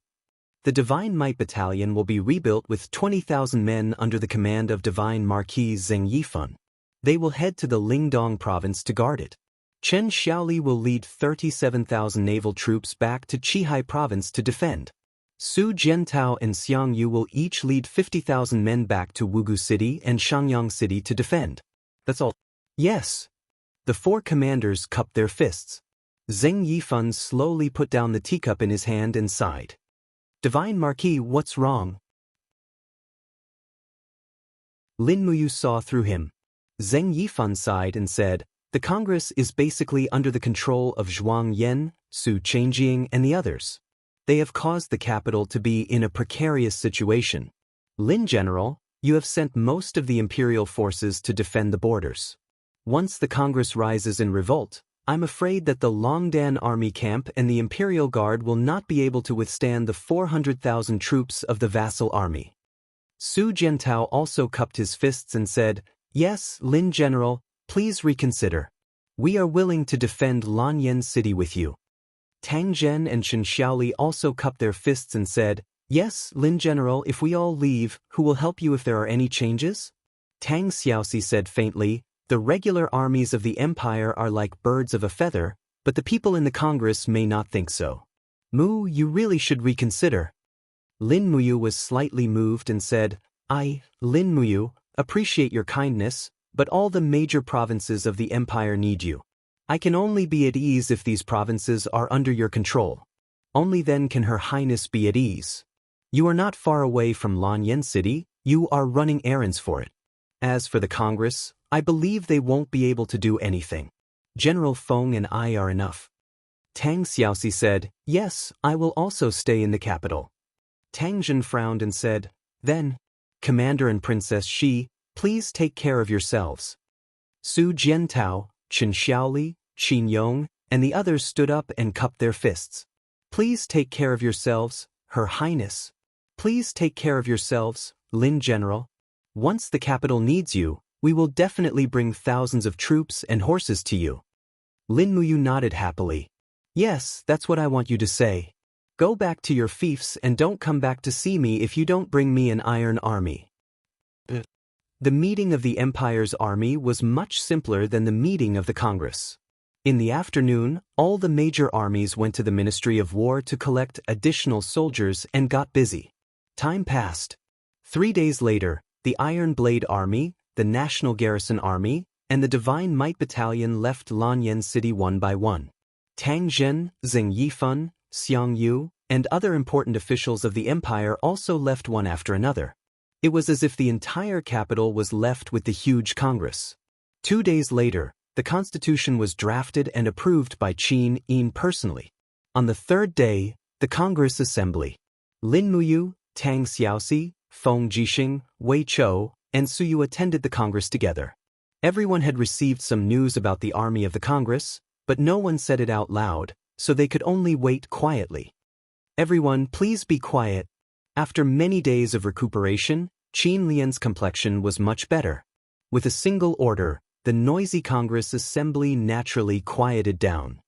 [SPEAKER 1] The Divine Might Battalion will be rebuilt with 20,000 men under the command of Divine Marquis Zheng Yifan. They will head to the Lingdong province to guard it. Chen Xiaoli will lead 37,000 naval troops back to Qihai province to defend. Su Jiantao and Xiang Yu will each lead 50,000 men back to Wugu City and Shangyang City to defend. That's all. Yes. The 4 commanders cupped their fists. Zheng Yifan slowly put down the teacup in his hand and sighed. Divine Marquis, what's wrong? Lin Muyu saw through him. Zheng Yifan sighed and said, the Congress is basically under the control of Zhuang Yan, Su Chengjing and the others. They have caused the capital to be in a precarious situation. Lin General, you have sent most of the imperial forces to defend the borders. Once the Congress rises in revolt, I'm afraid that the Longdan army camp and the Imperial Guard will not be able to withstand the 400,000 troops of the vassal army. Su Jiantao also cupped his fists and said, Yes, Lin General, please reconsider. We are willing to defend Lanyan City with you. Tang Zhen and Chen Xiaoli also cupped their fists and said, Yes, Lin General, if we all leave, who will help you if there are any changes? Tang Xiaoxi said faintly, the regular armies of the empire are like birds of a feather, but the people in the Congress may not think so. Mu, you really should reconsider. Lin Muyu was slightly moved and said, I, Lin Muyu, appreciate your kindness, but all the major provinces of the empire need you. I can only be at ease if these provinces are under your control. Only then can Her Highness be at ease. You are not far away from Lanyan City, you are running errands for it. As for the Congress, I believe they won't be able to do anything. General Feng and I are enough. Tang Xiaoxi said, Yes, I will also stay in the capital. Tang Jin frowned and said, Then, Commander and Princess Shi, please take care of yourselves. Su Jiantao, Chen Xiaoli, Qin Yong, and the others stood up and cupped their fists. Please take care of yourselves, Her Highness. Please take care of yourselves, Lin General. Once the capital needs you, we will definitely bring thousands of troops and horses to you. Lin Muyu nodded happily. Yes, that's what I want you to say. Go back to your fiefs and don't come back to see me if you don't bring me an iron army. The meeting of the Empire's army was much simpler than the meeting of the Congress. In the afternoon, all the major armies went to the Ministry of War to collect additional soldiers and got busy. Time passed. 3 days later, the Iron Blade Army, the National Garrison Army, and the Divine Might Battalion left Lanyan City one by one. Tang Zhen, Zheng Yifan, Xiang Yu, and other important officials of the empire also left one after another. It was as if the entire capital was left with the huge Congress. 2 days later, the constitution was drafted and approved by Qin Yin personally. On the third day, the Congress Assembly. Lin Muyu, Tang Xiaoxi, Feng Jixing, Wei Chou, and Suyu attended the Congress together. Everyone had received some news about the army of the Congress, but no one said it out loud, so they could only wait quietly. Everyone, please be quiet. After many days of recuperation, Qin Lian's complexion was much better. With a single order, the noisy Congress Assembly naturally quieted down.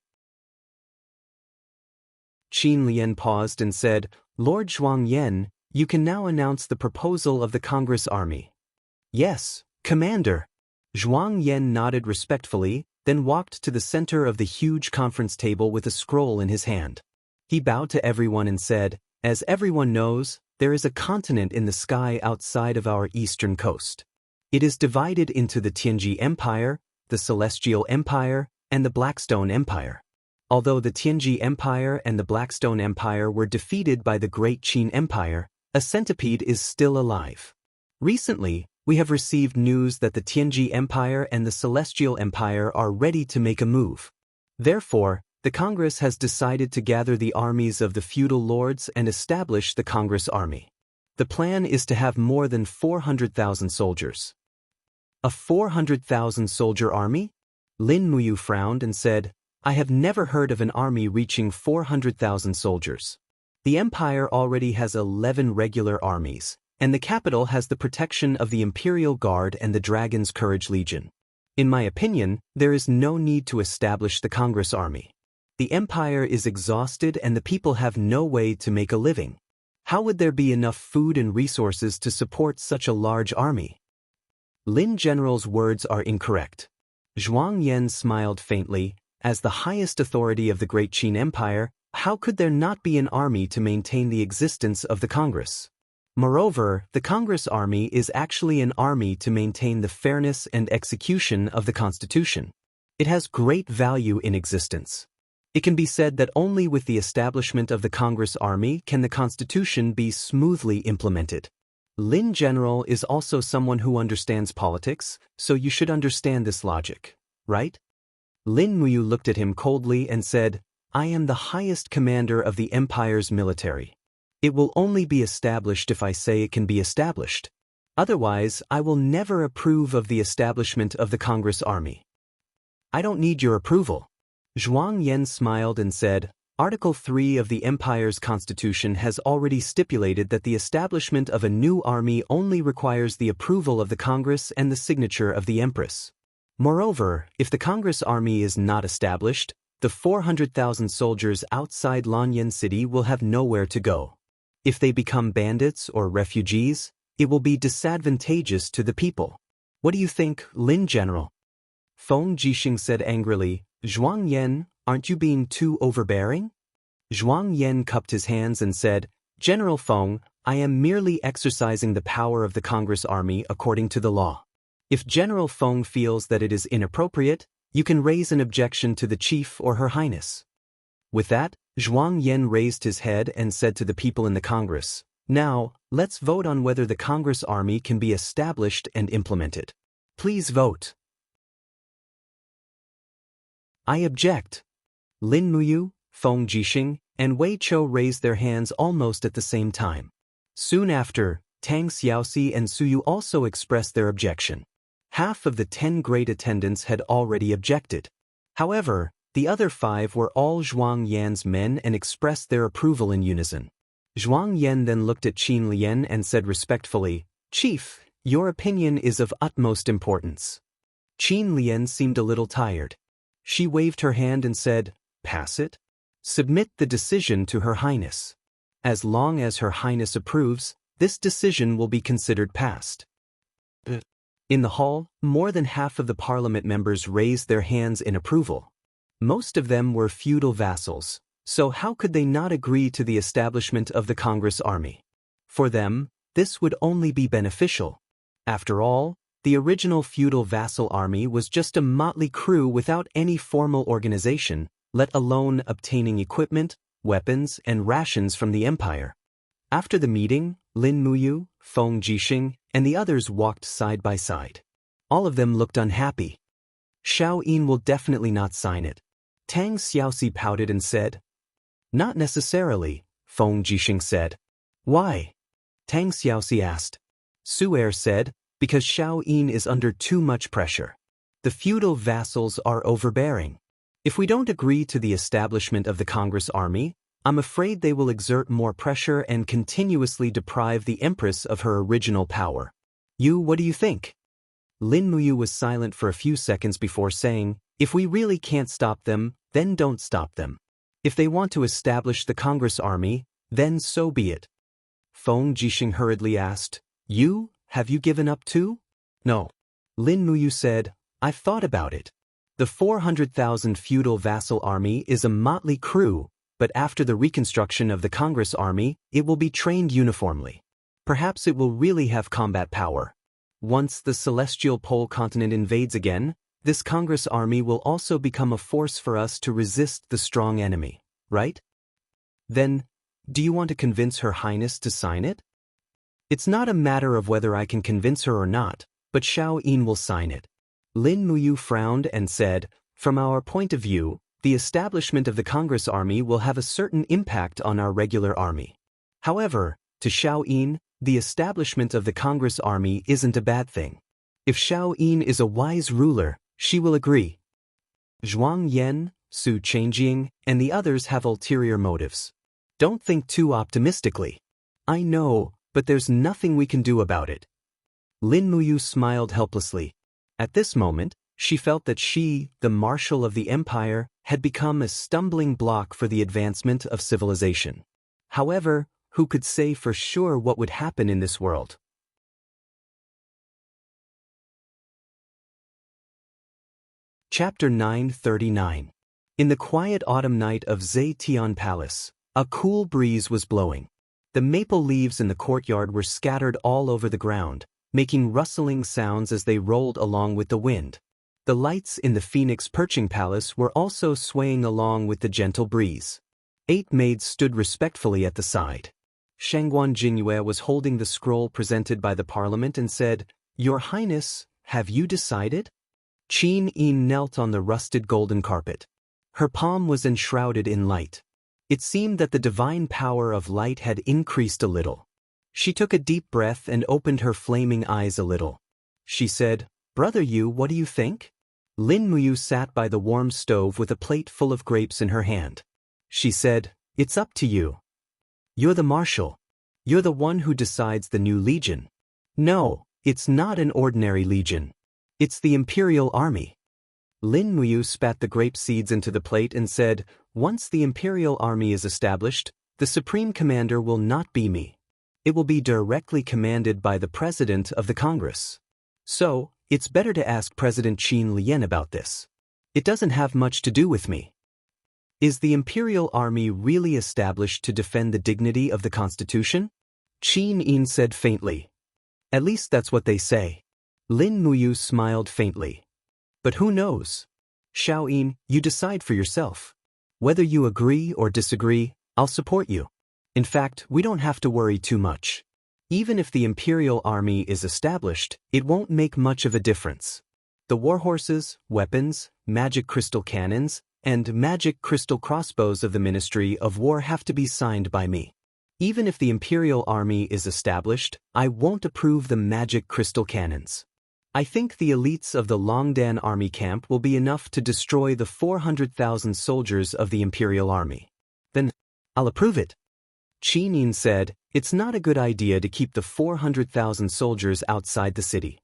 [SPEAKER 1] Qin Lian paused and said, "Lord Zhuangyan, you can now announce the proposal of the Congress Army." "Yes, Commander." Zhuangyan nodded respectfully, then walked to the center of the huge conference table with a scroll in his hand. He bowed to everyone and said, "As everyone knows, there is a continent in the sky outside of our eastern coast. It is divided into the Tianji Empire, the Celestial Empire, and the Blackstone Empire. Although the Tianji Empire and the Blackstone Empire were defeated by the Great Qin Empire, a centipede is still alive. Recently, we have received news that the Tianji Empire and the Celestial Empire are ready to make a move. Therefore, the Congress has decided to gather the armies of the feudal lords and establish the Congress Army. The plan is to have more than 400,000 soldiers." "A 400,000 soldier army?" Lin Muyu frowned and said, "I have never heard of an army reaching 400,000 soldiers. The empire already has 11 regular armies, and the capital has the protection of the Imperial Guard and the Dragon's Courage Legion. In my opinion, there is no need to establish the Congress Army. The empire is exhausted and the people have no way to make a living. How would there be enough food and resources to support such a large army?" Lin General's words are incorrect. Zhuangyan smiled faintly. As the highest authority of the Great Qin Empire, how could there not be an army to maintain the existence of the Congress? Moreover, the Congress Army is actually an army to maintain the fairness and execution of the Constitution. It has great value in existence. It can be said that only with the establishment of the Congress Army can the Constitution be smoothly implemented. Lin General is also someone who understands politics, so you should understand this logic, right? Lin Muyu looked at him coldly and said, "I am the highest commander of the empire's military. It will only be established if I say it can be established. Otherwise, I will never approve of the establishment of the Congress Army." "I don't need your approval." Zhuangyan smiled and said, "Article 3 of the Empire's constitution has already stipulated that the establishment of a new army only requires the approval of the Congress and the signature of the Empress. Moreover, if the Congress Army is not established, the 400,000 soldiers outside Lanyan City will have nowhere to go. If they become bandits or refugees, it will be disadvantageous to the people. What do you think, Lin General?" Feng Jixing said angrily, "Zhuangyan, aren't you being too overbearing?" Zhuangyan cupped his hands and said, "General Feng, I am merely exercising the power of the Congress Army according to the law. If General Feng feels that it is inappropriate, you can raise an objection to the chief or Her Highness." With that, Zhuangyan raised his head and said to the people in the Congress, "Now, let's vote on whether the Congress Army can be established and implemented. Please vote." "I object." Lin Muyu, Feng Jixing, and Wei Chou raised their hands almost at the same time. Soon after, Tang Xiaoxi and Suyu also expressed their objection. Half of the 10 great attendants had already objected. However, the other 5 were all Zhuangyan's men and expressed their approval in unison. Zhuangyan then looked at Qin Lian and said respectfully, "Chief, your opinion is of utmost importance." Qin Lian seemed a little tired. She waved her hand and said, "Pass it. Submit the decision to Her Highness. As long as Her Highness approves, this decision will be considered passed." In the hall, more than half of the parliament members raised their hands in approval. Most of them were feudal vassals, so how could they not agree to the establishment of the Congress army? For them, this would only be beneficial. After all, the original feudal vassal army was just a motley crew without any formal organization, let alone obtaining equipment, weapons, and rations from the empire. After the meeting, Lin Muyu, Feng Jixing, and the others walked side by side. All of them looked unhappy. Xiao Yin will definitely not sign it. Tang Xiaoxi pouted and said. Not necessarily, Feng Jixing said. Why? Tang Xiaoxi asked. Su Er said, because Xiao Yin is under too much pressure. The feudal vassals are overbearing. If we don't agree to the establishment of the Congress army, I'm afraid they will exert more pressure and continuously deprive the Empress of her original power. What do you think? Lin Muyu was silent for a few seconds before saying, if we really can't stop them, then don't stop them. If they want to establish the Congress army, then so be it. Feng Jixing hurriedly asked, have you given up too? No. Lin Muyu said, I've thought about it. The 400,000 feudal vassal army is a motley crew, but after the reconstruction of the Congress army, it will be trained uniformly. Perhaps it will really have combat power. Once the celestial pole continent invades again, this Congress army will also become a force for us to resist the strong enemy, right? Then, do you want to convince Her Highness to sign it? It's not a matter of whether I can convince her or not, but Xiao Yin will sign it. Lin Muyu frowned and said, from our point of view, the establishment of the Congress army will have a certain impact on our regular army. However, to Xiao Yin, the establishment of the Congress army isn't a bad thing. If Xiao Yin is a wise ruler, she will agree. Zhuang Yan, Su Changjing, and the others have ulterior motives. Don't think too optimistically. I know, but there's nothing we can do about it. Lin Muyu smiled helplessly. At this moment, she felt that she, the marshal of the empire, had become a stumbling block for the advancement of civilization. However, who could say for sure what would happen in this world? Chapter 939. In the quiet autumn night of Zetian Palace, a cool breeze was blowing. The maple leaves in the courtyard were scattered all over the ground, making rustling sounds as they rolled along with the wind. The lights in the Phoenix Perching Palace were also swaying along with the gentle breeze. 8 maids stood respectfully at the side. Shangguan Jingyue was holding the scroll presented by the parliament and said, Your Highness, have you decided? Qin Yin knelt on the rusted golden carpet. Her palm was enshrouded in light. It seemed that the divine power of light had increased a little. She took a deep breath and opened her flaming eyes a little. She said, Brother Yu, what do you think? Lin Muyu sat by the warm stove with a plate full of grapes in her hand. She said, It's up to you. You're the marshal. You're the one who decides the new legion. No, it's not an ordinary legion. It's the Imperial Army. Lin Muyu spat the grape seeds into the plate and said, Once the Imperial Army is established, the Supreme Commander will not be me. It will be directly commanded by the President of the Congress. So, it's better to ask President Qin Lian about this. It doesn't have much to do with me. Is the Imperial Army really established to defend the dignity of the Constitution? Qin Yin said faintly. At least that's what they say. Lin Muyu smiled faintly. But who knows? Xiao Yin, you decide for yourself. Whether you agree or disagree, I'll support you. In fact, we don't have to worry too much. Even if the Imperial Army is established, it won't make much of a difference. The warhorses, weapons, magic crystal cannons, and magic crystal crossbows of the Ministry of War have to be signed by me. Even if the Imperial Army is established, I won't approve the magic crystal cannons. I think the elites of the Longdan army camp will be enough to destroy the 400,000 soldiers of the Imperial Army. Then, I'll approve it. Qin Yin said, It's not a good idea to keep the 400,000 soldiers outside the city.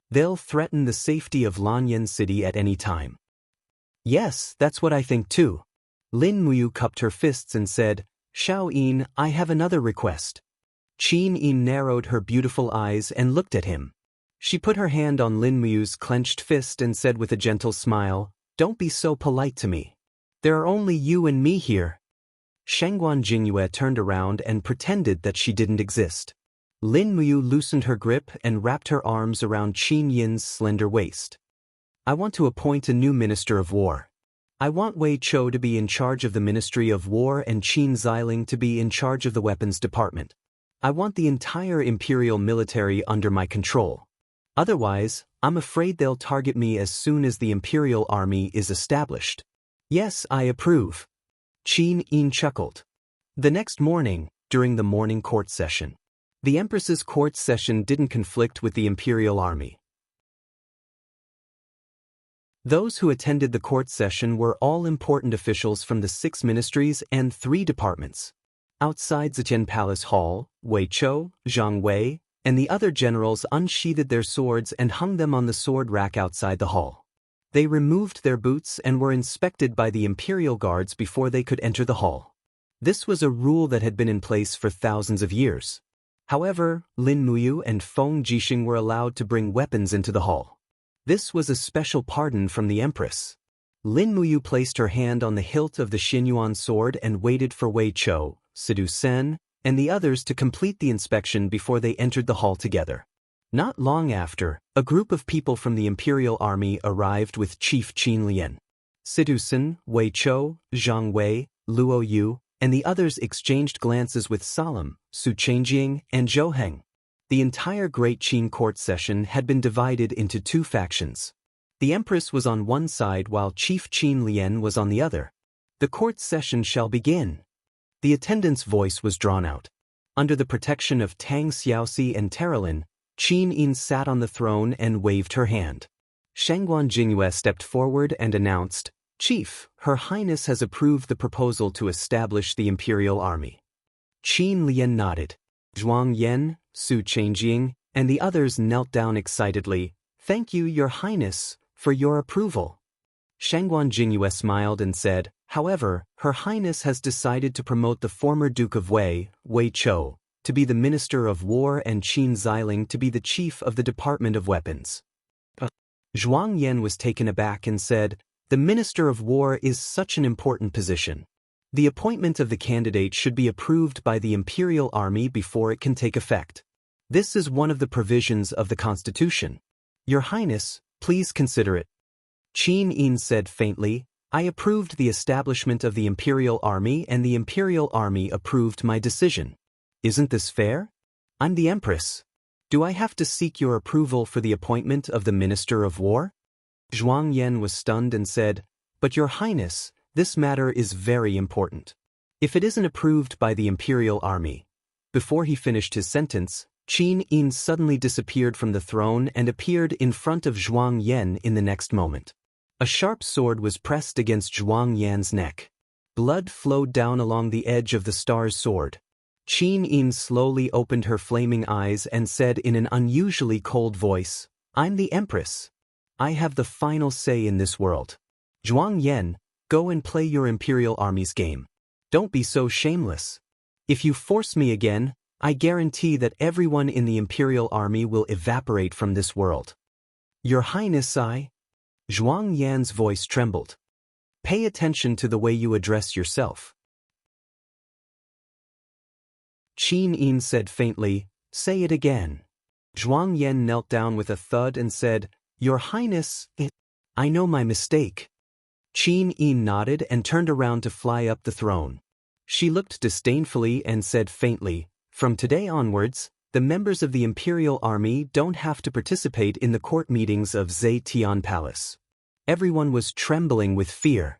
[SPEAKER 1] They'll threaten the safety of Lanyan City at any time. Yes, that's what I think too. Lin Muyu cupped her fists and said, Xiao Yin, I have another request. Qin Yin narrowed her beautiful eyes and looked at him. She put her hand on Lin Muyu's clenched fist and said with a gentle smile, Don't be so polite to me. There are only you and me here. Shangguan Jingyue turned around and pretended that she didn't exist. Lin Muyu loosened her grip and wrapped her arms around Qin Yin's slender waist. I want to appoint a new Minister of War. I want Wei Chou to be in charge of the Ministry of War and Qin Xiling to be in charge of the Weapons Department. I want the entire Imperial military under my control. Otherwise, I'm afraid they'll target me as soon as the Imperial Army is established. Yes, I approve. Qin Yin chuckled. The next morning, during the morning court session, the Empress's court session didn't conflict with the Imperial Army. Those who attended the court session were all important officials from the 6 ministries and 3 departments. Outside Zetian Palace Hall, Wei Chou, Zhang Wei, and the other generals unsheathed their swords and hung them on the sword rack outside the hall. They removed their boots and were inspected by the Imperial Guards before they could enter the hall. This was a rule that had been in place for thousands of years. However, Lin Muyu and Feng Jixing were allowed to bring weapons into the hall. This was a special pardon from the Empress. Lin Muyu placed her hand on the hilt of the Xinyuan sword and waited for Wei Chou, Sidu Sen, and the others to complete the inspection before they entered the hall together. Not long after, a group of people from the Imperial Army arrived with Chief Qin Lian. Sidu Sen, Wei Chou, Zhang Wei, Luo Yu, and the others exchanged glances with Salam, Su Chengjing, and Zhou Heng. The entire Great Qin court session had been divided into 2 factions. The Empress was on one side while Chief Qin Lian was on the other. The court session shall begin. The attendant's voice was drawn out. Under the protection of Tang Xiaoxi and Terralin, Qin Yin sat on the throne and waved her hand. Shangguan Jingyue stepped forward and announced, Chief, Her Highness has approved the proposal to establish the Imperial Army. Qin Lian nodded. Zhuang Yan, Su Chengjing, and the others knelt down excitedly. Thank you, Your Highness, for your approval. Shangguan Jingyue smiled and said, However, Her Highness has decided to promote the former Duke of Wei, Wei Chou, to be the Minister of War and Qin Xiling to be the Chief of the Department of Weapons. Zhuang Yan was taken aback and said, The Minister of War is such an important position. The appointment of the candidate should be approved by the Imperial Army before it can take effect. This is one of the provisions of the Constitution. Your Highness, please consider it. Qin Yin said faintly, I approved the establishment of the Imperial Army and the Imperial Army approved my decision. Isn't this fair? I'm the Empress. Do I have to seek your approval for the appointment of the Minister of War? Zhuang Yan was stunned and said, But Your Highness, this matter is very important. If it isn't approved by the Imperial Army. Before he finished his sentence, Qin Yin suddenly disappeared from the throne and appeared in front of Zhuang Yan in the next moment. A sharp sword was pressed against Zhuang Yan's neck. Blood flowed down along the edge of the star's sword. Qin Yin slowly opened her flaming eyes and said in an unusually cold voice, I'm the Empress. I have the final say in this world. Zhuang Yan, go and play your Imperial Army's game. Don't be so shameless. If you force me again, I guarantee that everyone in the Imperial Army will evaporate from this world. Your Highness, Zhuang Yan's voice trembled. Pay attention to the way you address yourself. Qin Yin said faintly, Say it again. Zhuang Yan knelt down with a thud and said, Your Highness, I know my mistake. Qin Yin nodded and turned around to fly up the throne. She looked disdainfully and said faintly, From today onwards, the members of the Imperial Army don't have to participate in the court meetings of Zetian Palace. Everyone was trembling with fear.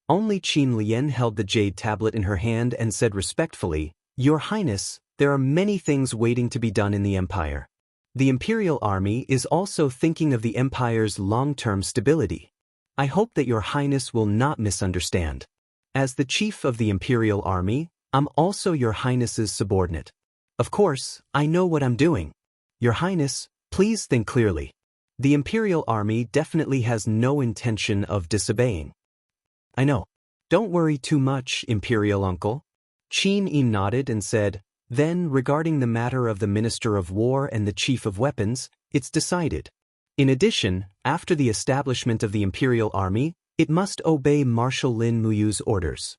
[SPEAKER 1] Only Qin Lian held the jade tablet in her hand and said respectfully, Your Highness, there are many things waiting to be done in the Empire. The Imperial Army is also thinking of the Empire's long-term stability. I hope that Your Highness will not misunderstand. As the Chief of the Imperial Army, I'm also Your Highness's subordinate. Of course, I know what I'm doing. Your Highness, please think clearly. The Imperial Army definitely has no intention of disobeying. I know. Don't worry too much, Imperial Uncle. Qin Yin nodded and said, Then, regarding the matter of the Minister of War and the Chief of Weapons, it's decided. In addition, after the establishment of the Imperial Army, It must obey Marshal Lin Muyu's orders.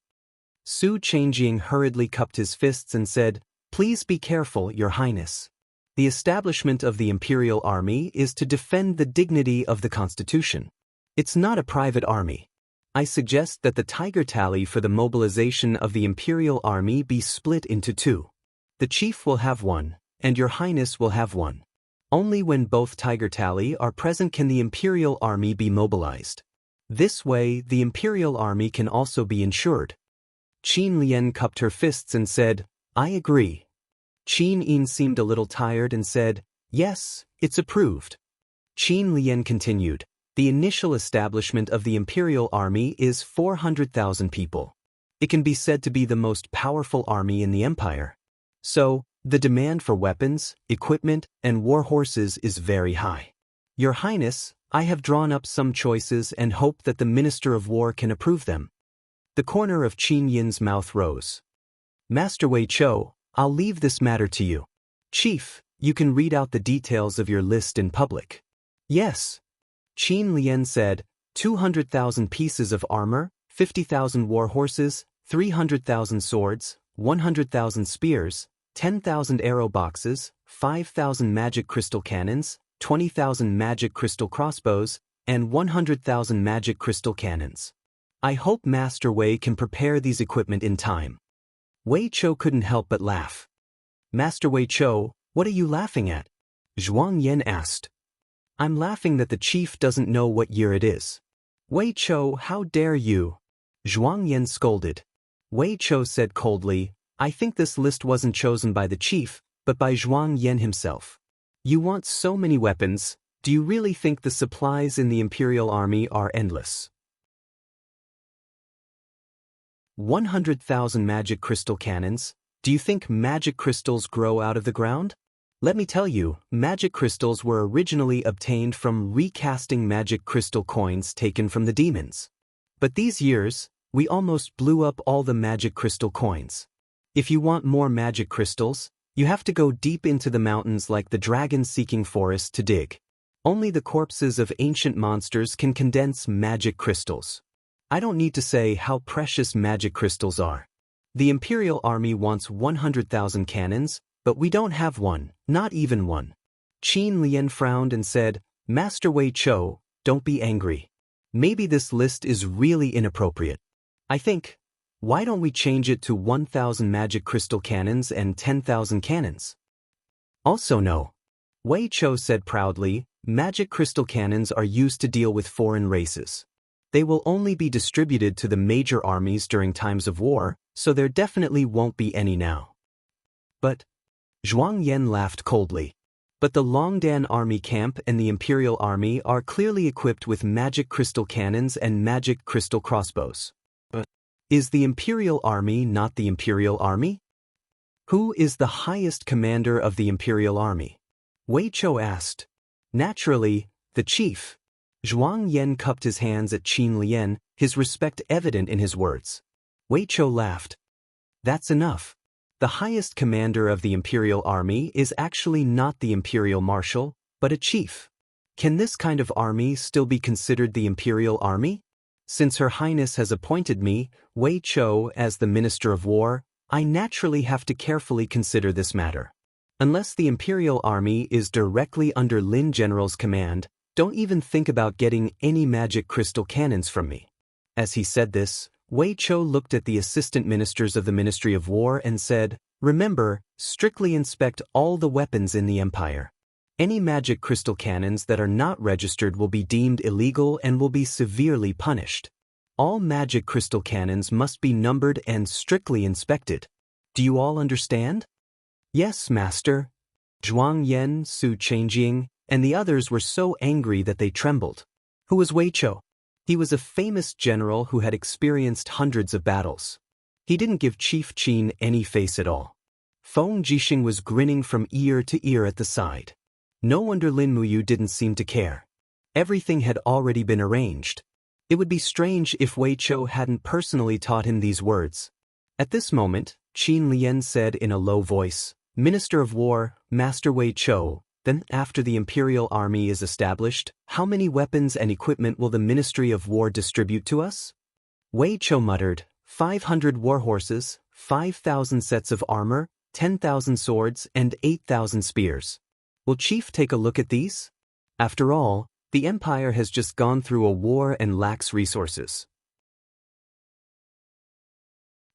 [SPEAKER 1] Su Changjing hurriedly cupped his fists and said, "Please be careful, Your Highness. The establishment of the Imperial Army is to defend the dignity of the Constitution. It's not a private army. I suggest that the tiger tally for the mobilization of the Imperial Army be split into two. The chief will have one, and Your Highness will have one. Only when both tiger tally are present can the Imperial Army be mobilized. This way, the Imperial Army can also be ensured." Qin Lian cupped her fists and said, "I agree." Qin Yin seemed a little tired and said, "Yes, it's approved." Qin Lian continued, "The initial establishment of the Imperial Army is 400,000 people. It can be said to be the most powerful army in the empire. So, the demand for weapons, equipment, and war horses is very high. Your Highness, I have drawn up some choices and hope that the Minister of War can approve them." The corner of Qin Yin's mouth rose. "Master Wei Chou, I'll leave this matter to you. Chief, you can read out the details of your list in public." "Yes." Qin Lian said, 200,000 pieces of armor, 50,000 war horses, 300,000 swords, 100,000 spears, 10,000 arrow boxes, 5,000 magic crystal cannons, 20,000 magic crystal crossbows, and 100,000 magic crystal cannons. I hope Master Wei can prepare these equipment in time." Wei Chou couldn't help but laugh. "Master Wei Chou, what are you laughing at?" Zhuang Yan asked. "I'm laughing that the chief doesn't know what year it is." "Wei Chou, how dare you?" Zhuang Yan scolded. Wei Chou said coldly, "I think this list wasn't chosen by the chief, but by Zhuang Yan himself. You want so many weapons, do you really think the supplies in the Imperial Army are endless? 100,000 magic crystal cannons, do you think magic crystals grow out of the ground? Let me tell you, magic crystals were originally obtained from recasting magic crystal coins taken from the demons. But these years, we almost blew up all the magic crystal coins. If you want more magic crystals, you have to go deep into the mountains like the dragon-seeking forest to dig. Only the corpses of ancient monsters can condense magic crystals. I don't need to say how precious magic crystals are. The Imperial Army wants 100,000 cannons, but we don't have one, not even one." Qin Lian frowned and said, "Master Wei Chou, don't be angry. Maybe this list is really inappropriate. I think, why don't we change it to 1,000 magic crystal cannons and 10,000 cannons?" "Also no," Wei Chou said proudly, "magic crystal cannons are used to deal with foreign races. They will only be distributed to the major armies during times of war, so there definitely won't be any now." "But," Zhuang Yan laughed coldly, "but the Longdan army camp and the Imperial Army are clearly equipped with magic crystal cannons and magic crystal crossbows. But is the Imperial Army not the Imperial Army? Who is the highest commander of the Imperial Army?" Wei Chou asked. "Naturally, the chief." Zhuang Yan cupped his hands at Qin Lian, his respect evident in his words. Wei Chou laughed. "That's enough. The highest commander of the Imperial Army is actually not the Imperial Marshal, but a chief. Can this kind of army still be considered the Imperial Army? Since Her Highness has appointed me, Wei Chou, as the Minister of War, I naturally have to carefully consider this matter. Unless the Imperial Army is directly under Lin General's command, don't even think about getting any magic crystal cannons from me." As he said this, Wei Chou looked at the assistant ministers of the Ministry of War and said, "Remember, strictly inspect all the weapons in the empire. Any magic crystal cannons that are not registered will be deemed illegal and will be severely punished. All magic crystal cannons must be numbered and strictly inspected. Do you all understand?" "Yes, Master." Zhuang Yan, Su Changjing, and the others were so angry that they trembled. Who was Wei Chou? He was a famous general who had experienced hundreds of battles. He didn't give Chief Qin any face at all. Feng Jixing was grinning from ear to ear at the side. No wonder Lin Muyu didn't seem to care. Everything had already been arranged. It would be strange if Wei Chou hadn't personally taught him these words. At this moment, Qin Lian said in a low voice, "Minister of War, Master Wei Chou, Then, after the imperial army is established, how many weapons and equipment will the Ministry of War distribute to us? Wei Chou muttered, 500 war horses, 5,000 sets of armor, 10,000 swords, and 8,000 spears. Will Chief take a look at these? After all, the Empire has just gone through a war and lacks resources.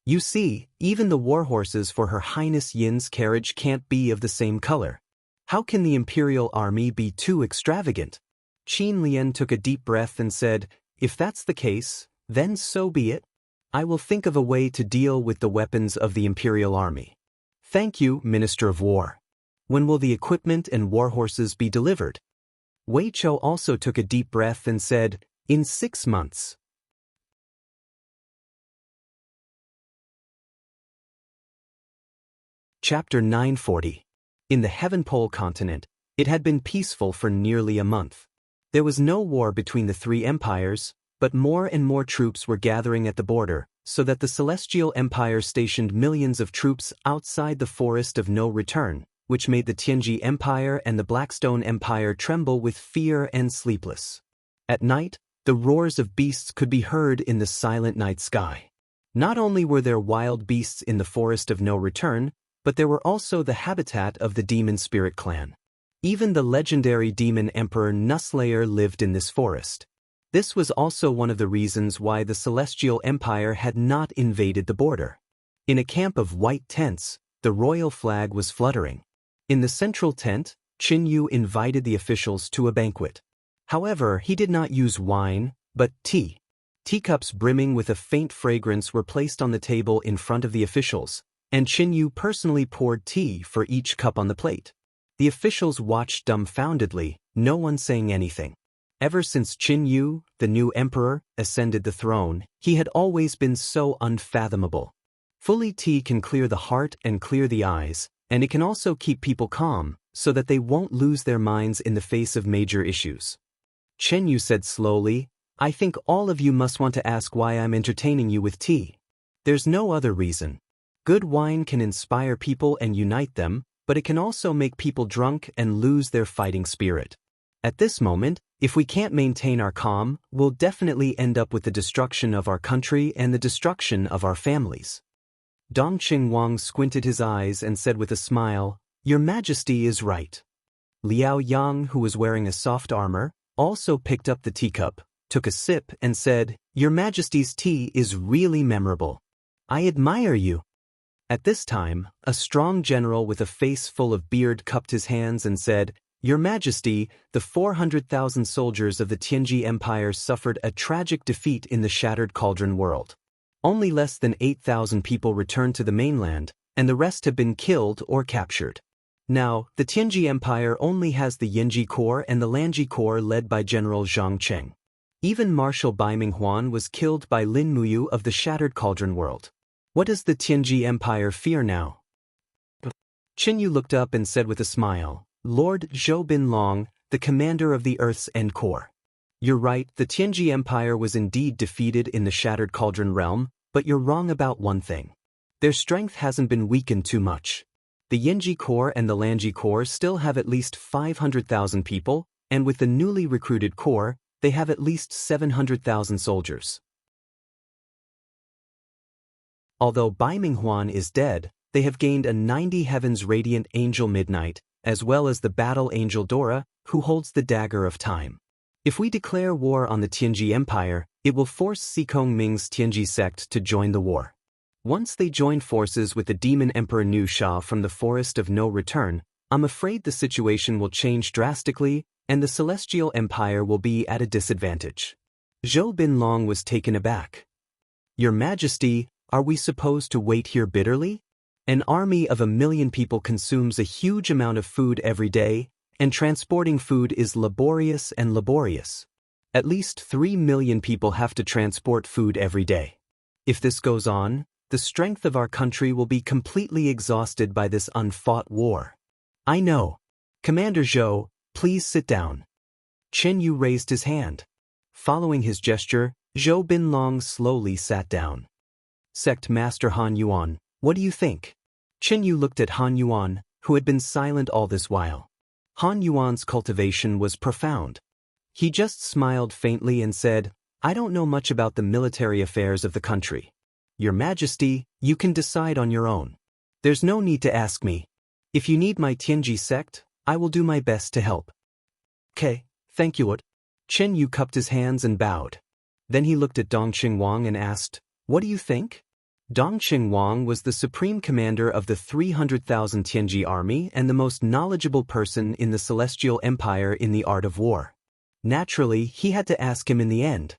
[SPEAKER 1] You see, even the war horses for Her Highness Yin's carriage can't be of the same color. How can the Imperial Army be too extravagant? Qin Lian took a deep breath and said, if that's the case, then so be it. I will think of a way to deal with the weapons of the Imperial Army. Thank you, Minister of War. When will the equipment and war horses be delivered? Wei Chou also took a deep breath and said, in 6 months. Chapter 940. In the Heaven Pole continent, it had been peaceful for nearly a month. There was no war between the three empires, but more and more troops were gathering at the border, so that the Celestial Empire stationed millions of troops outside the Forest of No Return, which made the Tianji Empire and the Blackstone Empire tremble with fear and sleepless. At night, the roars of beasts could be heard in the silent night sky. Not only were there wild beasts in the Forest of No Return, but there were also the habitat of the demon spirit clan. Even the legendary demon emperor Nusslayer lived in this forest. This was also one of the reasons why the Celestial Empire had not invaded the border. In a camp of white tents, the royal flag was fluttering. In the central tent, Qin Yu invited the officials to a banquet. However, he did not use wine, but tea. Teacups brimming with a faint fragrance were placed on the table in front of the officials, and Qin Yu personally poured tea for each cup on the plate. The officials watched dumbfoundedly, no one saying anything. Ever since Qin Yu, the new emperor, ascended the throne, he had always been so unfathomable. Fully tea can clear the heart and clear the eyes, and it can also keep people calm, so that they won't lose their minds in the face of major issues. Qin Yu said slowly, I think all of you must want to ask why I'm entertaining you with tea. There's no other reason. Good wine can inspire people and unite them, but it can also make people drunk and lose their fighting spirit. At this moment, if we can't maintain our calm, we'll definitely end up with the destruction of our country and the destruction of our families. Dongqing Wang squinted his eyes and said with a smile, Your Majesty is right. Liao Yang, who was wearing a soft armor, also picked up the teacup, took a sip and said, Your Majesty's tea is really memorable. I admire you. At this time, a strong general with a face full of beard cupped his hands and said, Your Majesty, the 400,000 soldiers of the Tianji Empire suffered a tragic defeat in the Shattered Cauldron world. Only less than 8,000 people returned to the mainland, and the rest have been killed or captured. Now, the Tianji Empire only has the Yinji Corps and the Lanji Corps led by General Zhang Cheng. Even Marshal Bai Minghuan was killed by Lin Muyu of the Shattered Cauldron world. What does the Tianji Empire fear now? Qin Yu looked up and said with a smile, Lord Zhou Binlong, the commander of the Earth's End Corps. You're right, the Tianji Empire was indeed defeated in the Shattered Cauldron realm, but you're wrong about one thing. Their strength hasn't been weakened too much. The Yinji Corps and the Lanji Corps still have at least 500,000 people, and with the newly recruited corps, they have at least 700,000 soldiers. Although Bai Minghuan is dead, they have gained a 90 Heavens Radiant Angel Midnight, as well as the Battle Angel Dora, who holds the Dagger of Time. If we declare war on the Tianji Empire, it will force Sikong Ming's Tianji sect to join the war. Once they join forces with the Demon Emperor Nu Sha from the Forest of No Return, I'm afraid the situation will change drastically, and the Celestial Empire will be at a disadvantage. Zhou Binlong was taken aback. Your Majesty, are we supposed to wait here bitterly? An army of 1 million people consumes a huge amount of food every day, and transporting food is laborious and laborious. At least 3 million people have to transport food every day. If this goes on, the strength of our country will be completely exhausted by this unfought war. I know. Commander Zhou, please sit down. Qin Yu raised his hand. Following his gesture, Zhou Binlong slowly sat down. Sect Master Han Yuan, what do you think? Qin Yu looked at Han Yuan, who had been silent all this while. Han Yuan's cultivation was profound. He just smiled faintly and said, "I don't know much about the military affairs of the country. Your Majesty, you can decide on your own. There's no need to ask me. If you need my Tianji sect, I will do my best to help." "Okay, thank you." Chen Yu cupped his hands and bowed. Then he looked at Dongqing Wang and asked, "What do you think?" Dongqing Wang was the supreme commander of the 300,000 Tianji army and the most knowledgeable person in the Celestial Empire in the art of war. Naturally, he had to ask him in the end.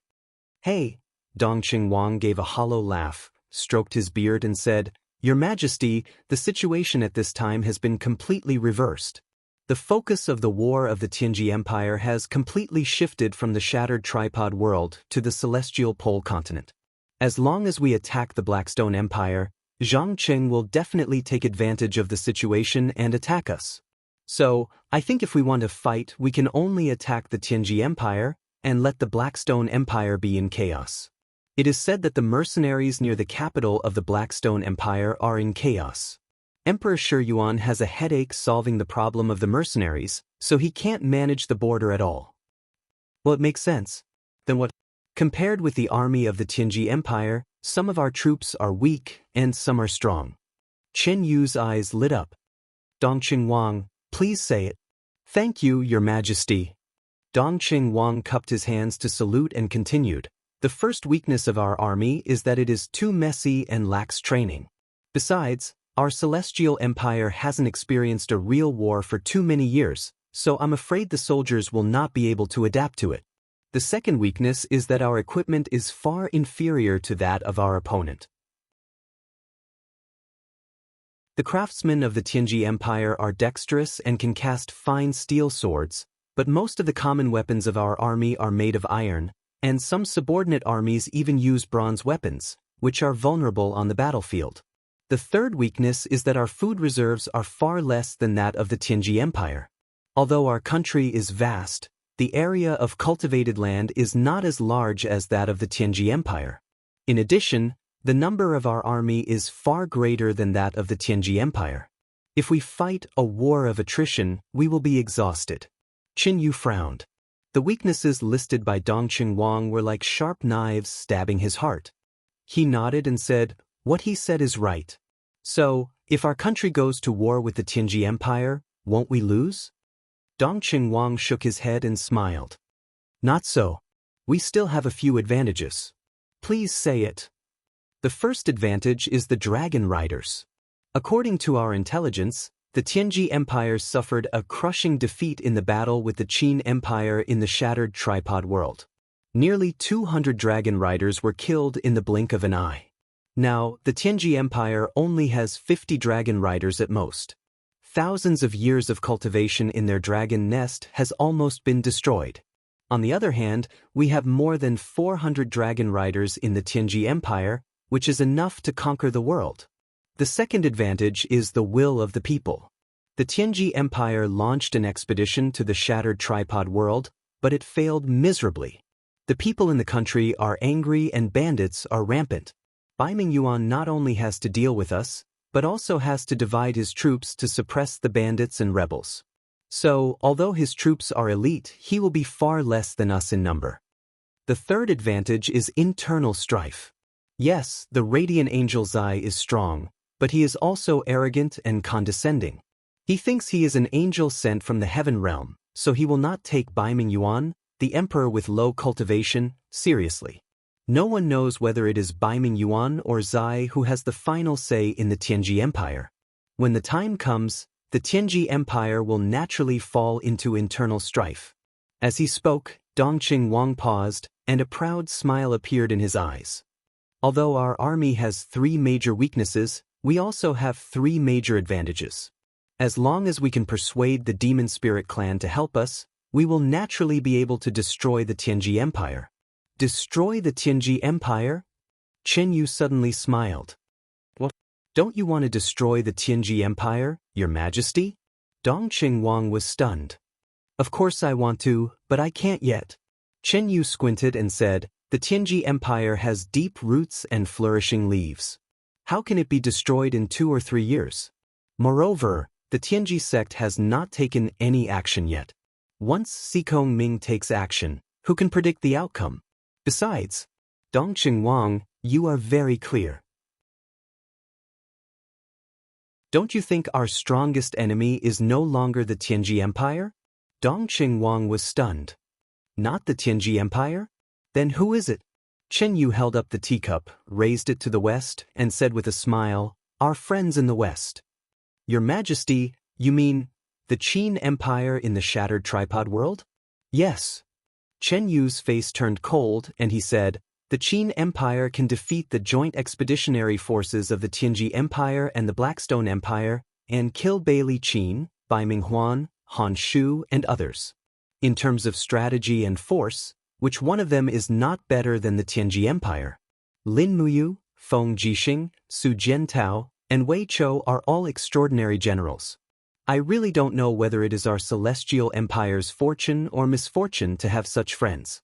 [SPEAKER 1] "Hey," Dongqing Wang gave a hollow laugh, stroked his beard and said, "Your Majesty, the situation at this time has been completely reversed. The focus of the war of the Tianji Empire has completely shifted from the shattered tripod world to the celestial pole continent. As long as we attack the Blackstone Empire, Zhang Qing will definitely take advantage of the situation and attack us. So, I think if we want to fight, we can only attack the Tianji Empire and let the Blackstone Empire be in chaos. It is said that the mercenaries near the capital of the Blackstone Empire are in chaos. Emperor Shi Yuan has a headache solving the problem of the mercenaries, so he can't manage the border at all." "Well, it makes sense. Then what? Compared with the army of the Tianji Empire, some of our troops are weak and some are strong." Chen Yu's eyes lit up. "Dongqing Wang, please say it." "Thank you, Your Majesty." Dongqing Wang cupped his hands to salute and continued, "The first weakness of our army is that it is too messy and lacks training. Besides, our Celestial Empire hasn't experienced a real war for too many years, so I'm afraid the soldiers will not be able to adapt to it. The second weakness is that our equipment is far inferior to that of our opponent. The craftsmen of the Tianji Empire are dexterous and can cast fine steel swords, but most of the common weapons of our army are made of iron, and some subordinate armies even use bronze weapons, which are vulnerable on the battlefield. The third weakness is that our food reserves are far less than that of the Tianji Empire. Although our country is vast, the area of cultivated land is not as large as that of the Tianji Empire. In addition, the number of our army is far greater than that of the Tianji Empire. If we fight a war of attrition, we will be exhausted." Qin Yu frowned. The weaknesses listed by Dongqing Wang were like sharp knives stabbing his heart. He nodded and said, "What he said is right. So, if our country goes to war with the Tianji Empire, won't we lose?" Dongqing Wang shook his head and smiled. "Not so. We still have a few advantages." "Please say it." "The first advantage is the dragon riders. According to our intelligence, the Tianji Empire suffered a crushing defeat in the battle with the Qin Empire in the shattered tripod world. Nearly 200 dragon riders were killed in the blink of an eye. Now, the Tianji Empire only has 50 dragon riders at most. Thousands of years of cultivation in their dragon nest has almost been destroyed. On the other hand, we have more than 400 dragon riders in the Tianji Empire, which is enough to conquer the world. The second advantage is the will of the people. The Tianji Empire launched an expedition to the shattered tripod world, but it failed miserably. The people in the country are angry and bandits are rampant. Baiming Yuan not only has to deal with us, but also has to divide his troops to suppress the bandits and rebels. So, although his troops are elite, he will be far less than us in number. The third advantage is internal strife. Yes, the Radiant Angel Zai is strong, but he is also arrogant and condescending. He thinks he is an angel sent from the heaven realm, so he will not take Baiming Yuan, the emperor with low cultivation, seriously. No one knows whether it is Baiming Yuan or Zai who has the final say in the Tianji Empire. When the time comes, the Tianji Empire will naturally fall into internal strife. As he spoke, Dongqing Wang paused, and a proud smile appeared in his eyes. Although our army has 3 major weaknesses, we also have 3 major advantages. As long as we can persuade the Demon Spirit clan to help us, we will naturally be able to destroy the Tianji Empire. Destroy the Tianji Empire? Chen Yu suddenly smiled. "What? Don't you want to destroy the Tianji Empire, Your Majesty?" Dongqing Wang was stunned. "Of course I want to, but I can't yet." Chen Yu squinted and said, "The Tianji Empire has deep roots and flourishing leaves. How can it be destroyed in 2 or 3 years? Moreover, the Tianji sect has not taken any action yet. Once Xikong Ming takes action, who can predict the outcome? Besides, Dongqing Wang, you are very clear. Don't you think our strongest enemy is no longer the Tianji Empire? Dongqing Wang was stunned. Not the Tianji Empire? Then who is it? Chen Yu held up the teacup, raised it to the west, and said with a smile, "Our friends in the west." "Your Majesty, you mean the Qin Empire in the shattered tripod world?" "Yes." Chen Yu's face turned cold, and he said, "The Qin Empire can defeat the joint expeditionary forces of the Tianji Empire and the Blackstone Empire, and kill Bailey Qin, Bai Minghuan, Han Shu, and others. In terms of strategy and force, which one of them is not better than the Tianji Empire? Lin Muyu, Feng Jixing, Su Jiantao, and Wei Chou are all extraordinary generals. I really don't know whether it is our celestial empire's fortune or misfortune to have such friends."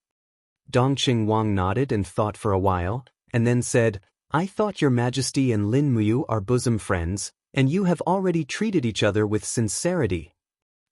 [SPEAKER 1] Dongqing Wang nodded and thought for a while, and then said, "I thought Your Majesty and Lin Muyu are bosom friends, and you have already treated each other with sincerity."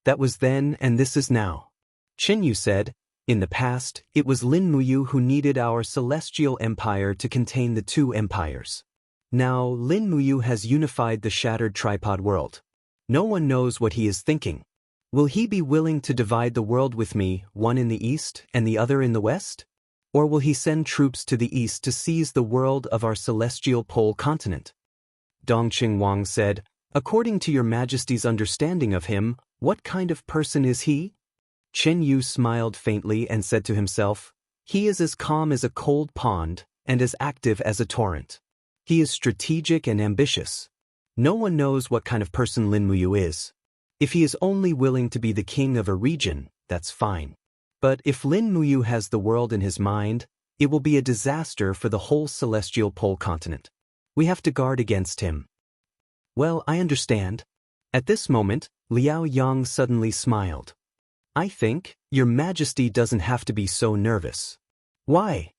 [SPEAKER 1] "That was then and this is now." Chen Yu said, "In the past, it was Lin Muyu who needed our celestial empire to contain the two empires. Now, Lin Muyu has unified the shattered tripod world. No one knows what he is thinking. Will he be willing to divide the world with me, one in the east and the other in the west? Or will he send troops to the east to seize the world of our celestial pole continent?" Dongqing Wang said, "According to Your Majesty's understanding of him, what kind of person is he?" Chen Yu smiled faintly and said to himself, "He is as calm as a cold pond and as active as a torrent. He is strategic and ambitious. No one knows what kind of person Lin Muyu is. If he is only willing to be the king of a region, that's fine. But if Lin Muyu has the world in his mind, it will be a disaster for the whole celestial pole continent. We have to guard against him." "Well, I understand." At this moment, Liao Yang suddenly smiled. "I think Your Majesty doesn't have to be so nervous." "Why?"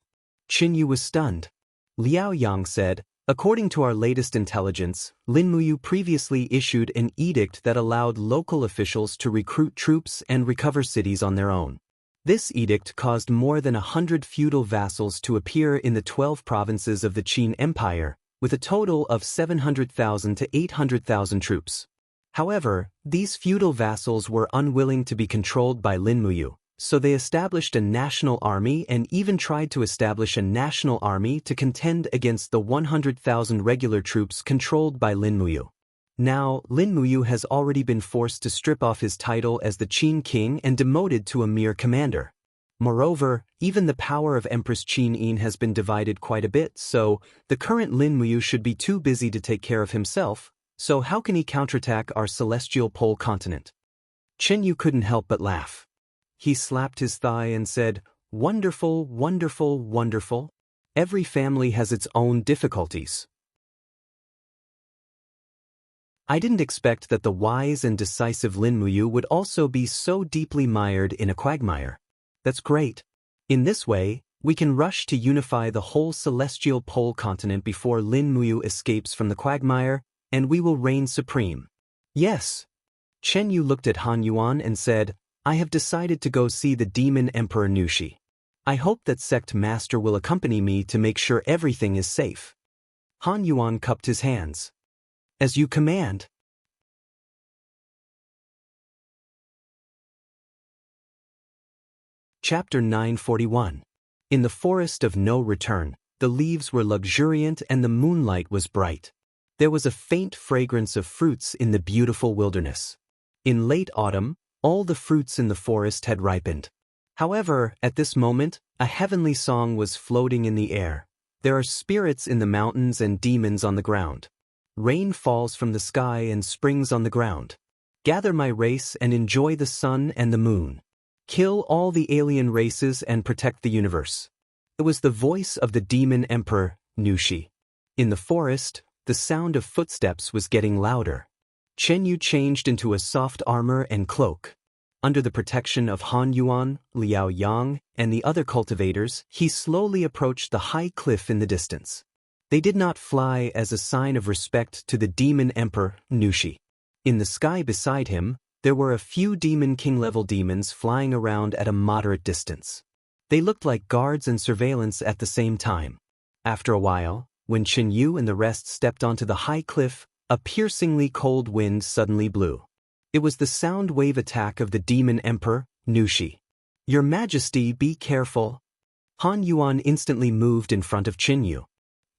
[SPEAKER 1] Qin Yu was stunned. Liao Yang said, "According to our latest intelligence, Lin Muyu previously issued an edict that allowed local officials to recruit troops and recover cities on their own. This edict caused more than 100 feudal vassals to appear in the 12 provinces of the Qin Empire, with a total of 700,000 to 800,000 troops. However, these feudal vassals were unwilling to be controlled by Lin Muyu, so they established a national army and even tried to establish a national army to contend against the 100,000 regular troops controlled by Lin Muyu. Now, Lin Muyu has already been forced to strip off his title as the Qin king and demoted to a mere commander. Moreover, even the power of Empress Qin Yin has been divided quite a bit, so the current Lin Muyu should be too busy to take care of himself, so how can he counterattack our celestial pole continent?" Chen Yu couldn't help but laugh. He slapped his thigh and said, "Wonderful, wonderful, wonderful. Every family has its own difficulties. I didn't expect that the wise and decisive Lin Muyu would also be so deeply mired in a quagmire. That's great. In this way, we can rush to unify the whole celestial pole continent before Lin Muyu escapes from the quagmire, and we will reign supreme." "Yes." Chen Yu looked at Han Yuan and said, "I have decided to go see the demon Emperor Nushi. I hope that sect master will accompany me to make sure everything is safe." Han Yuan cupped his hands. "As you command." Chapter 941. In the forest of no return, the leaves were luxuriant and the moonlight was bright. There was a faint fragrance of fruits in the beautiful wilderness. In late autumn, all the fruits in the forest had ripened. However, at this moment, a heavenly song was floating in the air. There are spirits in the mountains and demons on the ground. Rain falls from the sky and springs on the ground. Gather my race and enjoy the sun and the moon. Kill all the alien races and protect the universe. It was the voice of the demon emperor, Nushi. In the forest, the sound of footsteps was getting louder. Chen Yu changed into a soft armor and cloak. Under the protection of Han Yuan, Liao Yang, and the other cultivators, he slowly approached the high cliff in the distance. They did not fly as a sign of respect to the demon emperor, Nushi. In the sky beside him, there were a few Demon King-level demons flying around at a moderate distance. They looked like guards and surveillance at the same time. After a while, when Qin Yu and the rest stepped onto the high cliff, a piercingly cold wind suddenly blew. It was the sound wave attack of the Demon Emperor, Nushi. "Your Majesty, be careful." Han Yuan instantly moved in front of Qin Yu.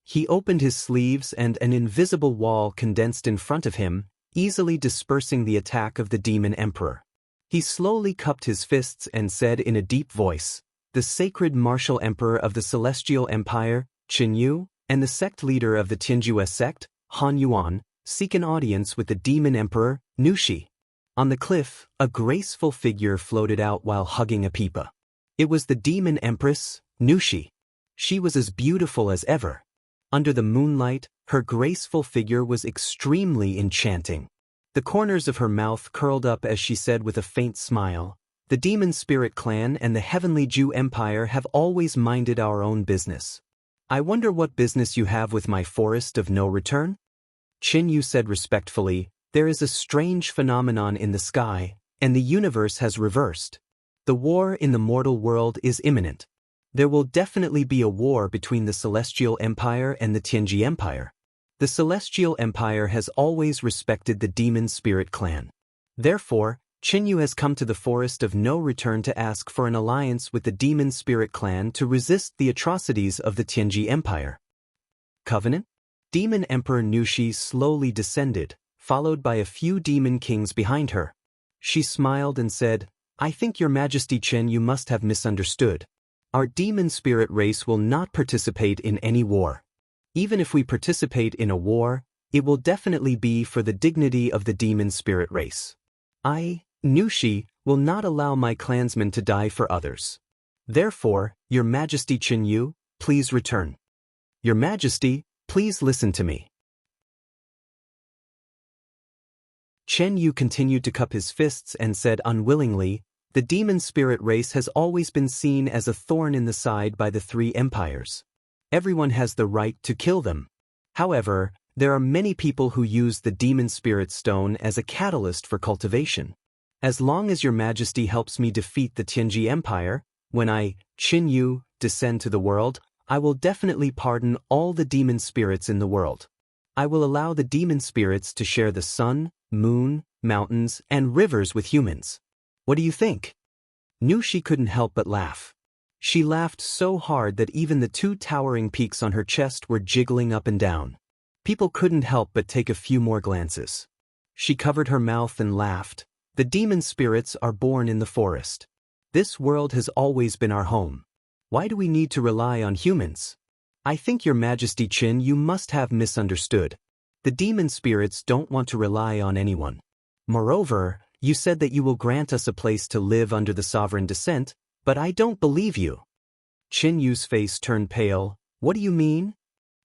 [SPEAKER 1] He opened his sleeves and an invisible wall condensed in front of him, easily dispersing the attack of the Demon Emperor. He slowly cupped his fists and said in a deep voice, "The sacred martial emperor of the Celestial Empire, Qin Yu, and the sect leader of the Tianjue sect, Han Yuan, seek an audience with the Demon Emperor, Nushi." On the cliff, a graceful figure floated out while hugging a pipa. It was the Demon Empress, Nushi. She was as beautiful as ever. Under the moonlight, her graceful figure was extremely enchanting. The corners of her mouth curled up as she said with a faint smile, "The Demon Spirit Clan and the Heavenly Jew Empire have always minded our own business. I wonder what business you have with my forest of no return?" Qin Yu said respectfully, "There is a strange phenomenon in the sky, and the universe has reversed. The war in the mortal world is imminent. There will definitely be a war between the Celestial Empire and the Tianjie Empire. The Celestial Empire has always respected the Demon Spirit Clan. Therefore, Qin Yu has come to the Forest of No Return to ask for an alliance with the Demon Spirit Clan to resist the atrocities of the Tianjie Empire." Covenant? Demon Emperor Nushi slowly descended, followed by a few demon kings behind her. She smiled and said, "I think Your Majesty Qin Yu must have misunderstood. Our demon spirit race will not participate in any war. Even if we participate in a war, it will definitely be for the dignity of the demon spirit race. I, Nushi, will not allow my clansmen to die for others. Therefore, Your Majesty Qin Yu, please return. Your Majesty, please listen to me." Qin Yu continued to cup his fists and said unwillingly, "The demon spirit race has always been seen as a thorn in the side by the three empires. Everyone has the right to kill them. However, there are many people who use the demon spirit stone as a catalyst for cultivation. As long as Your Majesty helps me defeat the Tianjie Empire, when I, Qin Yu, descend to the world, I will definitely pardon all the demon spirits in the world. I will allow the demon spirits to share the sun, moon, mountains, and rivers with humans. What do you think?" Nushi couldn't help but laugh. She laughed so hard that even the two towering peaks on her chest were jiggling up and down. People couldn't help but take a few more glances. She covered her mouth and laughed. "The demon spirits are born in the forest. This world has always been our home. Why do we need to rely on humans? I think Your Majesty Qin Yu must have misunderstood. The demon spirits don't want to rely on anyone. Moreover, you said that you will grant us a place to live under the sovereign descent, but I don't believe you." Qin Yu's face turned pale. "What do you mean?"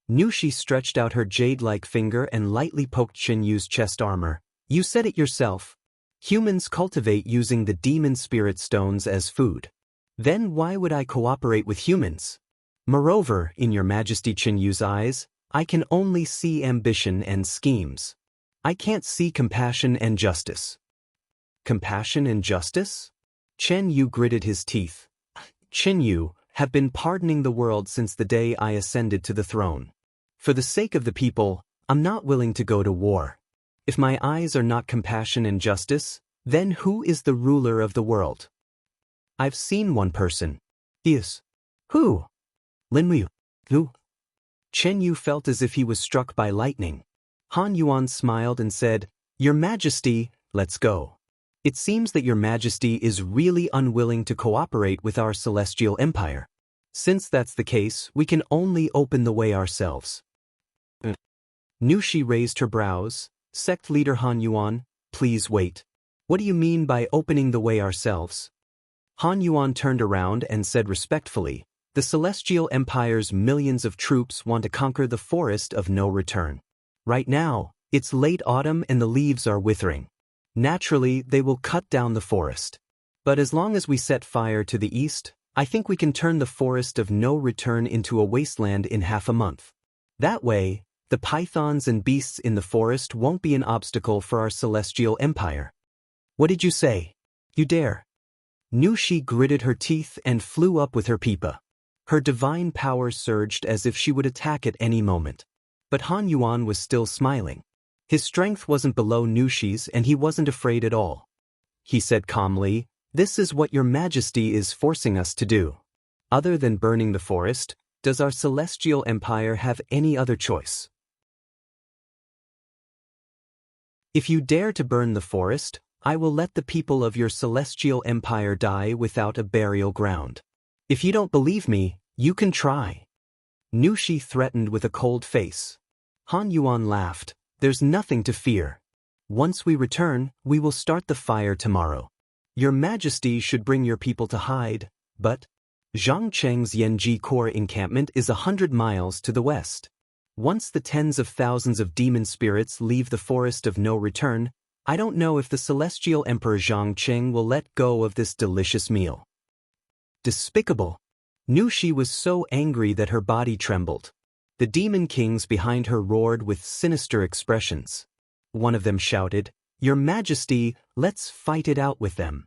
[SPEAKER 1] Nushi stretched out her jade-like finger and lightly poked Qin Yu's chest armor. "You said it yourself. Humans cultivate using the demon spirit stones as food. Then why would I cooperate with humans? Moreover, in Your Majesty Qin Yu's eyes, I can only see ambition and schemes. I can't see compassion and justice." "Compassion and justice?" Qin Yu gritted his teeth. "Qin Yu, have been pardoning the world since the day I ascended to the throne. For the sake of the people, I'm not willing to go to war. If my eyes are not compassion and justice, then who is the ruler of the world? I've seen one person. Yes. Who? Lin Mu. Who?" Qin Yu felt as if he was struck by lightning. Han Yuan smiled and said, "Your Majesty, let's go. It seems that Your Majesty is really unwilling to cooperate with our Celestial Empire. Since that's the case, we can only open the way ourselves." Nushi raised her brows. "Sect leader Han Yuan, please wait. What do you mean by opening the way ourselves?" Han Yuan turned around and said respectfully, "The Celestial Empire's millions of troops want to conquer the Forest of No Return. Right now, it's late autumn and the leaves are withering. Naturally, they will cut down the forest. But as long as we set fire to the east, I think we can turn the Forest of No Return into a wasteland in half a month. That way, The pythons and beasts in the forest won't be an obstacle for our celestial empire. What did you say? You dare? Nushi gritted her teeth and flew up with her pipa. Her divine power surged as if she would attack at any moment. But Han Yuan was still smiling. His strength wasn't below Nushi's and he wasn't afraid at all. He said calmly, "This is what your majesty is forcing us to do. Other than burning the forest, does our celestial empire have any other choice? If you dare to burn the forest, I will let the people of your celestial empire die without a burial ground. If you don't believe me, you can try." Nushi threatened with a cold face. Han Yuan laughed. "There's nothing to fear. Once we return, we will start the fire tomorrow. Your majesty should bring your people to hide, but Zhangcheng's Yanji Core encampment is 100 miles to the west. Once the tens of thousands of demon spirits leave the forest of no return, I don't know if the celestial emperor Zhangcheng will let go of this delicious meal." Despicable! Nushi was so angry that her body trembled. The demon kings behind her roared with sinister expressions. One of them shouted, "Your Majesty, let's fight it out with them."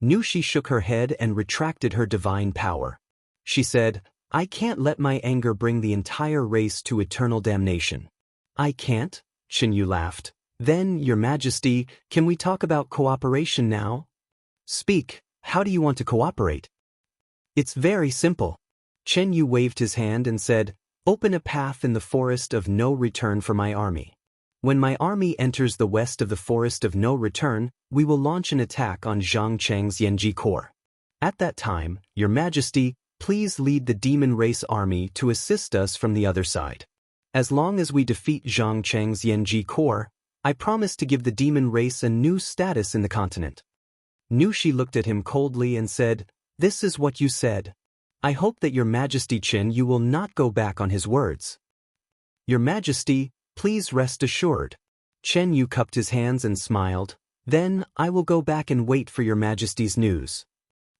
[SPEAKER 1] Nushi shook her head and retracted her divine power. She said, "I can't let my anger bring the entire race to eternal damnation." "I can't?" Qinyu laughed. "Then, Your Majesty, can we talk about cooperation now?" "Speak, how do you want to cooperate?" "It's very simple." Chen Yu waved his hand and said, "Open a path in the forest of no return for my army. When my army enters the west of the forest of no return, we will launch an attack on Zhangcheng's Yanji Core. At that time, Your Majesty, please lead the demon race army to assist us from the other side. As long as we defeat Zhangcheng's Yanji Core, I promise to give the demon race a new status in the continent." Nushi looked at him coldly and said, "This is what you said. I hope that Your Majesty Qin Yu will not go back on his words." "Your Majesty, please rest assured." Chen Yu cupped his hands and smiled. "Then I will go back and wait for Your Majesty's news.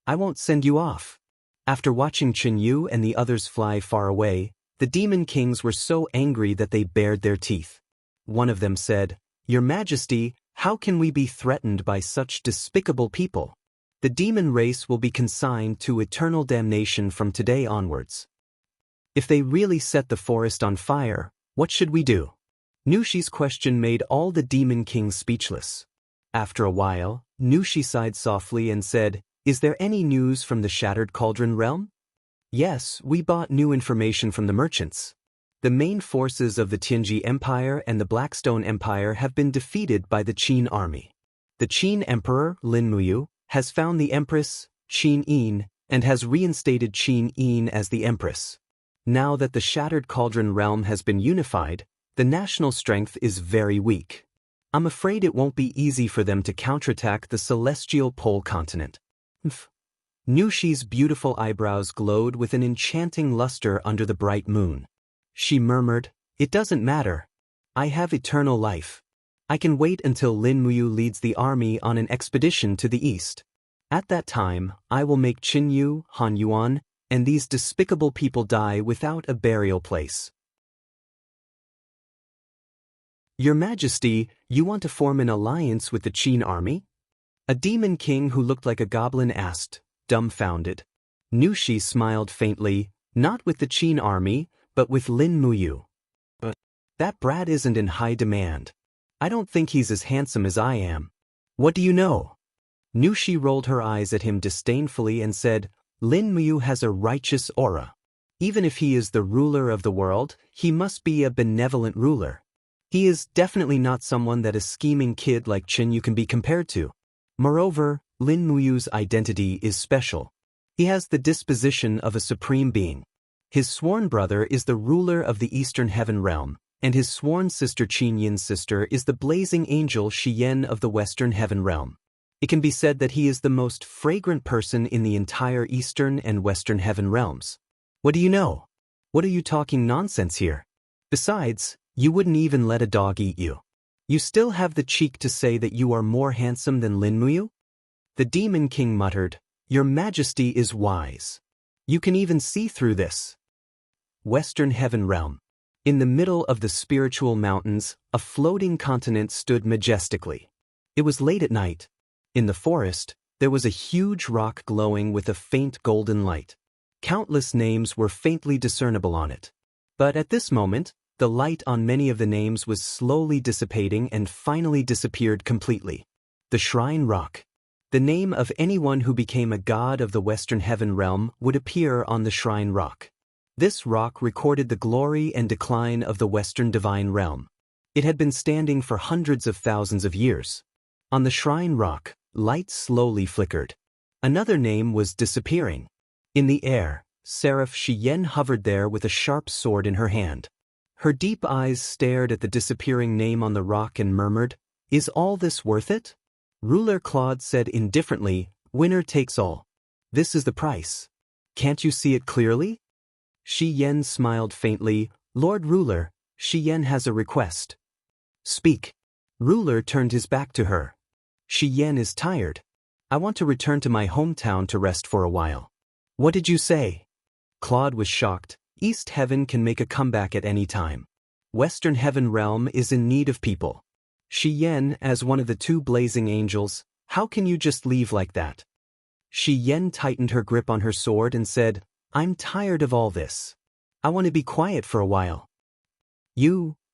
[SPEAKER 1] I won't send you off." After watching Chen Yu and the others fly far away, the demon kings were so angry that they bared their teeth. One of them said, "Your Majesty, how can we be threatened by such despicable people? The demon race will be consigned to eternal damnation from today onwards. If they really set the forest on fire, what should we do?" Nushi's question made all the demon kings speechless. After a while, Nushi sighed softly and said, "Is there any news from the Shattered Cauldron realm?" "Yes, we bought new information from the merchants. The main forces of the Tianji Empire and the Blackstone Empire have been defeated by the Qin army. The Qin Emperor, Lin Muyu, has found the Empress, Qin Yin, and has reinstated Qin Yin as the Empress. Now that the Shattered Cauldron realm has been unified, the national strength is very weak. I'm afraid it won't be easy for them to counterattack the celestial pole continent." Nushi's beautiful eyebrows glowed with an enchanting luster under the bright moon. She murmured, "It doesn't matter. I have eternal life. I can wait until Lin Muyu leads the army on an expedition to the east. At that time, I will make Qin Yu, Han Yuan, and these despicable people die without a burial place." "Your Majesty, you want to form an alliance with the Qin army?" A demon king who looked like a goblin asked, dumbfounded. Nushi smiled faintly, "Not with the Qin army, but with Lin Muyu. But that brat isn't in high demand. I don't think he's as handsome as I am. What do you know?" Nushi rolled her eyes at him disdainfully and said, "Lin Muyu has a righteous aura. Even if he is the ruler of the world, he must be a benevolent ruler. He is definitely not someone that a scheming kid like Qin Yu can be compared to. Moreover, Lin Muyu's identity is special. He has the disposition of a supreme being. His sworn brother is the ruler of the Eastern Heaven Realm, and his sworn sister Qin Yin's sister is the blazing angel Shi Yen of the Western Heaven Realm. It can be said that he is the most fragrant person in the entire Eastern and Western Heaven Realms. What do you know? What are you talking nonsense here? Besides, you wouldn't even let a dog eat you. You still have the cheek to say that you are more handsome than Lin Muyu?" The Demon King muttered, "Your Majesty is wise. You can even see through this." Western Heaven Realm. In the middle of the spiritual mountains, a floating continent stood majestically. It was late at night. In the forest, there was a huge rock glowing with a faint golden light. Countless names were faintly discernible on it. But at this moment, the light on many of the names was slowly dissipating and finally disappeared completely. The Shrine Rock. The name of anyone who became a god of the Western Heaven realm would appear on the Shrine Rock. This rock recorded the glory and decline of the Western Divine Realm. It had been standing for hundreds of thousands of years. On the Shrine Rock, light slowly flickered. Another name was disappearing. In the air, Seraph Xian hovered there with a sharp sword in her hand. Her deep eyes stared at the disappearing name on the rock and murmured, "Is all this worth it?" Ruler Claude said indifferently, "Winner takes all. This is the price. Can't you see it clearly?" Shi Yen smiled faintly. "Lord Ruler, Shi Yen has a request." "Speak." Ruler turned his back to her. "Shi Yen is tired. I want to return to my hometown to rest for a while." "What did you say?" Claude was shocked. East Heaven can make a comeback at any time. Western Heaven realm is in need of people. Shi Yen, as one of the two blazing angels, how can you just leave like that? Shi Yen tightened her grip on her sword and said, "I'm tired of all this. I want to be quiet for a while."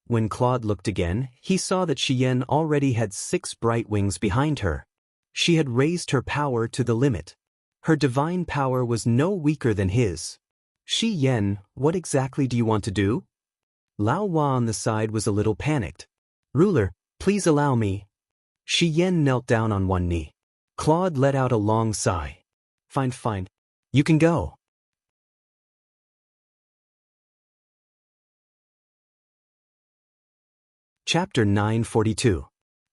[SPEAKER 1] When Claude looked again, he saw that Shi Yen already had 6 bright wings behind her. She had raised her power to the limit. Her divine power was no weaker than his. "Shi Yen, what exactly do you want to do?" Lao Hua on the side was a little panicked. "Ruler, please allow me." Shi Yen knelt down on one knee. Claude let out a long sigh. Fine. You can go." Chapter 942.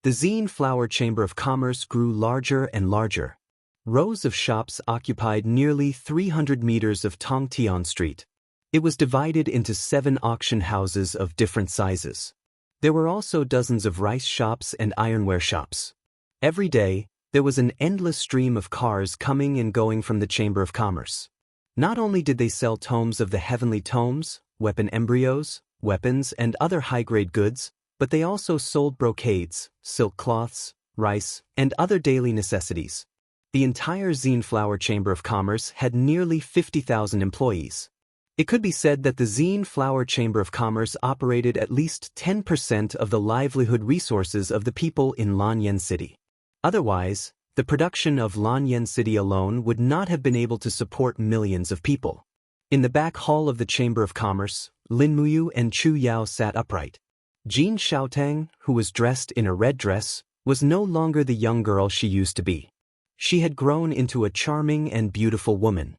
[SPEAKER 1] The Zine Flower Chamber of Commerce grew larger and larger. Rows of shops occupied nearly 300 meters of Tongtian Street. It was divided into 7 auction houses of different sizes. There were also dozens of rice shops and ironware shops. Every day, there was an endless stream of cars coming and going from the Chamber of Commerce. Not only did they sell tomes of the heavenly tomes, weapon embryos, weapons, and other high-grade goods, but they also sold brocades, silk cloths, rice, and other daily necessities. The entire Zine Flower Chamber of Commerce had nearly 50,000 employees. It could be said that the Zine Flower Chamber of Commerce operated at least 10% of the livelihood resources of the people in Lanyan City. Otherwise, the production of Lanyan City alone would not have been able to support millions of people. In the back hall of the Chamber of Commerce, Lin Muyu and Chu Yao sat upright. Jin Xiaotang, who was dressed in a red dress, was no longer the young girl she used to be. She had grown into a charming and beautiful woman.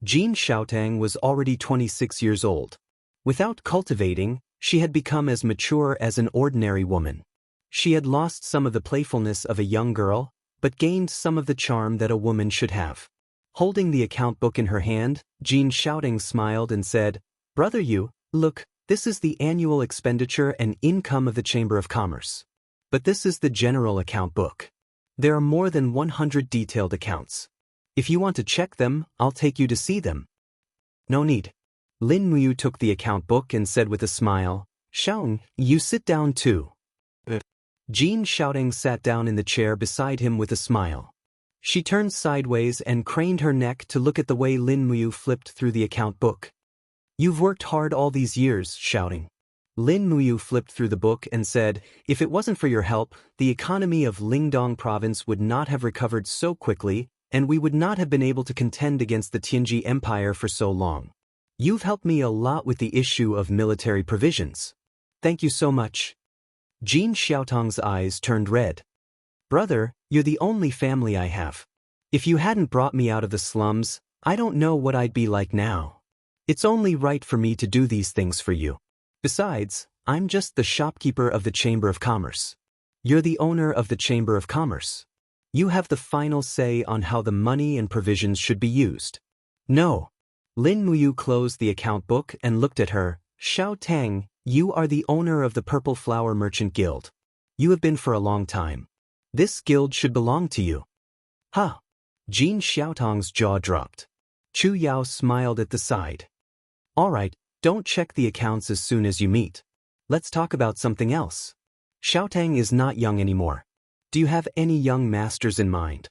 [SPEAKER 1] Jin Xiaotang was already 26 years old. Without cultivating, she had become as mature as an ordinary woman. She had lost some of the playfulness of a young girl, but gained some of the charm that a woman should have. Holding the account book in her hand, Jin Xiaotang smiled and said, "Brother Yu, look, this is the annual expenditure and income of the Chamber of Commerce. But this is the general account book. There are more than 100 detailed accounts. If you want to check them, I'll take you to see them." "No need." Lin Muyu took the account book and said with a smile, "Xiaotang, you sit down too." Jin Xiaotang sat down in the chair beside him with a smile. She turned sideways and craned her neck to look at the way Lin Muyu flipped through the account book. "You've worked hard all these years, Xiaotang." Lin Muyu flipped through the book and said, "If it wasn't for your help, the economy of Lingdong province would not have recovered so quickly, and we would not have been able to contend against the Tianji Empire for so long. You've helped me a lot with the issue of military provisions. Thank you so much." Jin Xiaotang's eyes turned red. "Brother, you're the only family I have. If you hadn't brought me out of the slums, I don't know what I'd be like now. It's only right for me to do these things for you. Besides, I'm just the shopkeeper of the Chamber of Commerce. You're the owner of the Chamber of Commerce. You have the final say on how the money and provisions should be used." "No." Lin Muyu closed the account book and looked at her. "Xiaotang, you are the owner of the Purple Flower Merchant Guild. You have been for a long time. This guild should belong to you." "Huh." Jin Xiaotang's jaw dropped. Chu Yao smiled at the side. "All right, Don't check the accounts as soon as you meet. Let's talk about something else. Xiaotang is not young anymore. Do you have any young masters in mind?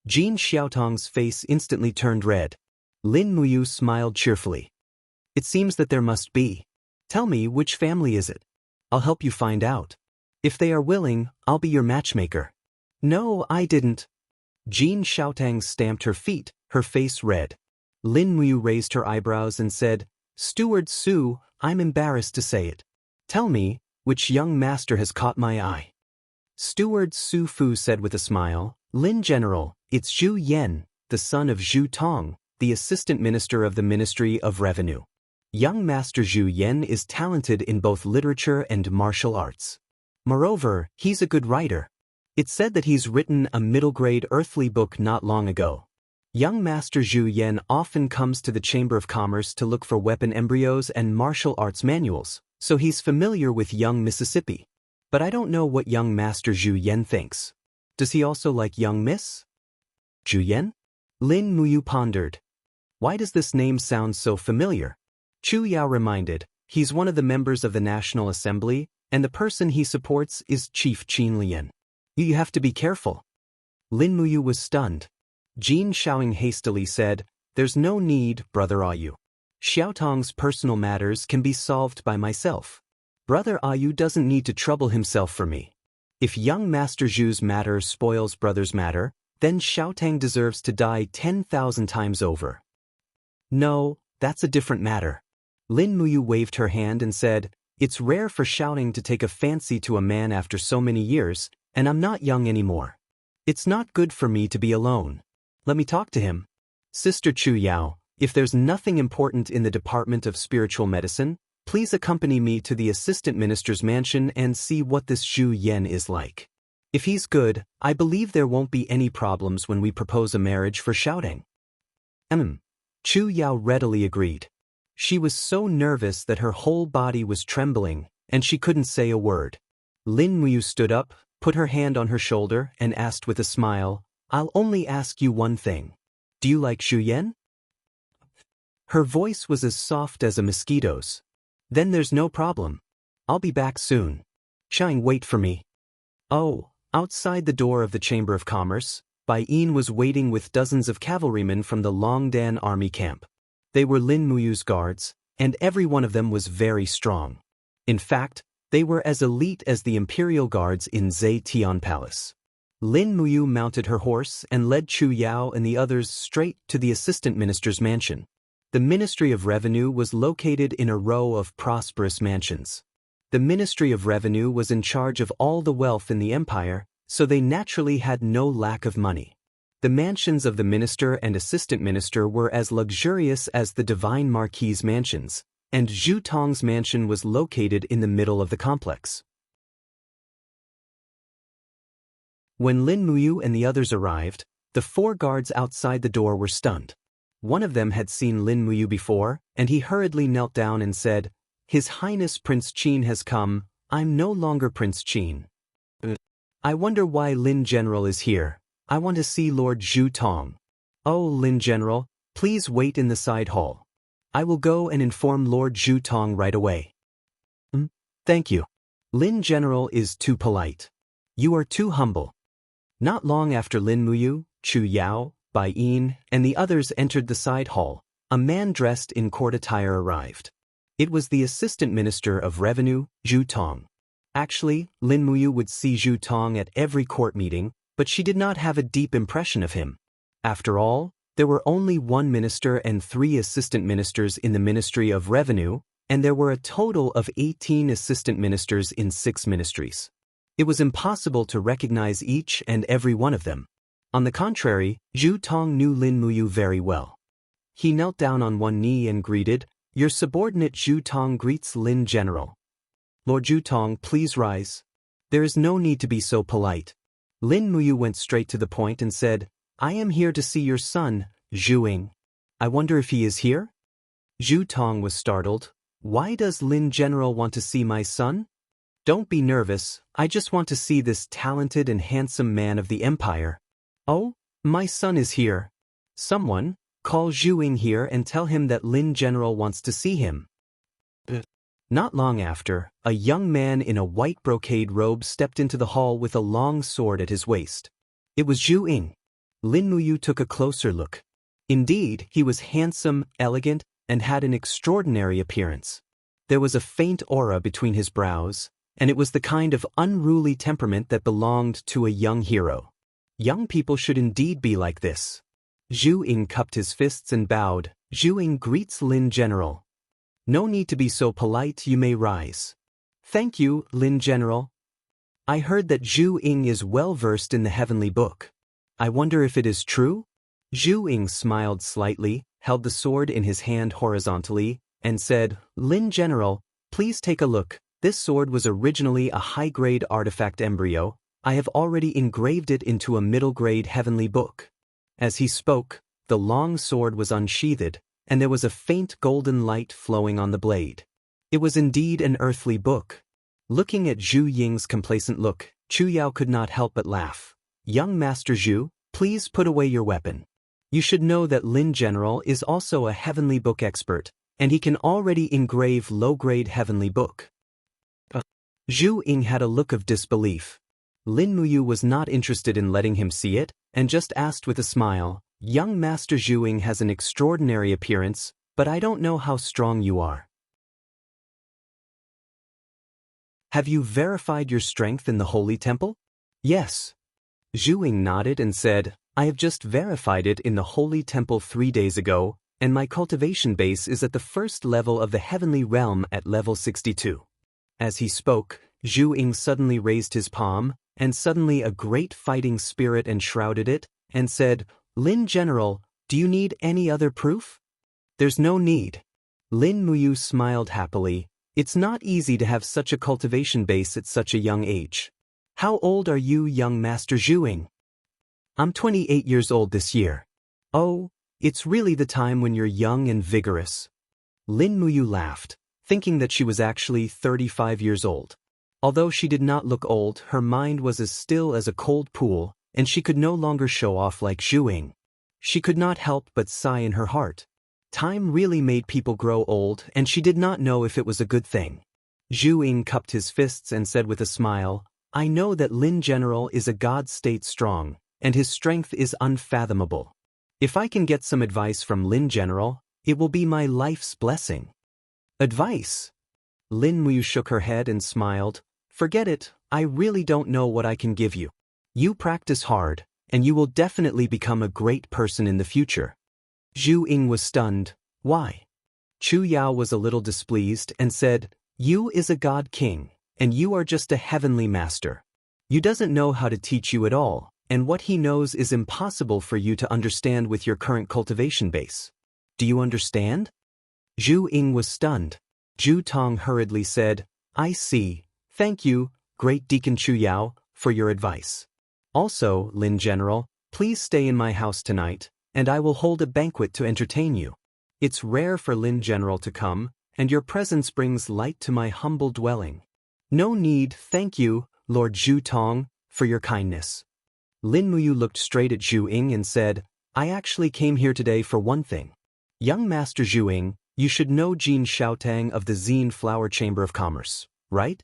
[SPEAKER 1] Jin Xiaotang's face instantly turned red. Lin Muyu smiled cheerfully. It seems that there must be. Tell me, which family is it? I'll help you find out. If they are willing, I'll be your matchmaker. No, I didn't. Jin Xiaotang stamped her feet, her face red. Lin Muyu raised her eyebrows and said, Steward Su, I'm embarrassed to say it. Tell me, which young master has caught my eye? Steward Su Fu said with a smile, Lin General, it's Zhu Yan, the son of Zhu Tong, the assistant minister of the Ministry of Revenue. Young Master Zhu Yan is talented in both literature and martial arts. Moreover, he's a good writer. It's said that he's written a middle-grade earthly book not long ago. Young Master Zhu Yan often comes to the Chamber of Commerce to look for weapon embryos and martial arts manuals, so he's familiar with young Mississippi. But I don't know what young Master Zhu Yan thinks. Does he also like young Miss? Zhu Yan? Lin Muyu pondered. Why does this name sound so familiar? Chu Yao reminded, he's one of the members of the National Assembly, and the person he supports is Chief Qin Lian. You have to be careful. Lin Muyu was stunned. Jin Shaoing hastily said, There's no need, Brother Ayu. Xiaotang's personal matters can be solved by myself. Brother Ayu doesn't need to trouble himself for me. If young Master Zhu's matter spoils brother's matter, then Xiaotang deserves to die 10,000 times over. No, that's a different matter. Lin Muyu waved her hand and said, It's rare for Xiaotang to take a fancy to a man after so many years, and I'm not young anymore. It's not good for me to be alone. Let me talk to him. Sister Chu Yao, if there's nothing important in the Department of Spiritual Medicine, please accompany me to the Assistant Minister's mansion and see what this Zhu Yan is like. If he's good, I believe there won't be any problems when we propose a marriage for Xiaotang. Chu Yao readily agreed. She was so nervous that her whole body was trembling, and she couldn't say a word. Lin Muyu stood up, put her hand on her shoulder, and asked with a smile, I'll only ask you one thing. Do you like Zhu Yan? Her voice was as soft as a mosquito's. Then there's no problem. I'll be back soon. Shine, wait for me. Oh, outside the door of the Chamber of Commerce, Bai Yin was waiting with dozens of cavalrymen from the Longdan army camp. They were Lin Muyu's guards, and every one of them was very strong. In fact, they were as elite as the imperial guards in Zetian Palace. Lin Muyu mounted her horse and led Chu Yao and the others straight to the assistant minister's mansion. The Ministry of Revenue was located in a row of prosperous mansions. The Ministry of Revenue was in charge of all the wealth in the empire, so they naturally had no lack of money. The mansions of the minister and assistant minister were as luxurious as the divine marquis's mansions, and Zhu Tong's mansion was located in the middle of the complex. When Lin Muyu and the others arrived, the 4 guards outside the door were stunned. One of them had seen Lin Muyu before, and he hurriedly knelt down and said, His Highness Prince Qin has come. I'm no longer Prince Qin. I wonder why Lin General is here. I want to see Lord Zhu Tong. Oh, Lin General, please wait in the side hall. I will go and inform Lord Zhu Tong right away. Thank you. Lin General is too polite. You are too humble. Not long after Lin Muyu, Chu Yao, Bai Yin, and the others entered the side hall, a man dressed in court attire arrived. It was the Assistant Minister of Revenue, Zhu Tong. Actually, Lin Muyu would see Zhu Tong at every court meeting, but she did not have a deep impression of him. After all, there were only 1 minister and 3 assistant ministers in the Ministry of Revenue, and there were a total of 18 assistant ministers in 6 ministries. It was impossible to recognize each and every one of them. On the contrary, Zhu Tong knew Lin Muyu very well. He knelt down on one knee and greeted, Your subordinate Zhu Tong greets Lin General. Lord Zhu Tong, please rise. There is no need to be so polite. Lin Muyu went straight to the point and said, I am here to see your son, Zhu Ying. I wonder if he is here? Zhu Tong was startled. Why does Lin General want to see my son? Don't be nervous, I just want to see this talented and handsome man of the empire. Oh, my son is here. Someone, Call Zhu Ying here and tell him that Lin General wants to see him. Not long after, a young man in a white brocade robe stepped into the hall with a long sword at his waist. It was Zhu Ying. Lin Muyu took a closer look. Indeed, he was handsome, elegant, and had an extraordinary appearance. There was a faint aura between his brows, and it was the kind of unruly temperament that belonged to a young hero. Young people should indeed be like this. Zhu Ying cupped his fists and bowed. Zhu Ying greets Lin General. No need to be so polite, you may rise. Thank you, Lin General. I heard that Zhu Ying is well versed in the heavenly book. I wonder if it is true? Zhu Ying smiled slightly, held the sword in his hand horizontally, and said, Lin General, please take a look. This sword was originally a high-grade artifact embryo. I have already engraved it into a middle-grade heavenly book. As he spoke, the long sword was unsheathed, and there was a faint golden light flowing on the blade. It was indeed an earthly book. Looking at Zhu Ying's complacent look, Chu Yao could not help but laugh. Young Master Zhu, please put away your weapon. You should know that Lin General is also a heavenly book expert, and he can already engrave low-grade heavenly book. Zhu Ying had a look of disbelief. Lin Muyu was not interested in letting him see it, and just asked with a smile, Young Master Zhu Ying has an extraordinary appearance, but I don't know how strong you are. Have you verified your strength in the Holy Temple? Yes. Zhu Ying nodded and said, I have just verified it in the Holy Temple 3 days ago, and my cultivation base is at the first level of the heavenly realm at level 62. As he spoke, Zhu Ying suddenly raised his palm, and suddenly a great fighting spirit enshrouded it, and said, Lin General, do you need any other proof? There's no need. Lin Muyu smiled happily. It's not easy to have such a cultivation base at such a young age. How old are you, young Master Zhu Ying? I'm 28 years old this year. Oh, it's really the time when you're young and vigorous. Lin Muyu laughed, thinking that she was actually 35 years old. Although she did not look old, her mind was as still as a cold pool, and she could no longer show off like Zhu Ying. She could not help but sigh in her heart. Time really made people grow old, and she did not know if it was a good thing. Zhu Ying cupped his fists and said with a smile, I know that Lin General is a god state strong, and his strength is unfathomable. If I can get some advice from Lin General, it will be my life's blessing. Advice? Lin Muyu shook her head and smiled. Forget it, I really don't know what I can give you. You practice hard, and you will definitely become a great person in the future. Zhu Ying was stunned. Why? Chu Yao was a little displeased and said, You is a god king, and you are just a heavenly master. You doesn't know how to teach you at all, and what he knows is impossible for you to understand with your current cultivation base. Do you understand? Zhu Ying was stunned. Zhu Tong hurriedly said, I see. Thank you, Great Deacon Chu Yao, for your advice. Also, Lin General, please stay in my house tonight, and I will hold a banquet to entertain you. It's rare for Lin General to come, and your presence brings light to my humble dwelling. No need, thank you, Lord Zhu Tong, for your kindness. Lin Muyu looked straight at Zhu Ying and said, I actually came here today for one thing. Young Master Zhu Ying, you should know Jin Xiaotang of the Xin Flower Chamber of Commerce, right?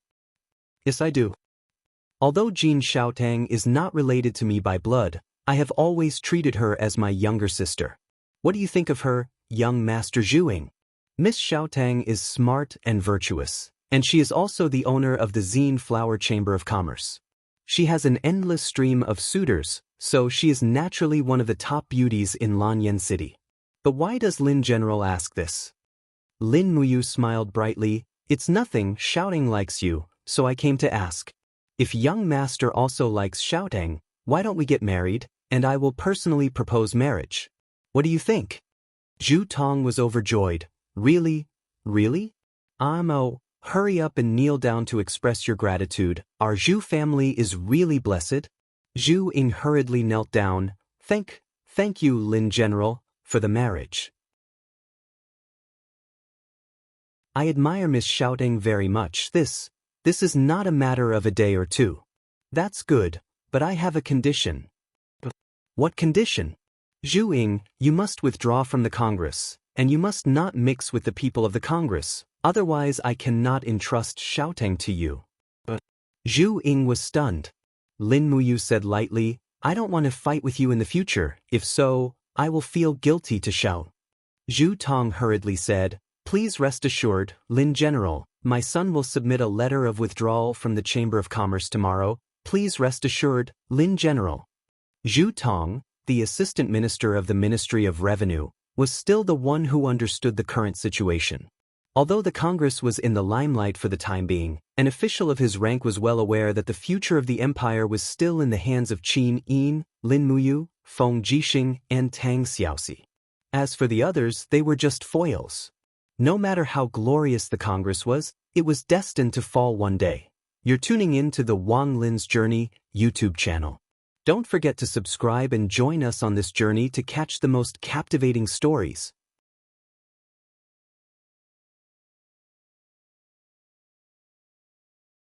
[SPEAKER 1] Yes, I do. Although Jin Xiaotang is not related to me by blood, I have always treated her as my younger sister. What do you think of her, young Master Zhu Ying? Miss Xiaotang is smart and virtuous, and she is also the owner of the Xin Flower Chamber of Commerce. She has an endless stream of suitors, so she is naturally one of the top beauties in Lanyan City. But why does Lin General ask this? Lin Muyu smiled brightly. It's nothing, Xiaotang likes you, so I came to ask. If young master also likes Xiaotang, why don't we get married, and I will personally propose marriage. What do you think? Zhu Tong was overjoyed. Really? Really? Oh, hurry up and kneel down to express your gratitude. Our Zhu family is really blessed. Zhu Ying hurriedly knelt down. Thank you, Lin General, for the marriage. I admire Miss Xiaotang very much. This is not a matter of a day or two. That's good, but I have a condition. What condition? Zhu Ying, you must withdraw from the Congress, and you must not mix with the people of the Congress, otherwise I cannot entrust Xiaoteng to you. Zhu Ying was stunned. Lin Muyu said lightly, I don't want to fight with you in the future, if so, I will feel guilty to Xiao. Zhu Tong hurriedly said, please rest assured, Lin General, my son will submit a letter of withdrawal from the Chamber of Commerce tomorrow, please rest assured, Lin General. Zhu Tong, the Assistant Minister of the Ministry of Revenue, was still the one who understood the current situation. Although the Congress was in the limelight for the time being, an official of his rank was well aware that the future of the empire was still in the hands of Qin Yin, Lin Muyu, Feng Jixing, and Tang Xiaoxi. As for the others, they were just foils. No matter how glorious the Congress was, it was destined to fall one day. You're tuning in to the Wang Lin's Journey YouTube channel. Don't forget to subscribe and join us on this journey to catch the most captivating stories.